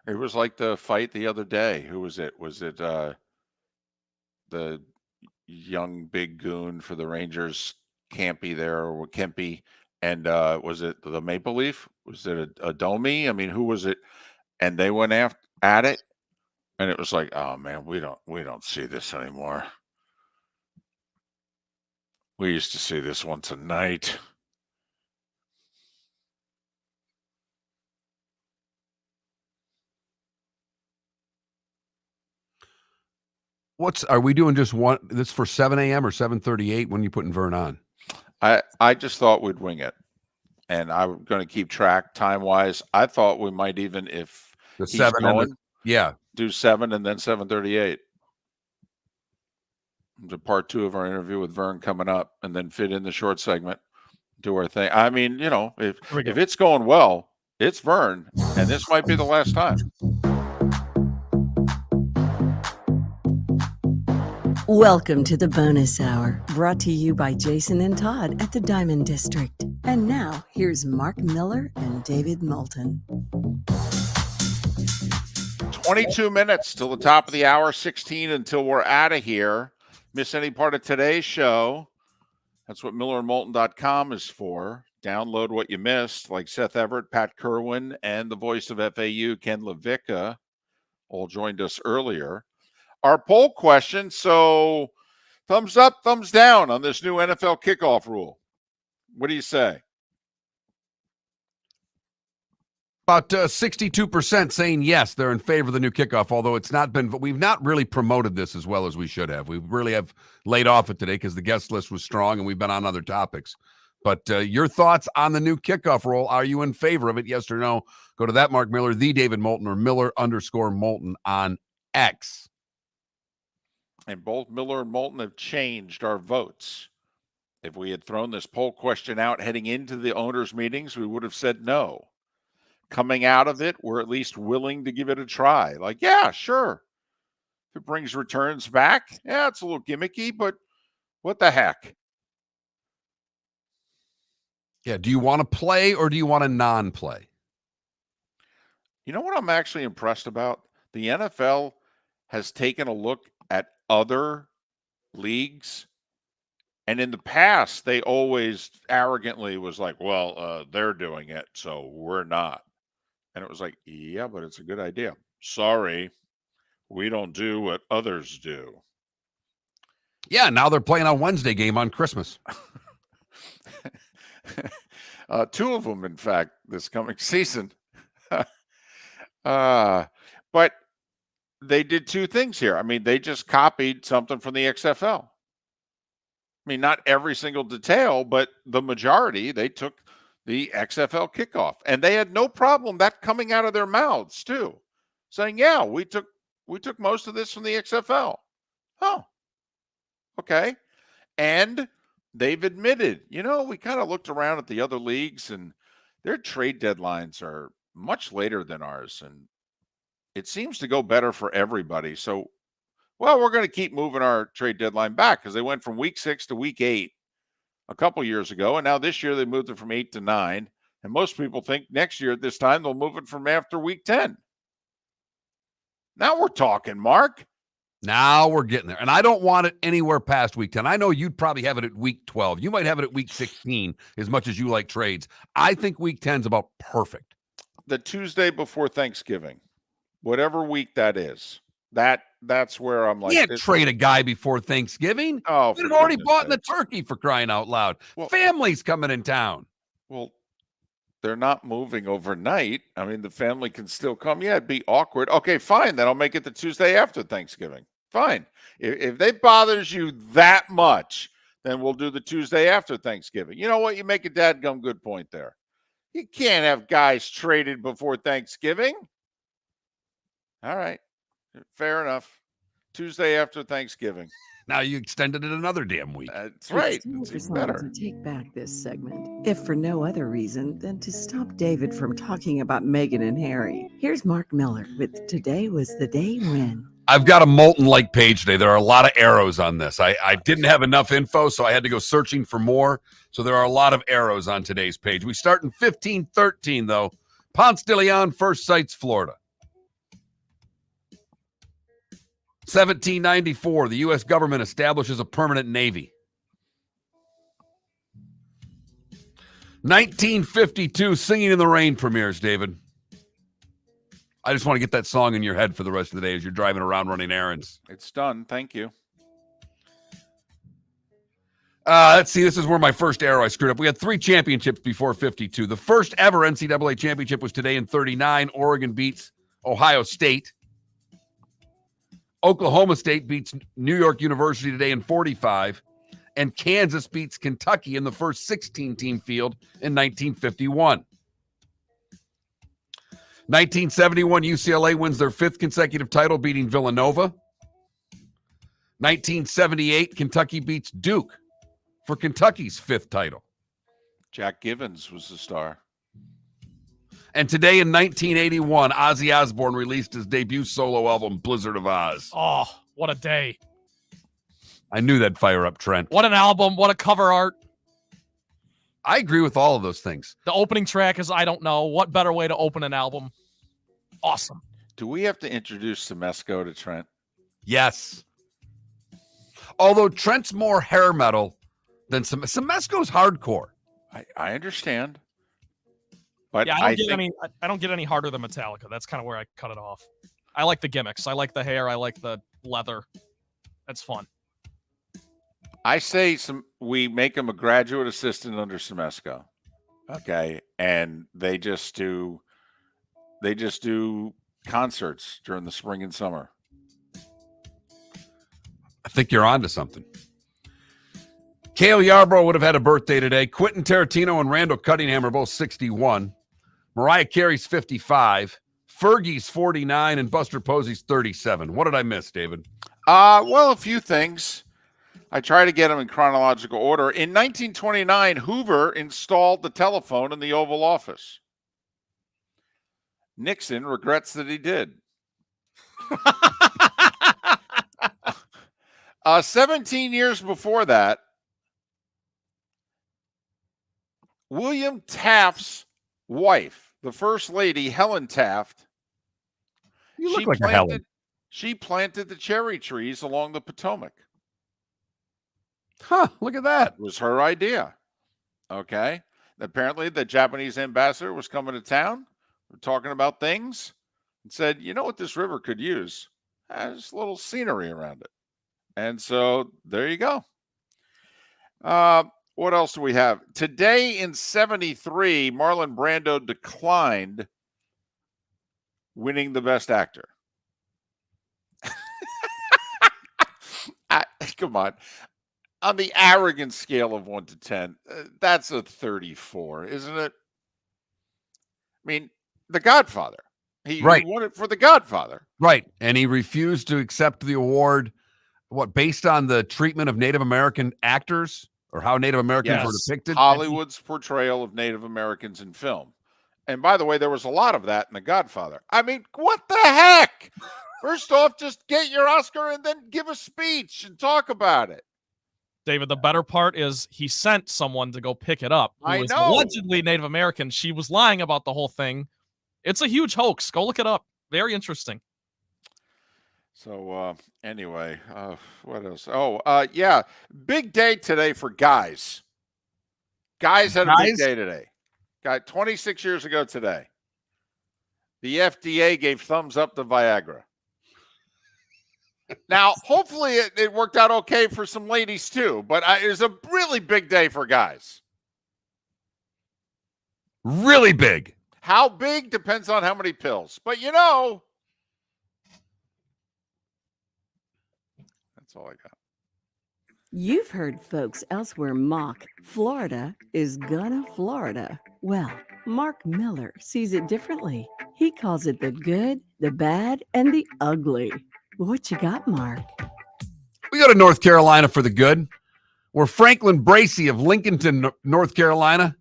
It was like the fight the other day. Who was it? Was it the young big goon for the Rangers, Campy there, or Kempy? And was it the Maple Leaf? Was it a Domi? I mean, who was it? And they went at it, and it was like, oh man, we don't see this anymore. We used to see this once a night. Are we doing just one? This for 7 a.m. or 7:38? When you putting Vern on? I just thought we'd wing it, and I'm going to keep track time wise. I thought we might even, if The he's 7 and going, yeah, do 7 and then 7:38. The part 2 of our interview with Vern coming up, and then fit in the short segment, do our thing. I mean, you know, if it's going well, it's Vern, and this might be the last time. Welcome to the bonus hour, brought to you by Jason and Todd at the Diamond District. And now, here's Mark Miller and David Moulton. 22 minutes till the top of the hour, 16 until we're out of here. Miss any part of today's show? That's what MillerandMoulton.com is for. Download what you missed, like Seth Everett, Pat Kirwan, and the voice of FAU, Ken LaVicka, all joined us earlier. Our poll question, so thumbs up, thumbs down on this new NFL kickoff rule. What do you say? About 62% saying yes, they're in favor of the new kickoff, although we've not really promoted this as well as we should have. We really have laid off it today because the guest list was strong and we've been on other topics. But your thoughts on the new kickoff rule, are you in favor of it, yes or no? Go to that Mark Miller, the David Moulton, or Miller_Moulton on X. And both Miller and Moulton have changed our votes. If we had thrown this poll question out heading into the owners' meetings, we would have said no. Coming out of it, we're at least willing to give it a try. Like, yeah, sure. If it brings returns back, yeah, it's a little gimmicky, but what the heck? Yeah, do you want to play or do you want to non-play? You know what I'm actually impressed about? The NFL has taken a look at other leagues, and in the past, they always arrogantly was like, well, they're doing it, so we're not. And it was like, yeah, but it's a good idea. Sorry, we don't do what others do. Yeah, now they're playing on Wednesday game on Christmas. Two of them, in fact, this coming season. But they did two things here. I mean, they just copied something from the XFL. I mean, not every single detail, but the majority, they took the XFL kickoff. And they had no problem that coming out of their mouths, too, saying, yeah, we took most of this from the XFL. Oh, okay. And they've admitted, we kind of looked around at the other leagues and their trade deadlines are much later than ours. And it seems to go better for everybody. So, well, we're going to keep moving our trade deadline back because they went from week 6 to week 8 a couple years ago. And now this year they moved it from 8 to 9. And most people think next year at this time they'll move it from after week 10. Now we're talking, Mark. Now we're getting there. And I don't want it anywhere past week 10. I know you'd probably have it at week 12. You might have it at week 16 as much as you like trades. I think week 10 is about perfect. The Tuesday before Thanksgiving, whatever week that is, that's where I'm like, you can't trade a guy before Thanksgiving. Oh, we've already bought in the turkey, for crying out loud. Well, family's coming in town. Well, they're not moving overnight. I mean, the family can still come. Yeah, it'd be awkward. Okay, fine. Then I'll make it the Tuesday after Thanksgiving. Fine. If it bothers you that much, then we'll do the Tuesday after Thanksgiving. You know what? You make a dadgum good point there. You can't have guys traded before Thanksgiving. All right. Fair enough. Tuesday after Thanksgiving. Now you extended it another damn week. That's right. It's better to take back this segment, if for no other reason than to stop David from talking about Meghan and Harry. Here's Mark Miller with Today Was the Day When. I've got a Moulton like page today. There are a lot of arrows on this. I didn't have enough info, so I had to go searching for more. So there are a lot of arrows on today's page. We start in 1513, though. Ponce de Leon first sights Florida. 1794, the U.S. government establishes a permanent navy. 1952, Singing in the Rain premieres, David. I just want to get that song in your head for the rest of the day as you're driving around running errands. It's done. Thank you. Let's see. This is where my first arrow I screwed up. We had 3 championships before 52. The first ever NCAA championship was today in 39. Oregon beats Ohio State. Oklahoma State beats New York University today in 45. And Kansas beats Kentucky in the first 16-team field in 1951. 1971, UCLA wins their 5th consecutive title, beating Villanova. 1978, Kentucky beats Duke for Kentucky's 5th title. Jack Givens was the star. And today in 1981, Ozzy Osbourne released his debut solo album, Blizzard of Oz. Oh, what a day. I knew that'd fire up Trent. What an album. What a cover art. I agree with all of those things. The opening track is I Don't Know. What better way to open an album? Awesome. Do we have to introduce Semesco to Trent? Yes. Although Trent's more hair metal than Semesco's hardcore. I understand. But yeah, I don't get any harder than Metallica. That's kind of where I cut it off. I like the gimmicks. I like the hair. I like the leather. That's fun. I say we make him a graduate assistant under Semesco. Okay. And they just do concerts during the spring and summer. I think you're onto something. Cale Yarbrough would have had a birthday today. Quentin Tarantino and Randall Cunningham are both 61. Mariah Carey's 55. Fergie's 49, and Buster Posey's 37. What did I miss, David? Well, a few things. I try to get them in chronological order. In 1929, Hoover installed the telephone in the Oval Office. Nixon regrets that he did. 17 years before that, William Taft's wife, the First Lady, Helen Taft, you look like a Helen. She planted the cherry trees along the Potomac. Huh, look at that. It was her idea. Okay. Apparently, the Japanese ambassador was coming to town, We're talking about things and said, you know what this river could use? Has a little scenery around it. And so there you go. What else do we have? Today in 73, Marlon Brando declined winning the Best Actor. Come on. On the arrogance scale of 1 to 10, that's a 34, isn't it? I mean, The Godfather. He won it for The Godfather. Right. And he refused to accept the award, based on the treatment of Native American actors or how Native Americans were depicted? Hollywood's portrayal of Native Americans in film. And by the way, there was a lot of that in The Godfather. I mean, what the heck? First off, just get your Oscar and then give a speech and talk about it. David, the better part is he sent someone to go pick it up who was allegedly Native American. She was lying about the whole thing. It's a huge hoax. Go look it up. Very interesting. So anyway, what else? Oh, yeah. Big day today for guys. Guys had a big day today. Got 26 years ago today. The FDA gave thumbs up to Viagra. Now, hopefully it worked out okay for some ladies too, but it was a really big day for guys. Really big. How big depends on how many pills. But you know, that's all I got. You've heard folks elsewhere mock Florida is gonna Florida. Well, Mark Miller sees it differently. He calls it the good, the bad, and the ugly. What you got, Mark? We go to North Carolina for the good, where Franklin Bracey of Lincolnton, North Carolina,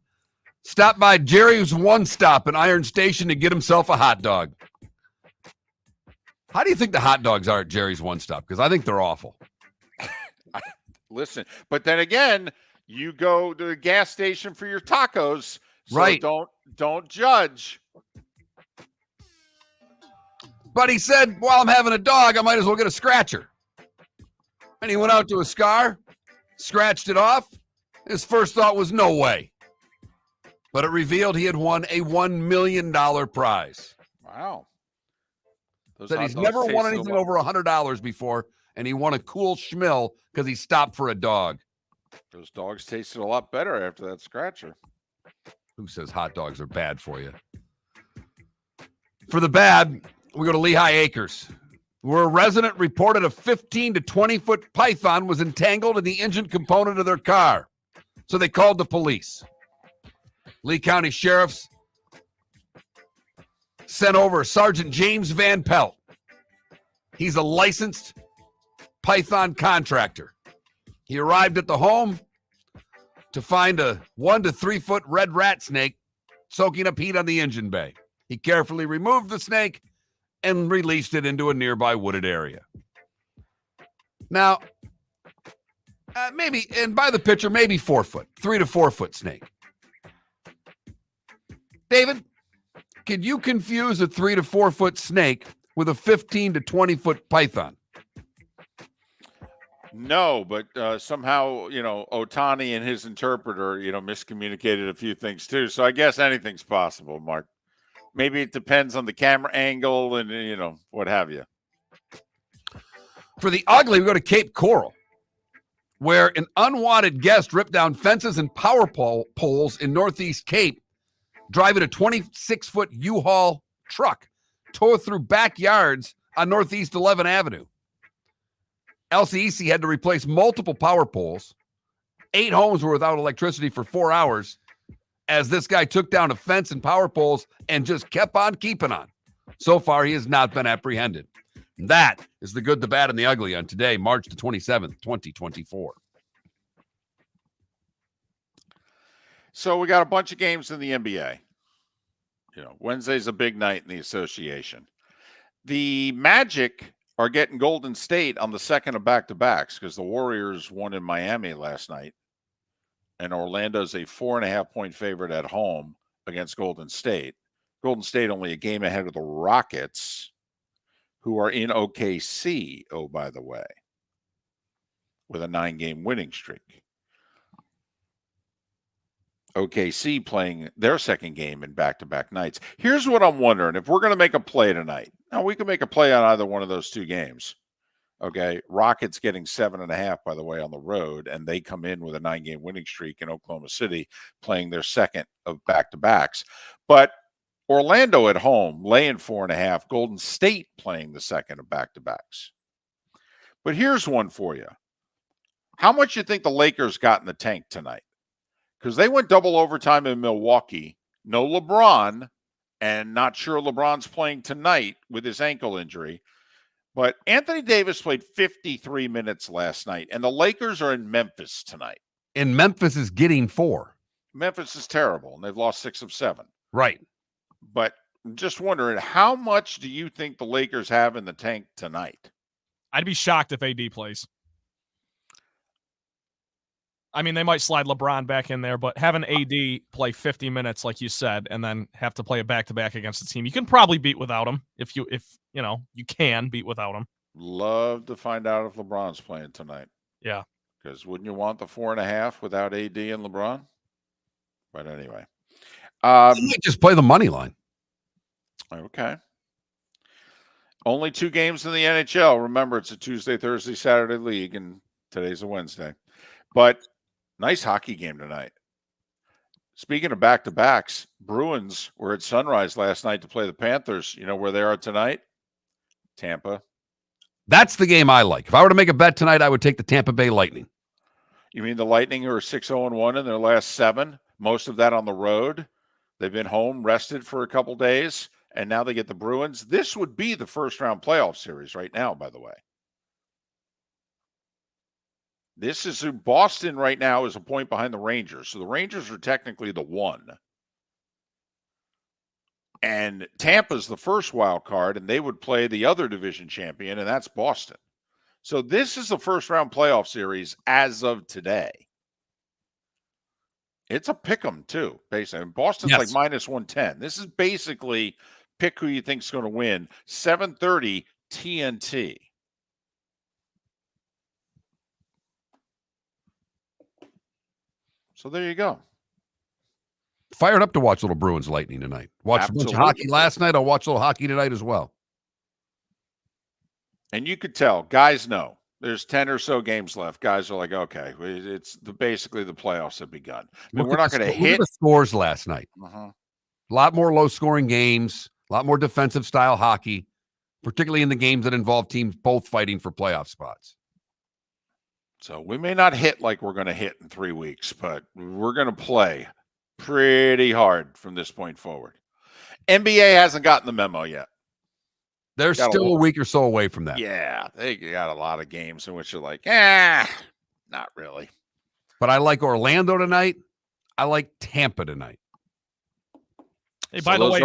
stopped by Jerry's One Stop in Iron Station to get himself a hot dog. How do you think the hot dogs are at Jerry's One Stop? Because I think they're awful. Listen, but then again, you go to the gas station for your tacos, so right? Don't judge. But he said, while I'm having a dog, I might as well get a scratcher. And he went out to a scar, scratched it off. His first thought was, no way. But it revealed he had won a $1 million prize. Wow. Said he's never won anything over $100 before, and he won a cool schmill because he stopped for a dog. Those dogs tasted a lot better after that scratcher. Who says hot dogs are bad for you? For the bad, we go to Lehigh Acres, where a resident reported a 15 to 20-foot python was entangled in the engine component of their car. So they called the police. Lee County Sheriff's sent over Sergeant James Van Pelt. He's a licensed python contractor. He arrived at the home to find a 1 to 3 foot red rat snake soaking up heat on the engine bay. He carefully removed the snake and released it into a nearby wooded area. Now, maybe, and by the picture, maybe 4 foot, 3 to 4 foot snake. David, could you confuse a 3 to 4 foot snake with a 15 to 20 foot python? No, but somehow, Otani and his interpreter, miscommunicated a few things too. So I guess anything's possible, Mark. Maybe it depends on the camera angle and, what have you. For the ugly, we go to Cape Coral, where an unwanted guest ripped down fences and power poles in Northeast Cape, driving a 26-foot U-Haul truck, tore through backyards on Northeast 11th Avenue. LCEC had to replace multiple power poles. 8 homes were without electricity for 4 hours as this guy took down a fence and power poles and just kept on keeping on. So far, he has not been apprehended. And that is the good, the bad, and the ugly on today, March the 27th, 2024. So we got a bunch of games in the NBA. Wednesday's a big night in the association. The Magic are getting Golden State on the second of back-to-backs because the Warriors won in Miami last night. And Orlando's a 4.5-point favorite at home against Golden State. Golden State only a game ahead of the Rockets, who are in OKC, oh, by the way, with a 9-game winning streak. OKC playing their second game in back-to-back nights. Here's what I'm wondering. If we're going to make a play tonight, now we can make a play on either one of those two games. Okay, Rockets getting 7.5, by the way, on the road, and they come in with a 9-game winning streak in Oklahoma City, playing their second of back-to-backs. But Orlando at home, laying 4.5, Golden State playing the second of back-to-backs. But here's one for you. How much you think the Lakers got in the tank tonight? Because they went double overtime in Milwaukee. No LeBron, and not sure LeBron's playing tonight with his ankle injury. But Anthony Davis played 53 minutes last night, and the Lakers are in Memphis tonight. And Memphis is getting 4. Memphis is terrible, and they've lost 6 of 7. Right. But I'm just wondering, how much do you think the Lakers have in the tank tonight? I'd be shocked if AD plays. I mean, they might slide LeBron back in there, but having AD play 50 minutes, like you said, and then have to play a back-to-back against a team you can probably beat without him if you can beat without him. Love to find out if LeBron's playing tonight. Yeah. Because wouldn't you want the 4.5 without AD and LeBron? But anyway. You might just play the money line. Okay. Only 2 games in the NHL. Remember, it's a Tuesday, Thursday, Saturday league, and today's a Wednesday. But nice hockey game tonight. Speaking of back-to-backs, Bruins were at Sunrise last night to play the Panthers. You know where they are tonight? Tampa. That's the game I like. If I were to make a bet tonight, I would take the Tampa Bay Lightning. You mean the Lightning, who are 6-0-1 in their last 7? Most of that on the road. They've been home, rested for a couple days, and now they get the Bruins. This would be the first-round playoff series right now, by the way. This is Boston right now is a point behind the Rangers. So the Rangers are technically the 1. And Tampa's the first wild card, and they would play the other division champion, and that's Boston. So this is the first-round playoff series as of today. It's a pick 'em, too, basically. And Boston's like minus 110. This is basically pick who you think's going to win. 7:30 TNT. So there you go. Fired up to watch a little Bruins Lightning tonight. Watched a bunch of hockey last night. I'll watch a little hockey tonight as well. And you could tell, guys know. There's 10 or so games left. Guys are like, okay, it's basically the playoffs have begun. But we're not going to hit the scores last night. Uh-huh. A lot more low-scoring games, a lot more defensive-style hockey, particularly in the games that involve teams both fighting for playoff spots. So we may not hit like we're going to hit in 3 weeks, but we're going to play pretty hard from this point forward. NBA hasn't gotten the memo yet. They're still a week or so away from that. Yeah, they got a lot of games in which you're like, not really. But I like Orlando tonight. I like Tampa tonight. Hey, by the way,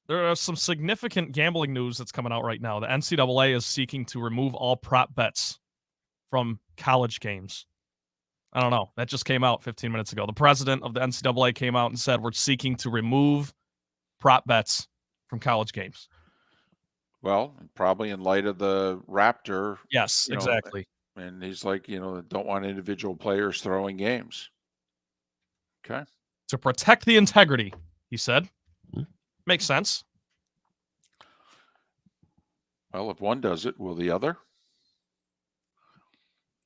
there are some significant gambling news that's coming out right now. The NCAA is seeking to remove all prop bets from college games. I don't know. That just came out 15 minutes ago. The president of the NCAA came out and said we're seeking to remove prop bets from college games. Well, probably in light of the Raptor. Yes, exactly. And he's like, don't want individual players throwing games. Okay. To protect the integrity, he said. Makes sense. Well, if one does it, will the other?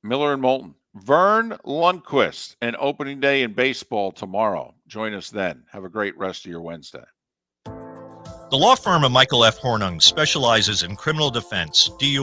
Miller and Moulton. Vern Lundquist and opening day in baseball tomorrow. Join us then. Have a great rest of your Wednesday. The law firm of Michael F. Hornung specializes in criminal defense, DUI,